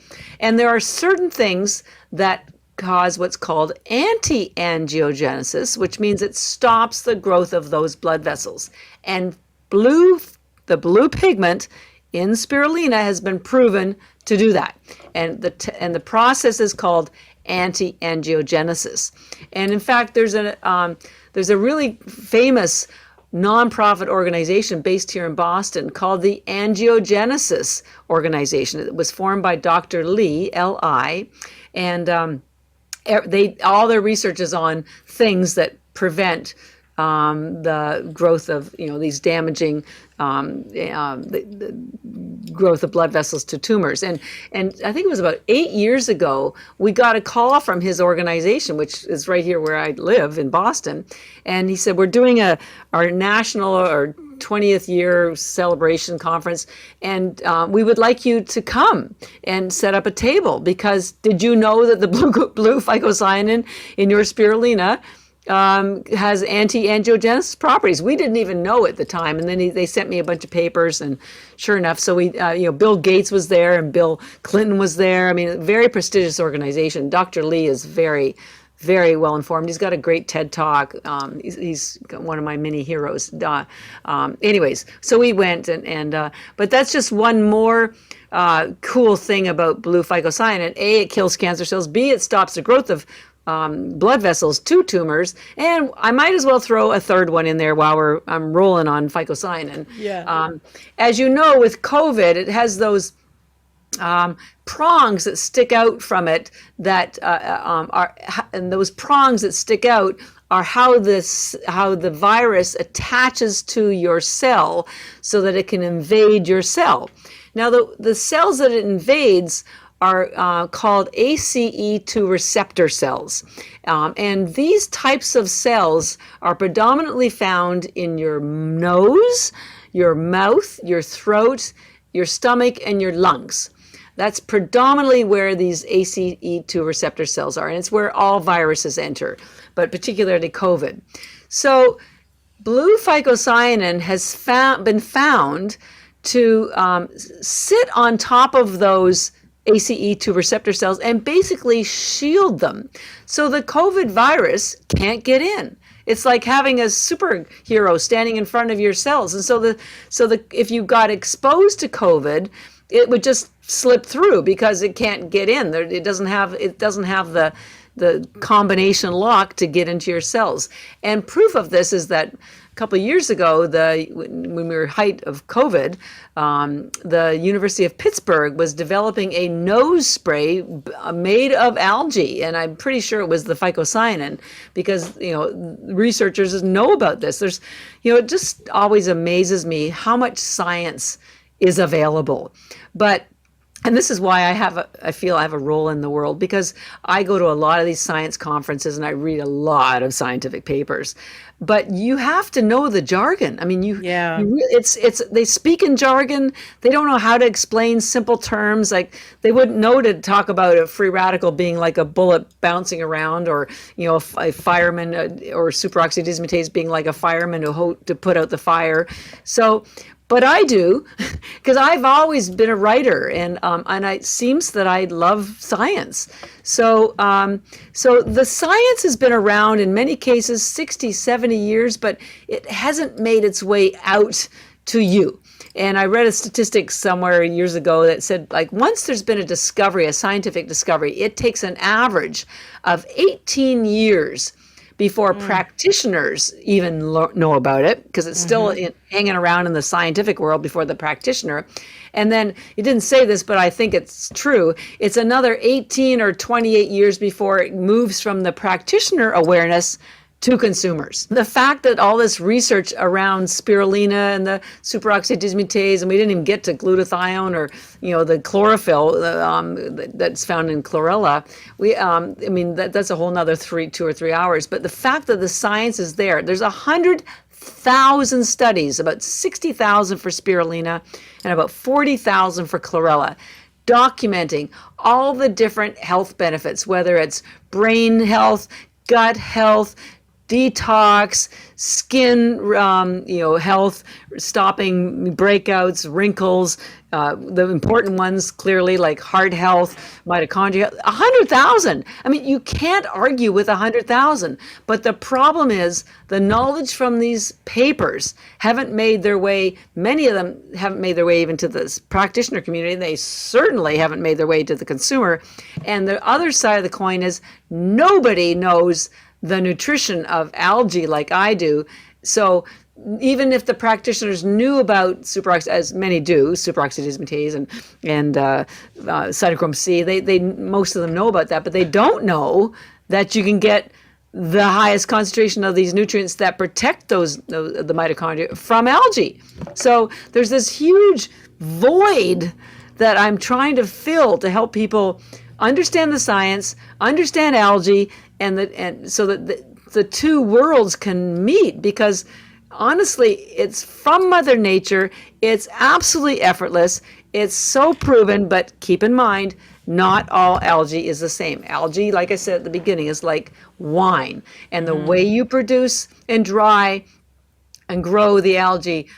S2: And there are certain things that cause what's called anti-angiogenesis, which means it stops the growth of those blood vessels. And the blue pigment in spirulina has been proven to do that. And the process is called anti-angiogenesis. And in fact, there's a really famous nonprofit organization based here in Boston called the Angiogenesis Organization. It was formed by Dr. Lee, L.I., and all their research is on things that prevent the growth of these damaging the growth of blood vessels to tumors. And I think it was about 8 years ago, we got a call from his organization, which is right here where I live in Boston. And he said, we're doing our national or 20th year celebration conference, and we would like you to come and set up a table, because did you know that the blue phycocyanin in your spirulina has anti-angiogenesis properties? We didn't even know at the time, and then they sent me a bunch of papers, and sure enough, so we, Bill Gates was there, and Bill Clinton was there. I mean, a very prestigious organization. Dr. Lee is very, very well informed. He's got a great TED Talk. He's one of my mini heroes. Anyways, so we went, but that's just one more cool thing about blue phycocyanin. A, it kills cancer cells. B, it stops the growth of blood vessels to tumors. And I might as well throw a third one in there while I'm rolling on phycocyanin.
S1: Yeah.
S2: As you know, with COVID, it has those prongs that stick out from it and those prongs that stick out are how the virus attaches to your cell so that it can invade your cell. Now, the cells that it invades are called ACE2 receptor cells. And these types of cells are predominantly found in your nose, your mouth, your throat, your stomach, and your lungs. That's predominantly where these ACE2 receptor cells are, and it's where all viruses enter, but particularly COVID. So blue phycocyanin has been found to sit on top of those ACE2 receptor cells and basically shield them. So the COVID virus can't get in. It's like having a superhero standing in front of your cells. And so if you got exposed to COVID, it would just slip through because it can't get in. It doesn't have the combination lock to get into your cells. And proof of this is that a couple of years ago, when we were height of COVID, the University of Pittsburgh was developing a nose spray made of algae, and I'm pretty sure it was the phycocyanin, because researchers know about this. It just always amazes me how much science is available, and this is why I feel I have a role in the world, because I go to a lot of these science conferences and I read a lot of scientific papers. But you have to know the jargon. I mean, they speak in jargon. They don't know how to explain simple terms. Like, they wouldn't know to talk about a free radical being like a bullet bouncing around, or a fireman or superoxide dismutase being like a fireman to put out the fire. But I do, because I've always been a writer, and it seems that I love science. So the science has been around in many cases 60, 70 years, but it hasn't made its way out to you. And I read a statistic somewhere years ago that said, like, once there's been a scientific discovery, it takes an average of 18 years before practitioners even know about it, because it's still hanging around in the scientific world before the practitioner. And then, you didn't say this, but I think it's true, it's another 18 or 28 years before it moves from the practitioner awareness to consumers. The fact that all this research around spirulina and the superoxide dismutase, and we didn't even get to glutathione or the chlorophyll that's found in chlorella. That's a whole nother 2 or 3 hours. But the fact that the science is there, there's 100,000 studies, about 60,000 for spirulina and about 40,000 for chlorella, documenting all the different health benefits, whether it's brain health, gut health, detox, skin, health, stopping breakouts, wrinkles, the important ones clearly like heart health, mitochondria. 100,000. I mean, you can't argue with 100,000. But the problem is the knowledge from these papers haven't made their way. Many of them haven't made their way even to the practitioner community. They certainly haven't made their way to the consumer. And the other side of the coin is nobody knows the nutrition of algae like I do. So even if the practitioners knew about superoxide, as many do, superoxide dismutase and cytochrome C, they most of them know about that, but they don't know that you can get the highest concentration of these nutrients that protect the mitochondria from algae. So there's this huge void that I'm trying to fill to help people understand the science, understand algae, and so that the two worlds can meet, because honestly, it's from Mother Nature. It's absolutely effortless. It's so proven, but keep in mind, not all algae is the same. Algae, like I said at the beginning, is like wine. And the way you produce and dry and grow the algae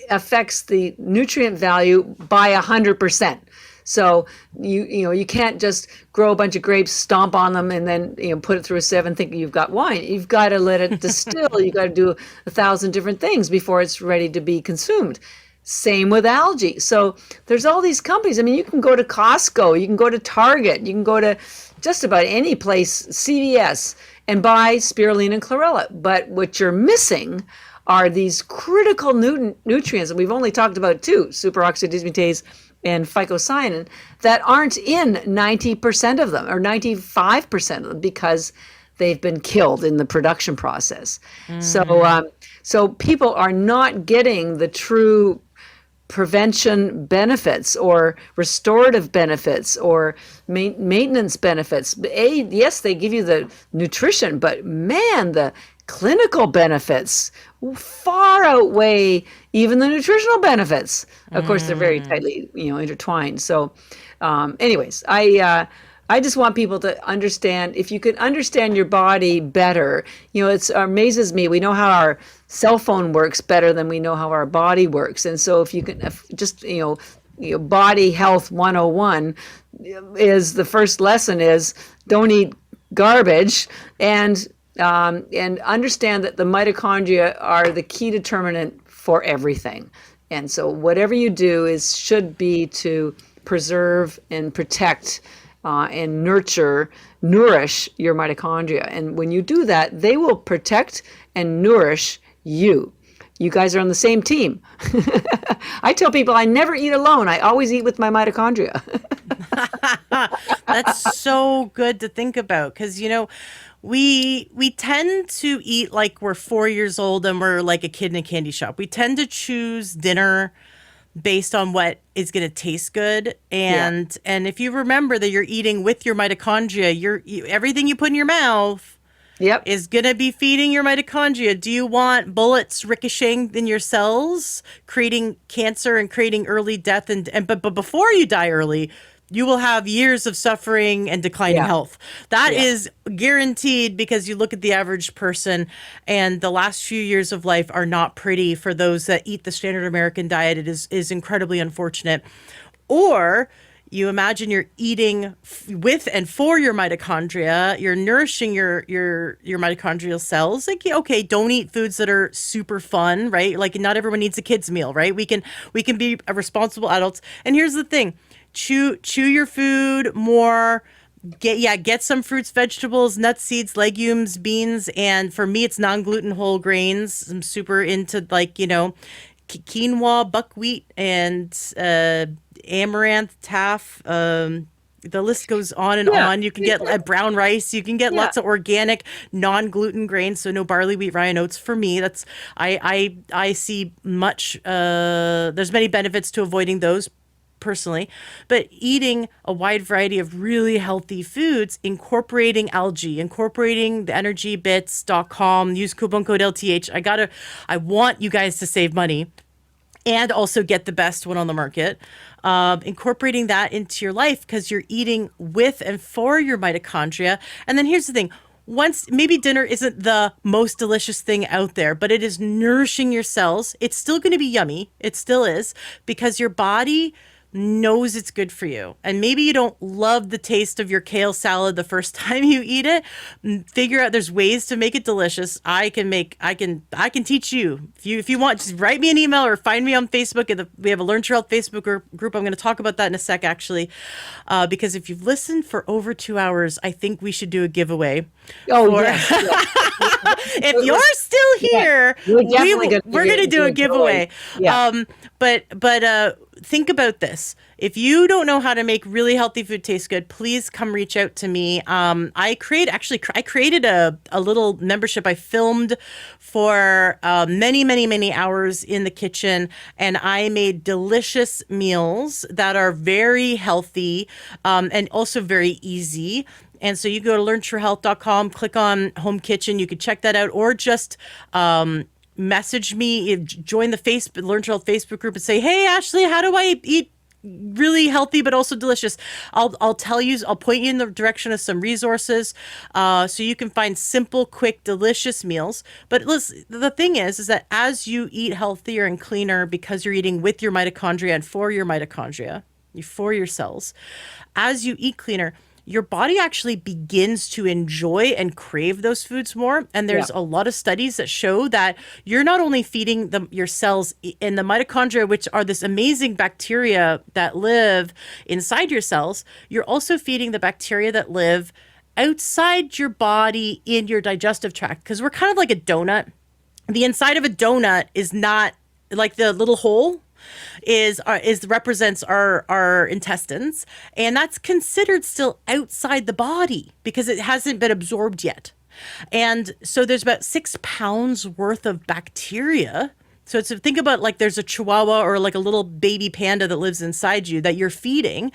S2: affects the nutrient value by 100%. So you can't just grow a bunch of grapes, stomp on them, and then put it through a sieve and think you've got wine. You've got to let it distill. You've got to do 1,000 different things before it's ready to be consumed. Same with algae. So there's all these companies. I mean, you can go to Costco, you can go to Target, you can go to just about any place, CVS, and buy spirulina and chlorella. But what you're missing are these critical nutrients, and we've only talked about two, superoxide dismutase and phycocyanin, that aren't in 90% of them or 95% of them because they've been killed in the production process. So people are not getting the true prevention benefits or restorative benefits or maintenance benefits. Yes, they give you the nutrition, but man, the clinical benefits far outweigh even the nutritional benefits. Of course, they're very tightly, intertwined. So, anyways, I just want people to understand, if you can understand your body better, it amazes me. We know how our cell phone works better than we know how our body works. And so if you can just, body health 101 is the first lesson is don't eat garbage and understand that the mitochondria are the key determinant for everything. And so whatever you do should be to preserve and protect and nourish your mitochondria. And when you do that, they will protect and nourish you. You guys are on the same team. I tell people I never eat alone. I always eat with my mitochondria.
S1: That's so good to think about because, we tend to eat like we're 4 years old and we're like a kid in a candy shop. We tend to choose dinner based on what is going to taste good. And if you remember that you're eating with your mitochondria, everything you put in your mouth is going to be feeding your mitochondria. Do you want bullets ricocheting in your cells, creating cancer and creating early death? But before you die early, you will have years of suffering and declining health. That is guaranteed because you look at the average person and the last few years of life are not pretty for those that eat the standard American diet. It is incredibly unfortunate. Or you imagine you're eating with and for your mitochondria, you're nourishing your mitochondrial cells. Like, okay, don't eat foods that are super fun, right? Like not everyone needs a kid's meal, right? We can be responsible adults. And here's the thing. Chew your food more. Get some fruits, vegetables, nuts, seeds, legumes, beans, and for me, it's non-gluten whole grains. I'm super into quinoa, buckwheat, and amaranth, taff. The list goes on and on. You can get brown rice. You can get lots of organic, non-gluten grains. So no barley, wheat, rye, and oats for me. That's I see much. There's many benefits to avoiding those personally, but eating a wide variety of really healthy foods, incorporating algae, incorporating the EnergyBits.com, use coupon code LTH. I want you guys to save money and also get the best one on the market. Incorporating that into your life because you're eating with and for your mitochondria. And then here's the thing. Once maybe dinner isn't the most delicious thing out there, but it is nourishing your cells. It's still going to be yummy. It still is because your body knows it's good for you. And maybe you don't love the taste of your kale salad the first time you eat it. Figure out there's ways to make it delicious. I can teach you. If you want, just write me an email or find me on Facebook. We have a Learn to Health Facebook group. I'm going to talk about that in a sec, actually. Because if you've listened for over 2 hours, I think we should do a giveaway.
S2: Yes.
S1: If you're still here, we're going to do a giveaway. But think about this. If you don't know how to make really healthy food taste good, please come reach out to me. I created a little membership. I filmed for many hours in the kitchen, and I made delicious meals that are very healthy and also very easy. And so you go to learntohealth.com, click on Home Kitchen. You can check that out, or just message me, join the Learn to Health Facebook group and say, hey, Ashley, how do I eat really healthy but also delicious? I'll tell you, I'll point you in the direction of some resources so you can find simple, quick, delicious meals. But listen, the thing is that as you eat healthier and cleaner because you're eating with your mitochondria and for your mitochondria, for your cells, as you eat cleaner, your body actually begins to enjoy and crave those foods more. And there's a lot of studies that show that you're not only feeding your cells in the mitochondria, which are this amazing bacteria that live inside your cells, you're also feeding the bacteria that live outside your body in your digestive tract. Because we're kind of like a donut. The inside of a donut is not like the little hole represents our intestines, and that's considered still outside the body because it hasn't been absorbed yet. And so there's about 6 pounds worth of bacteria So it's think about like there's a chihuahua or like a little baby panda that lives inside you that you're feeding,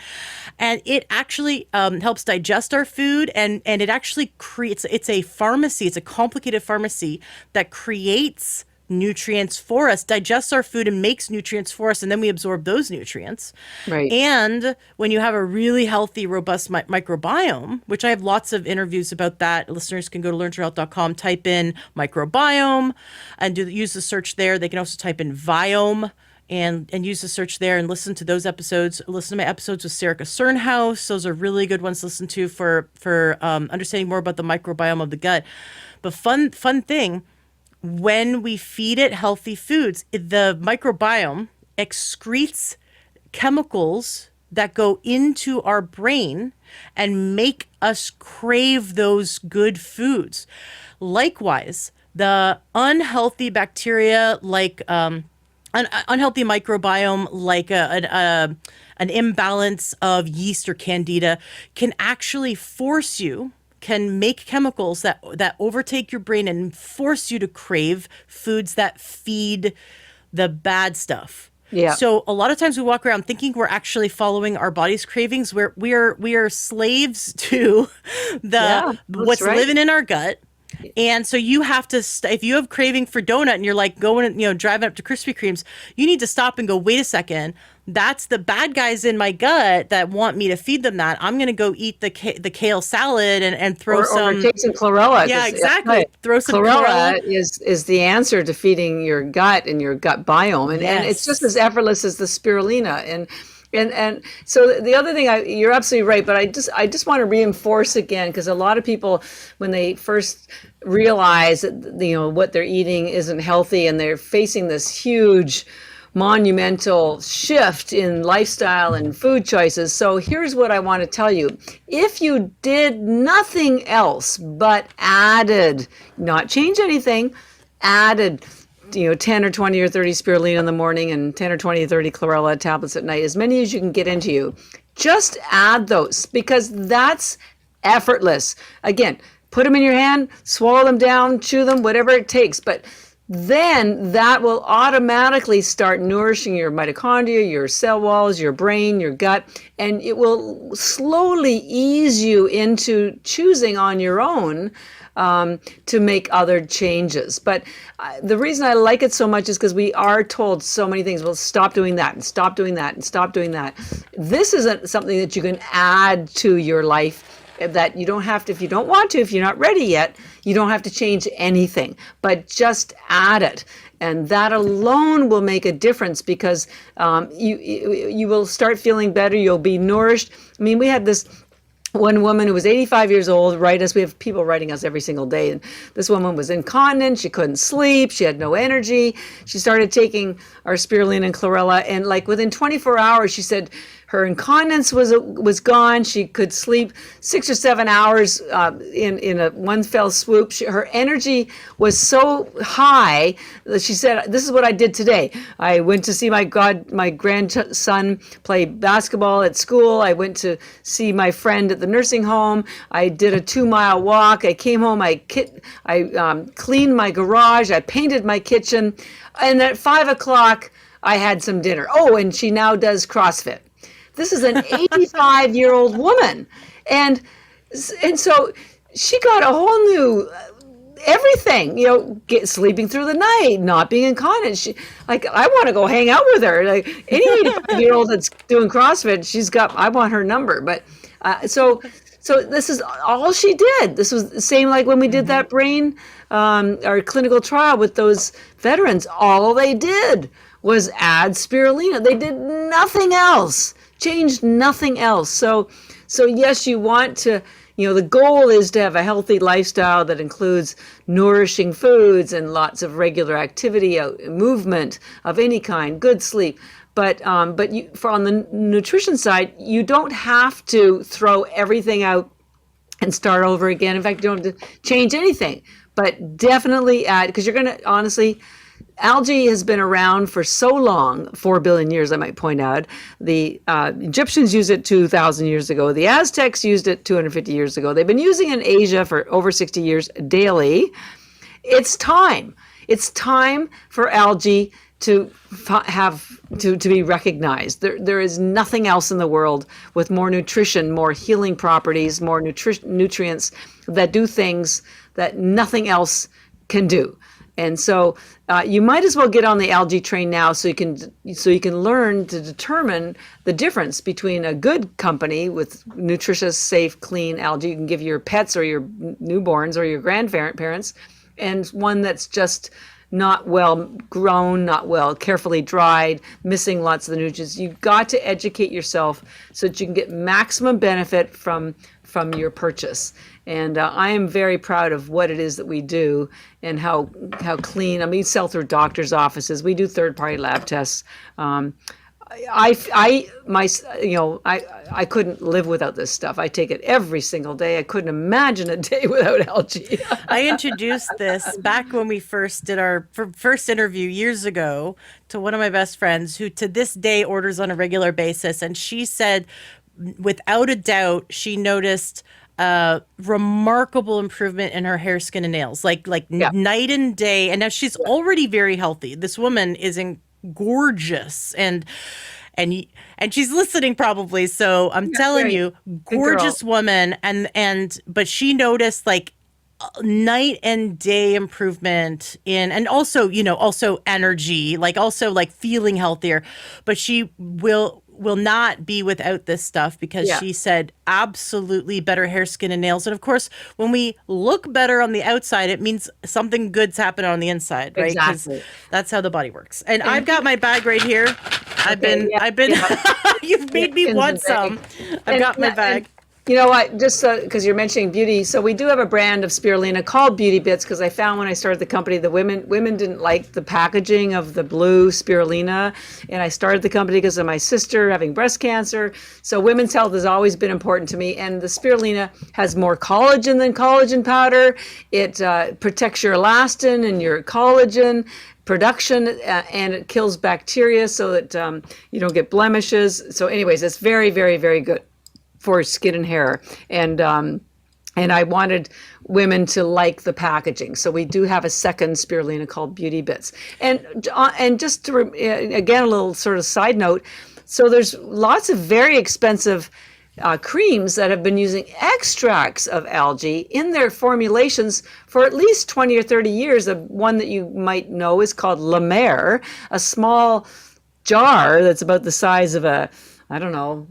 S1: and it actually helps digest our food, and it actually creates. It's a pharmacy. It's a complicated pharmacy that creates nutrients for us, digests our food and makes nutrients for us, and then we absorb those nutrients.
S2: Right.
S1: And when you have a really healthy, robust microbiome, which I have lots of interviews about that, listeners can go to learntohealth.com, type in microbiome and use the search there. They can also type in biome and use the search there and listen to those episodes. Listen to my episodes with Sarah Cernhaus. Those are really good ones to listen to for understanding more about the microbiome of the gut. But fun thing, when we feed it healthy foods, the microbiome excretes chemicals that go into our brain and make us crave those good foods. Likewise, the unhealthy bacteria, like unhealthy microbiome, like an imbalance of yeast or candida, can actually can make chemicals that overtake your brain and force you to crave foods that feed the bad stuff.
S2: Yeah.
S1: So a lot of times we walk around thinking we're actually following our body's cravings. We are slaves to what's
S2: right.
S1: living in our gut. And so you have to, if you have craving for donut and you're like going, driving up to Krispy Kremes, you need to stop and go, wait a second. That's the bad guys in my gut that want me to feed them that. I'm going to go eat the kale salad and throw
S2: or take some chlorella.
S1: Yeah, exactly.
S2: Right.
S1: Throw some
S2: chlorella is the answer to feeding your gut and your gut biome. And it's just as effortless as the spirulina. And so the other thing, you're absolutely right, but I just want to reinforce again, because a lot of people, when they first realize that, what they're eating isn't healthy, and they're facing this huge monumental shift in lifestyle and food choices. So here's what I want to tell you. If you did nothing else but added, not change anything, added 10 or 20 or 30 spirulina in the morning and 10 or 20 or 30 chlorella tablets at night, as many as you can get into you, just add those, because that's effortless. Again, put them in your hand, swallow them down, chew them, whatever it takes. But then that will automatically start nourishing your mitochondria, your cell walls, your brain, your gut, and it will slowly ease you into choosing on your own to make other changes. But the reason I like it so much is because we are told so many things. Well, stop doing that and stop doing that and stop doing that. This isn't something that you can add to your life, that you don't have to, if you don't want to, if you're not ready yet, you don't have to change anything, but just add it. And that alone will make a difference, because you will start feeling better. You'll be nourished. I mean, we had this one woman who was 85 years old write us. We have people writing us every single day. And this woman was incontinent. She couldn't sleep. She had no energy. She started taking our spirulina and chlorella. And like within 24 hours, she said her incontinence was gone. She could sleep 6 or 7 hours in a one fell swoop. Her energy was so high that she said, "This is what I did today. I went to see my grandson play basketball at school. I went to see my friend at the nursing home. I did a 2-mile walk. I came home. I cleaned my garage. I painted my kitchen, and at 5 o'clock I had some dinner. Oh, and she now does CrossFit." This is an 85-year-old woman. And so she got a whole new everything, sleeping through the night, not being incontinent. I want to go hang out with her. Like any 85-year-old that's doing CrossFit, I want her number. But so this is all she did. This was the same like when we did that brain, our clinical trial with those veterans. All they did was add spirulina. They did nothing else. Changed nothing else. So yes, you want to, the goal is to have a healthy lifestyle that includes nourishing foods and lots of regular activity, movement of any kind, good sleep. But on the nutrition side, you don't have to throw everything out and start over again. In fact, you don't have to change anything, but definitely add, because you're going to, honestly, algae has been around for so long, 4 billion years, I might point out. The Egyptians used it 2,000 years ago. The Aztecs used it 250 years ago. They've been using it in Asia for over 60 years daily. It's time. It's time for algae to to be recognized. There is nothing else in the world with more nutrition, more healing properties, more nutrients that do things that nothing else can do. And so you might as well get on the algae train now, so you can learn to determine the difference between a good company with nutritious, safe, clean algae you can give your pets or your newborns or your grandparents, and one that's just not well grown, not well carefully dried, missing lots of the nutrients. You've got to educate yourself so that you can get maximum benefit from your purchase. And I am very proud of what it is that we do and how clean. I mean, we sell through doctors' offices. We do third-party lab tests. I couldn't live without this stuff. I take it every single day. I couldn't imagine a day without algae.
S1: I introduced this back when we first did our first interview years ago to one of my best friends who to this day orders on a regular basis. And she said, without a doubt, she noticed remarkable improvement in her hair, skin, and nails, like night and day. And now she's already very healthy. This woman is gorgeous, and she's listening probably. So I'm telling you, gorgeous woman. But she noticed like night and day improvement and also energy, like also like feeling healthier. But she will not be without this stuff because she said absolutely better hair, skin, and nails. And of course, when we look better on the outside, it means something good's happening on the inside, right?
S2: Exactly.
S1: That's how the body works. And I've got my bag right here. I've been, you've made me want some. I've got my bag.
S2: You know what, just because you're mentioning beauty, so we do have a brand of spirulina called EnergyBits, because I found when I started the company, the women didn't like the packaging of the blue spirulina, and I started the company because of my sister having breast cancer. So women's health has always been important to me, and the spirulina has more collagen than collagen powder. It protects your elastin and your collagen production, and it kills bacteria so that you don't get blemishes. So anyways, it's very, very, very good for skin and hair, and I wanted women to like the packaging, so we do have a second spirulina called EnergyBits. And just to again, a little sort of side note, so there's lots of very expensive creams that have been using extracts of algae in their formulations for at least 20 or 30 years. The one that you might know is called La Mer, a small jar that's about the size of a, I don't know,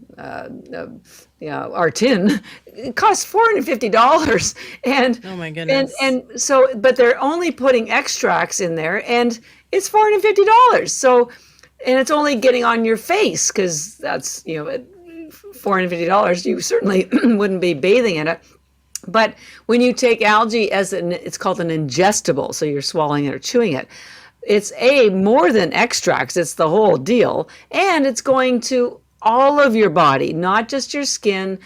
S2: our tin. It costs $450, and
S1: oh my goodness.
S2: And so, but they're only putting extracts in there, and it's $450. So, and it's only getting on your face, because that's $450. You certainly wouldn't be bathing in it. But when you take algae it's called an ingestible, so you're swallowing it or chewing it. It's more than extracts. It's the whole deal, and it's going to all of your body, not just your skin,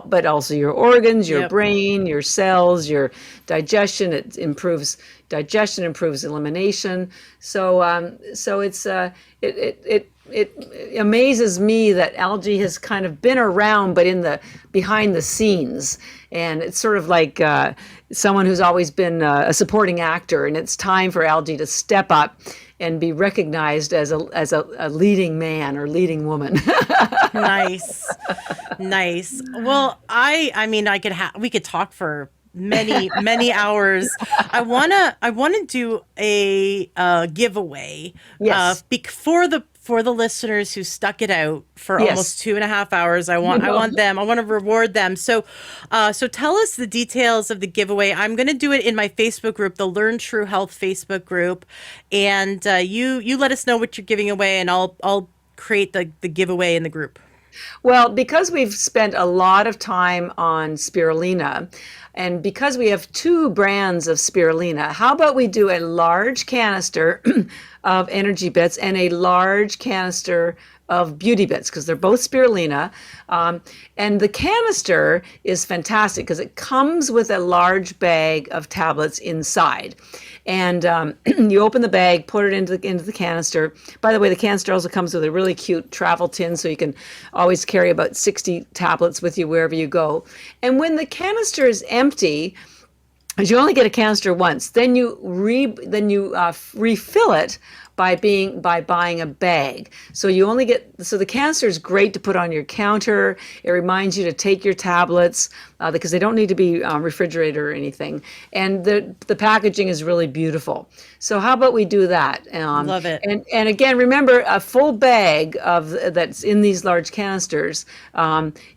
S2: but also your organs, your brain, your cells, your digestion. It improves digestion, improves elimination. So it's it amazes me that algae has kind of been around, but in the behind the scenes, and it's sort of like someone who's always been a supporting actor, and it's time for algae to step up and be recognized as a leading man or leading woman.
S1: Nice. Well, I mean, we could talk for many hours. I wanna do a giveaway.
S2: Yes.
S1: For the listeners who stuck it out for almost 2.5 hours. I want to reward them. So tell us the details of the giveaway. I'm going to do it in my Facebook group, the Learn True Health Facebook group. And you let us know what you're giving away, and I'll create the giveaway in the group.
S2: Well, because we've spent a lot of time on spirulina, and because we have 2 brands of spirulina, how about we do a large canister of EnergyBits and a large canister of EnergyBits, because they're both spirulina. And the canister is fantastic because it comes with a large bag of tablets inside. And you open the bag, put it into the canister. By the way, the canister also comes with a really cute travel tin, so you can always carry about 60 tablets with you wherever you go. And when the canister is empty, Because you only get a canister once. Then you refill it by buying a bag. So you only get, so the canister is great to put on your counter. It reminds you to take your tablets because they don't need to be refrigerated or anything. And the packaging is really beautiful. So how about we do that?
S1: Love it.
S2: And again, remember, a full bag of that's in these large canisters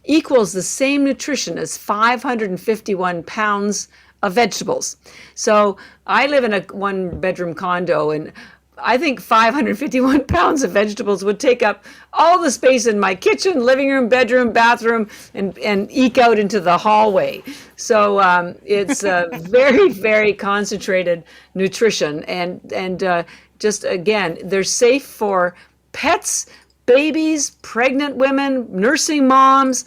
S2: equals the same nutrition as 551 pounds of vegetables. So I live in a one-bedroom condo, and I think 551 pounds of vegetables would take up all the space in my kitchen, living room, bedroom, bathroom, and eke out into the hallway. So it's a very, very concentrated nutrition. And just again, they're safe for pets, babies, pregnant women, nursing moms,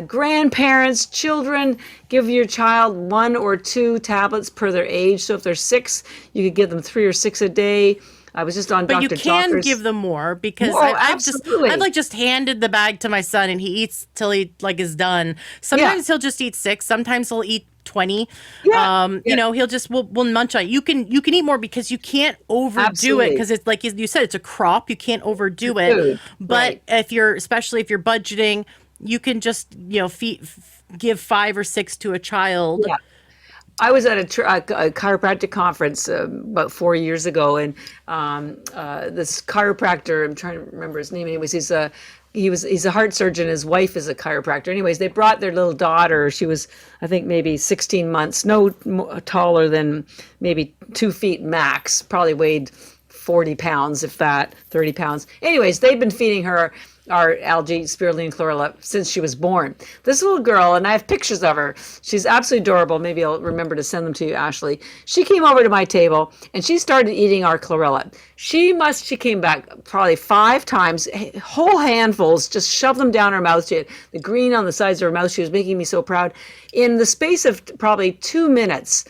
S2: grandparents, children. Give your child 1 or 2 tablets per their age. So if they're 6, you could give them 3 or 6 a day. I was just on
S1: But
S2: Dr.
S1: you can
S2: Jocker's.
S1: give them more because
S2: Oh, absolutely.
S1: I've like just handed the bag to my son and he eats till he like is done. Sometimes he'll just eat 6. Sometimes he'll eat 20. You know, he'll just will munch on it. You can eat more because you can't overdo it because it's like you said, it's a crop. You can't overdo it.
S2: Food.
S1: But if you're, especially if you're budgeting, you can just, you know, give 5 or 6 to a child.
S2: Yeah. I was at a chiropractic conference about 4 years ago, and this chiropractor, I'm trying to remember his name. Anyways, he's a heart surgeon. His wife is a chiropractor. Anyways, they brought their little daughter. She was, I think, maybe 16 months, taller than maybe 2 feet max. Probably weighed 40 pounds, if that, 30 pounds. Anyways, they've been feeding her our algae, spirulina, chlorella, since she was born. This little girl, and I have pictures of her, she's absolutely adorable. Maybe I'll remember to send them to you, Ashley. She came over to my table and she started eating our chlorella. She came back probably 5 times, whole handfuls, just shoved them down her mouth. She had the green on the sides of her mouth. She was making me so proud. In the space of probably 2 minutes,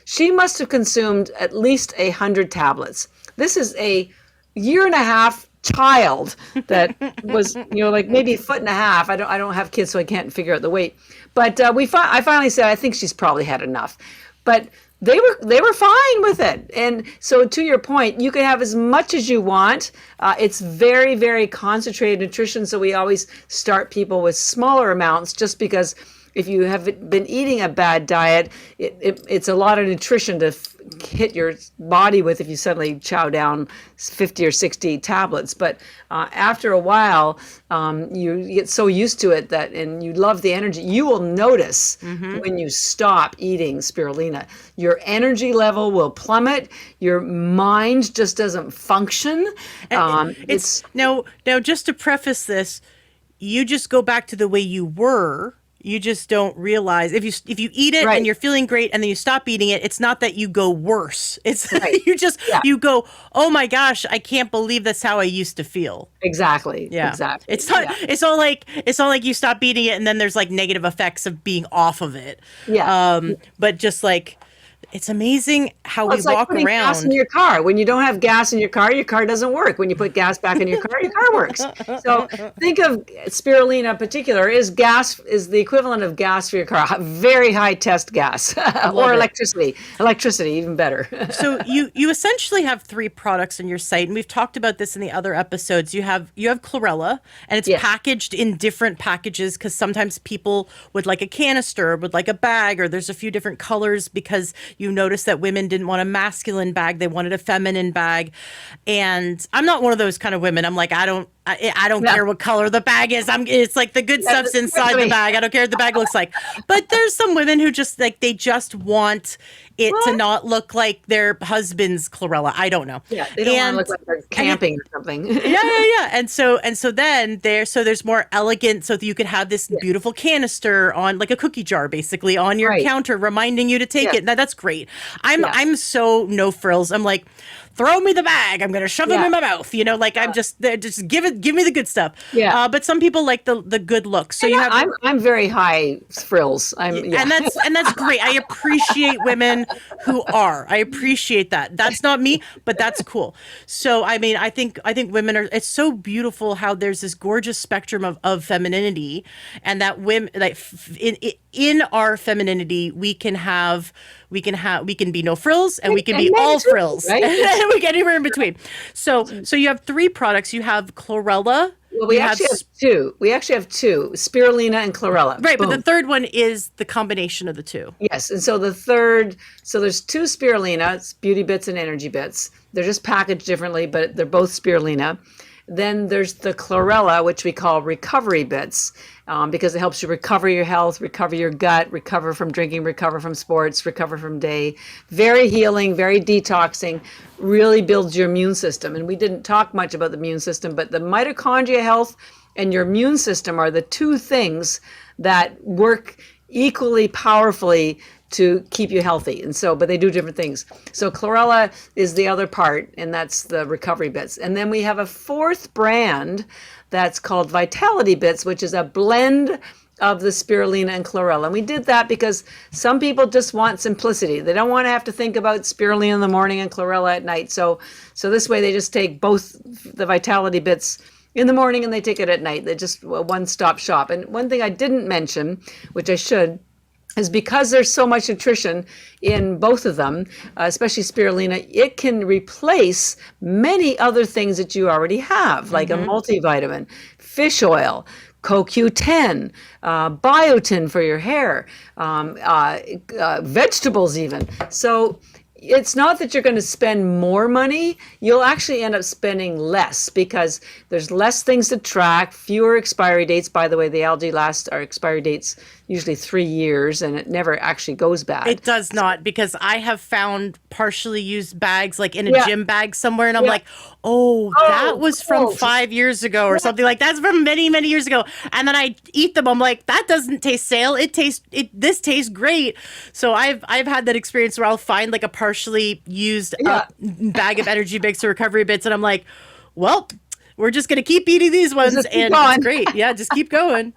S2: she must have consumed at least 100 tablets. This is a 1.5-year child that was, you know, like maybe 1.5 feet. I don't have kids, so I can't figure out the weight. But I finally said, I think she's probably had enough. But they were fine with it. And so to your point, you can have as much as you want. It's very, very concentrated nutrition. So we always start people with smaller amounts, just because if you have been eating a bad diet, it's a lot of nutrition to hit your body with if you suddenly chow down 50 or 60 tablets. But after a while, you get so used to it and you love the energy. You will notice when you stop eating spirulina, your energy level will plummet. Your mind just doesn't function.
S1: It's now just to preface this, you just go back to the way you were. You just don't realize if you eat it and you're feeling great and then you stop eating it, it's not that you go worse. It's you go, oh my gosh, I can't believe that's how I used to feel.
S2: Exactly.
S1: Yeah.
S2: Exactly.
S1: It's not it's not like you stop eating it and then there's like negative effects of being off of it.
S2: Yeah.
S1: But just like it's amazing how we
S2: It's like
S1: walk
S2: putting
S1: around.
S2: gas in your car. When you don't have gas in your car doesn't work. When you put gas back in your car works. So think of spirulina in particular is the equivalent of gas for your car. Very high test gas or electricity. Electricity, even better.
S1: So you essentially have 3 products on your site, and we've talked about this in the other episodes. You have chlorella, and it's packaged in different packages because sometimes people would like a canister, would like a bag, or there's a few different colors because you notice that women didn't want a masculine bag, they wanted a feminine bag. And I'm not one of those kind of women. I'm like, I don't care what color the bag is. It's like the good stuff's inside the bag. I don't care what the bag looks like. But there's some women who just like, they just want it to not look like their husband's chlorella. I don't know.
S2: Yeah, they don't want to look like they're camping or something.
S1: Yeah. And so then there's more elegant, so that you could have this beautiful canister on like a cookie jar, basically on your counter, reminding you to take it. Now that's great. I'm so no frills. I'm like, throw me the bag. I'm gonna shove them in my mouth. You know, like I'm just give me the good stuff. Yeah. But some people like the good look. So
S2: I'm very high frills.
S1: And that's great. I appreciate women who are. I appreciate that. That's not me, but that's cool. So I mean, I think women are. It's so beautiful how there's this gorgeous spectrum of femininity, and that women like in our femininity, we can be no frills and we can be
S2: men
S1: all
S2: too,
S1: frills.
S2: right?
S1: And we get anywhere in between. So you have 3 products. You have chlorella.
S2: Well, we actually have two. We actually have two, spirulina and chlorella.
S1: Right,
S2: Boom.
S1: but the third one is the combination of the two.
S2: Yes, and so the third, so there's two spirulina, it's Beauty Bits and Energy Bits. They're just packaged differently, but they're both spirulina. Then there's the chlorella, which we call recovery bits, because it helps you recover your health, recover your gut, recover from drinking, recover from sports, recover from day. Very healing, very detoxing, really builds your immune system. And we didn't talk much about the immune system, but the mitochondria health and your immune system are the two things that work equally powerfully to keep you healthy. And so, but they do different things. So chlorella is the other part, and that's the recovery bits. And then we have a fourth brand that's called Vitality Bits, which is a blend of the spirulina and chlorella. And we did that because some people just want simplicity. They don't want to have to think about spirulina in the morning and chlorella at night. So this way they just take both the Vitality Bits in the morning and they take it at night. They're just a one-stop shop. And one thing I didn't mention, which I should, is because there's so much nutrition in both of them, especially spirulina, it can replace many other things that you already have, like a multivitamin, fish oil, CoQ10, biotin for your hair, vegetables even. So it's not that you're going to spend more money. You'll actually end up spending less because there's less things to track, fewer expiry dates. By the way, the algae our expiry dates usually 3 years, and it never actually goes bad.
S1: It does not, because I have found partially used bags like in a gym bag somewhere, and I'm like, that was from 5 years ago or something like that's from many, many years ago. And then I eat them. I'm like, that doesn't taste stale. This tastes great. So I've had that experience where I'll find like a partially used bag of EnergyBits or recovery bits, and I'm like, well, we're just gonna keep eating these ones, and it's great. Yeah, just keep going.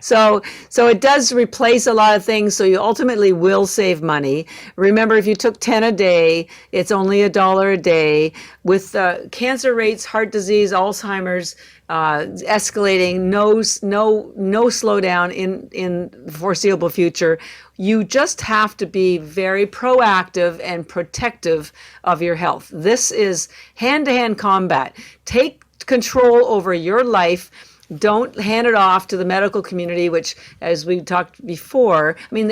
S2: So it does replace a lot of things. So you ultimately will save money. Remember, if you took 10 a day, it's only $1 a day. With cancer rates, heart disease, Alzheimer's escalating, no slowdown in the foreseeable future. You just have to be very proactive and protective of your health. This is hand-to-hand combat. Take control over your life. Don't hand it off to the medical community, which, as we talked before, I mean,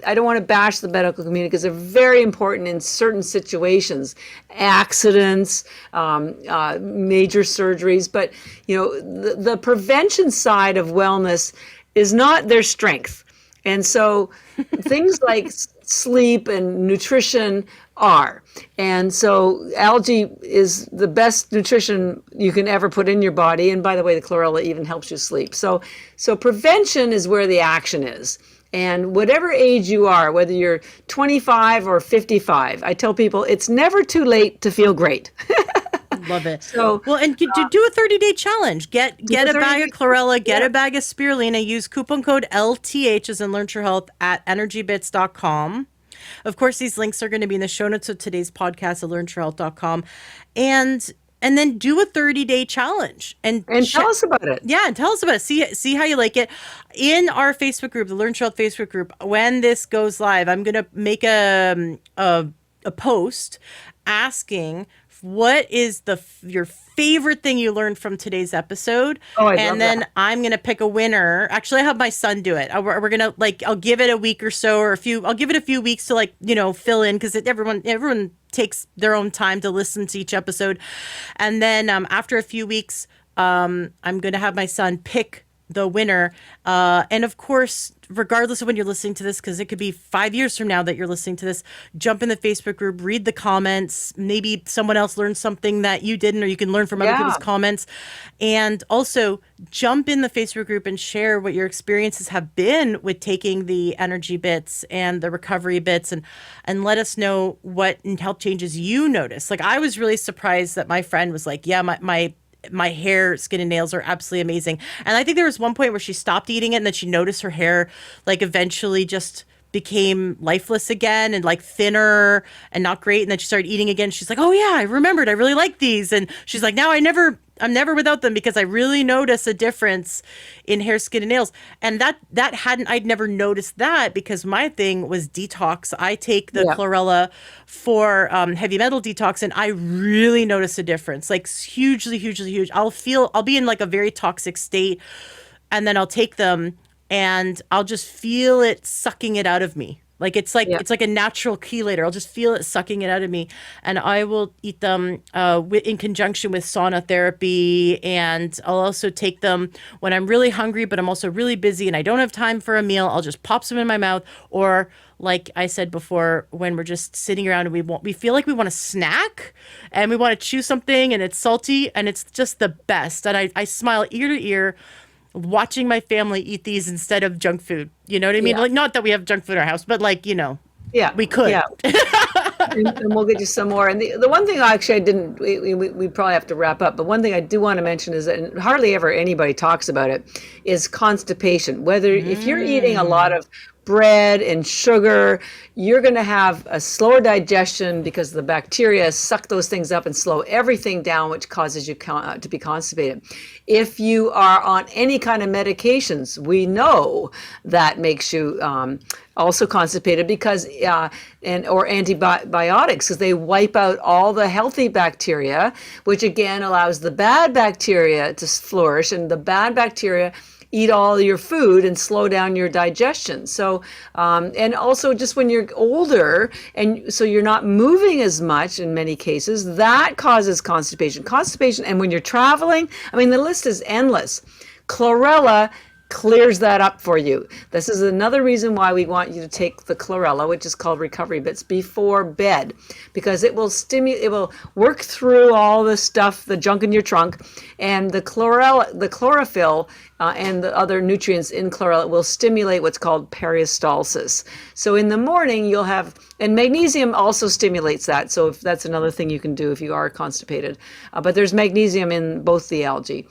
S2: I don't want to bash the medical community because they're very important in certain situations, accidents, major surgeries. But, the prevention side of wellness is not their strength. And so things like sleep and nutrition are. And so algae is the best nutrition you can ever put in your body. And by the way, the chlorella even helps you sleep. So prevention is where the action is. And whatever age you are, whether you're 25 or 55, I tell people it's never too late to feel great.
S1: Love it. So, well, and to do a 30-day challenge, get a bag of chlorella, get a bag of spirulina, use coupon code LTH as in Learn Your Health at EnergyBits.com. Of course, these links are going to be in the show notes of today's podcast at LearnYourHealth.com. And then do a 30-day challenge and
S2: tell us about it.
S1: Yeah, and tell us about it. See how you like it. In our Facebook group, the Learn Your Health Facebook group, when this goes live, I'm going to make a post asking what is your favorite thing you learned from today's episode. And then that. I'm going to pick a winner. Actually, I have my son do it. We're going to I'll give it a week or so I'll give it a few weeks to fill in, because everyone takes their own time to listen to each episode. And then after a few weeks, I'm going to have my son pick the winner. And of course, regardless of when you're listening to this, because it could be 5 years from now that you're listening to this, jump in the Facebook group, read the comments. Maybe someone else learned something that you didn't, or you can learn from other people's comments. And also jump in the Facebook group and share what your experiences have been with taking the energy bits and the recovery bits, and let us know what health changes you notice. Like, I was really surprised that my friend was like, yeah, my hair, skin, and nails are absolutely amazing. And I think there was one point where she stopped eating it, and then she noticed her hair eventually just became lifeless again and thinner and not great. And then she started eating again. She's like, oh yeah, I remembered. I really like these. And she's like, now I never without them, because I really notice a difference in hair, skin, and nails. And I'd never noticed that, because my thing was detox. I take the
S2: Yeah.
S1: chlorella for heavy metal detox, and I really notice a difference, like hugely, hugely huge. I'll be in like a very toxic state, and then I'll take them, and I'll just feel it sucking it out of me. Like
S2: Yeah.
S1: it's like a natural chelator. I'll just feel it sucking it out of me, and I will eat them in conjunction with sauna therapy. And I'll also take them when I'm really hungry, but I'm also really busy and I don't have time for a meal. I'll just pop some in my mouth, or like I said before, when we're just sitting around and we feel like we want to snack and we want to chew something and it's salty, and it's just the best. And I smile ear to ear watching my family eat these instead of junk food. You know what I mean?
S2: Yeah.
S1: Like, not that we have junk food in our house, but like,
S2: Yeah.
S1: we could.
S2: Yeah. And we'll get you some more. And the one thing actually I didn't, we probably have to wrap up, but one thing I do want to mention is that, and hardly ever anybody talks about it, is constipation. Whether if you're eating a lot of bread and sugar, you're going to have a slower digestion because the bacteria suck those things up and slow everything down, which causes you to be constipated. If you are on any kind of medications, we know that makes you also constipated, because or antibiotics, because they wipe out all the healthy bacteria, which again allows the bad bacteria to flourish, and the bad bacteria eat all your food and slow down your digestion. So, and also just when you're older and so you're not moving as much in many cases, that causes constipation. Constipation, and when you're traveling, I mean, the list is endless. Chlorella clears that up for you. This is another reason why we want you to take the chlorella, which is called EnergyBits, before bed, because it will it will work through all the stuff, the junk in your trunk, and the chlorella, the chlorophyll, and the other nutrients in chlorella will stimulate what's called peristalsis. So in the morning you'll have, and magnesium also stimulates that. So if that's another thing you can do if you are constipated. But there's magnesium in both the algae.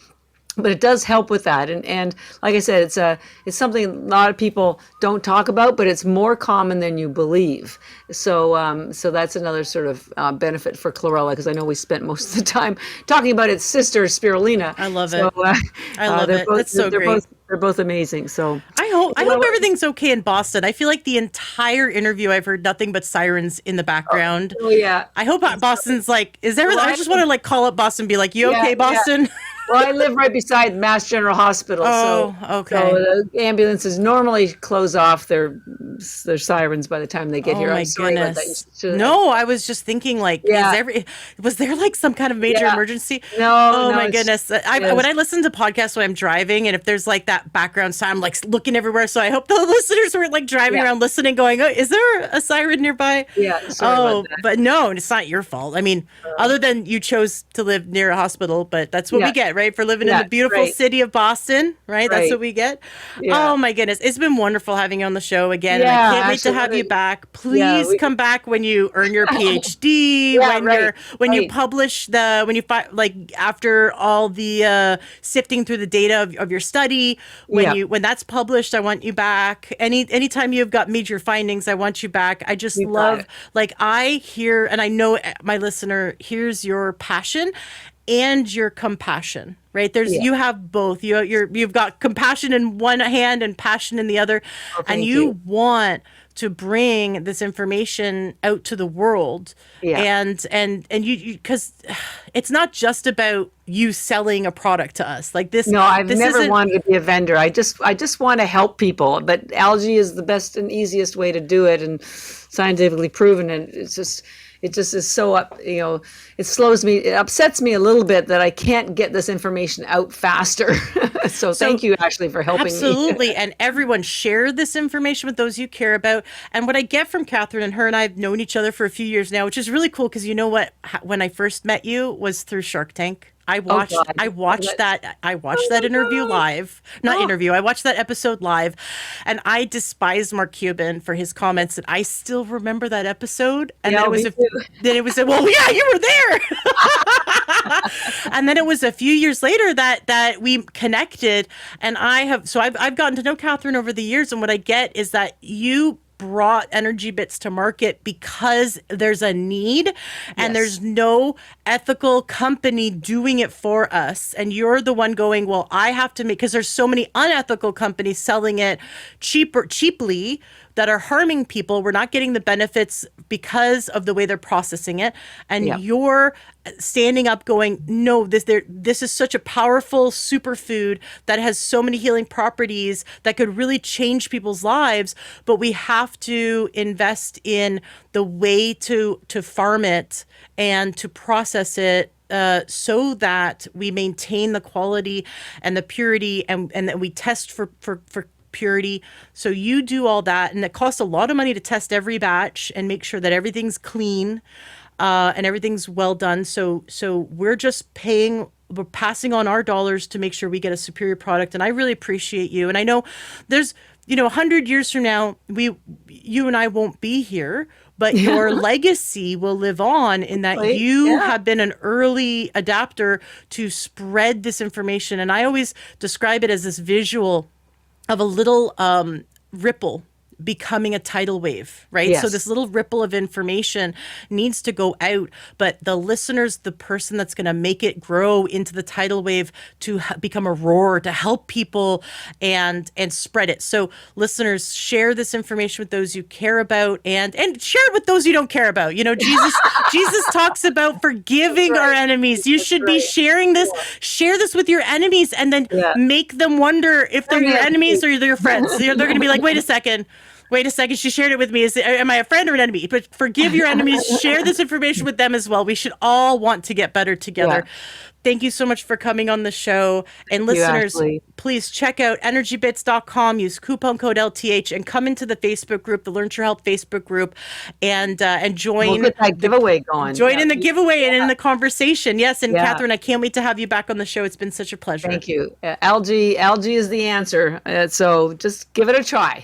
S2: But it does help with that, and like I said, it's something a lot of people don't talk about, but it's more common than you believe. So so that's another sort of benefit for chlorella, because I know we spent most of the time talking about its sister spirulina.
S1: I love it. I love it. That's so great.
S2: They're both amazing. So
S1: I hope everything's okay in Boston. I feel like the entire interview I've heard nothing but sirens in the background.
S2: Oh yeah.
S1: I hope Boston's like, is there? I just want to like call up Boston and be like, you okay, Boston?
S2: Yeah. Well, I live right beside Mass General Hospital,
S1: Oh, okay.
S2: So the ambulances normally close off their sirens by the time they get
S1: Oh
S2: here.
S1: my
S2: I'm sorry about
S1: goodness.
S2: that.
S1: No, I was just thinking like,
S2: Yeah.
S1: was there like some kind of major
S2: Yeah.
S1: emergency?
S2: No,
S1: Oh
S2: no,
S1: my
S2: it's-
S1: goodness.
S2: yes.
S1: When I listen to podcasts when I'm driving, and if there's like that background sound, I'm like looking everywhere. So I hope the listeners weren't like driving
S2: Yeah.
S1: around listening going, oh, is there a siren nearby?
S2: Yeah, sorry about that.
S1: But no, it's not your fault. I mean, other than you chose to live near a hospital, but that's what we
S2: Yeah.
S1: get, right? For living in
S2: Yeah,
S1: the beautiful
S2: right.
S1: city of Boston, right? That's
S2: Right.
S1: what we get.
S2: Yeah.
S1: Oh my goodness. It's been wonderful having you on the show again. And
S2: Yeah,
S1: I can't wait to
S2: actually,
S1: have you
S2: really-
S1: back. Please come back when you earn your PhD,
S2: Yeah,
S1: when you
S2: right.
S1: publish like after all the sifting through the data of your study, when that's published, I want you back. Anytime you've got major findings, I want you back. I just
S2: You got
S1: love,
S2: it.
S1: like I hear, and I know my listener hears your passion and your compassion, right? You have both. You've got compassion in one hand and passion in the other, and
S2: thank
S1: you
S2: you.
S1: want to bring this information out to the world.
S2: Yeah.
S1: And you, because it's not just about you selling a product to us like this.
S2: No, I've
S1: this
S2: never
S1: isn't-
S2: wanted to be a vendor. I just want to help people. But algae is the best and easiest way to do it, and scientifically proven. And it just is so it slows me, it upsets me a little bit that I can't get this information out faster. So thank you, Ashley, for helping me.
S1: Absolutely. And everyone share this information with those you care about. And what I get from Catherine, and her and I have known each other for a few years now, which is really cool, because you know what? When I first met you was through Shark Tank. I watched
S2: God.
S1: that interview live. Not interview. I watched that episode live, and I despised Mark Cuban for his comments, and I still remember that episode. And
S2: Yeah,
S1: then
S2: me too.
S1: well, yeah, you were there. And then it was a few years later that we connected, and I've gotten to know Catherine over the years, and what I get is that you brought EnergyBits to market because there's a need and
S2: Yes.
S1: there's no ethical company doing it for us. And you're the one going, well, I have to make, because there's so many unethical companies selling it cheaply that are harming people. We're not getting the benefits because of the way they're processing it. And
S2: Yep.
S1: you're standing up going, no, this is such a powerful superfood that has so many healing properties that could really change people's lives. But we have to invest in the way to farm it and to process it, so that we maintain the quality and the purity, and that we test for purity. So you do all that, and it costs a lot of money to test every batch and make sure that everything's clean, and everything's well done. So we're just we're passing on our dollars to make sure we get a superior product. And I really appreciate you. And I know there's, 100 years from now, you and I won't be here, but your legacy will live on in that
S2: Right.
S1: you
S2: Yeah.
S1: have been an early adapter to spread this information. And I always describe it as this visual of a little ripple becoming a tidal wave, right?
S2: Yes.
S1: So this little ripple of information needs to go out, but the listeners, the person that's going to make it grow into the tidal wave to become a roar, to help people and spread it. So listeners, share this information with those you care about, and share it with those you don't care about. Jesus talks about forgiving our enemies. You should be sharing this. Share this with your enemies, and then make them wonder if they're your enemies or they're your friends. They're going to be like, wait a second, she shared it with me. Am I a friend or an enemy? But forgive your enemies. Share this information with them as well. We should all want to get better together.
S2: Yeah.
S1: Thank you so much for coming on the show. And listeners, please check out energybits.com, use coupon code LTH, and come into the Facebook group, the Learn Your Health Facebook group, and join.
S2: We'll get that giveaway going.
S1: Join in the giveaway and in the conversation. Yes, and
S2: Yeah.
S1: Catherine, I can't wait to have you back on the show. It's been such a pleasure.
S2: Thank you. Algae is the answer. So just give it a try.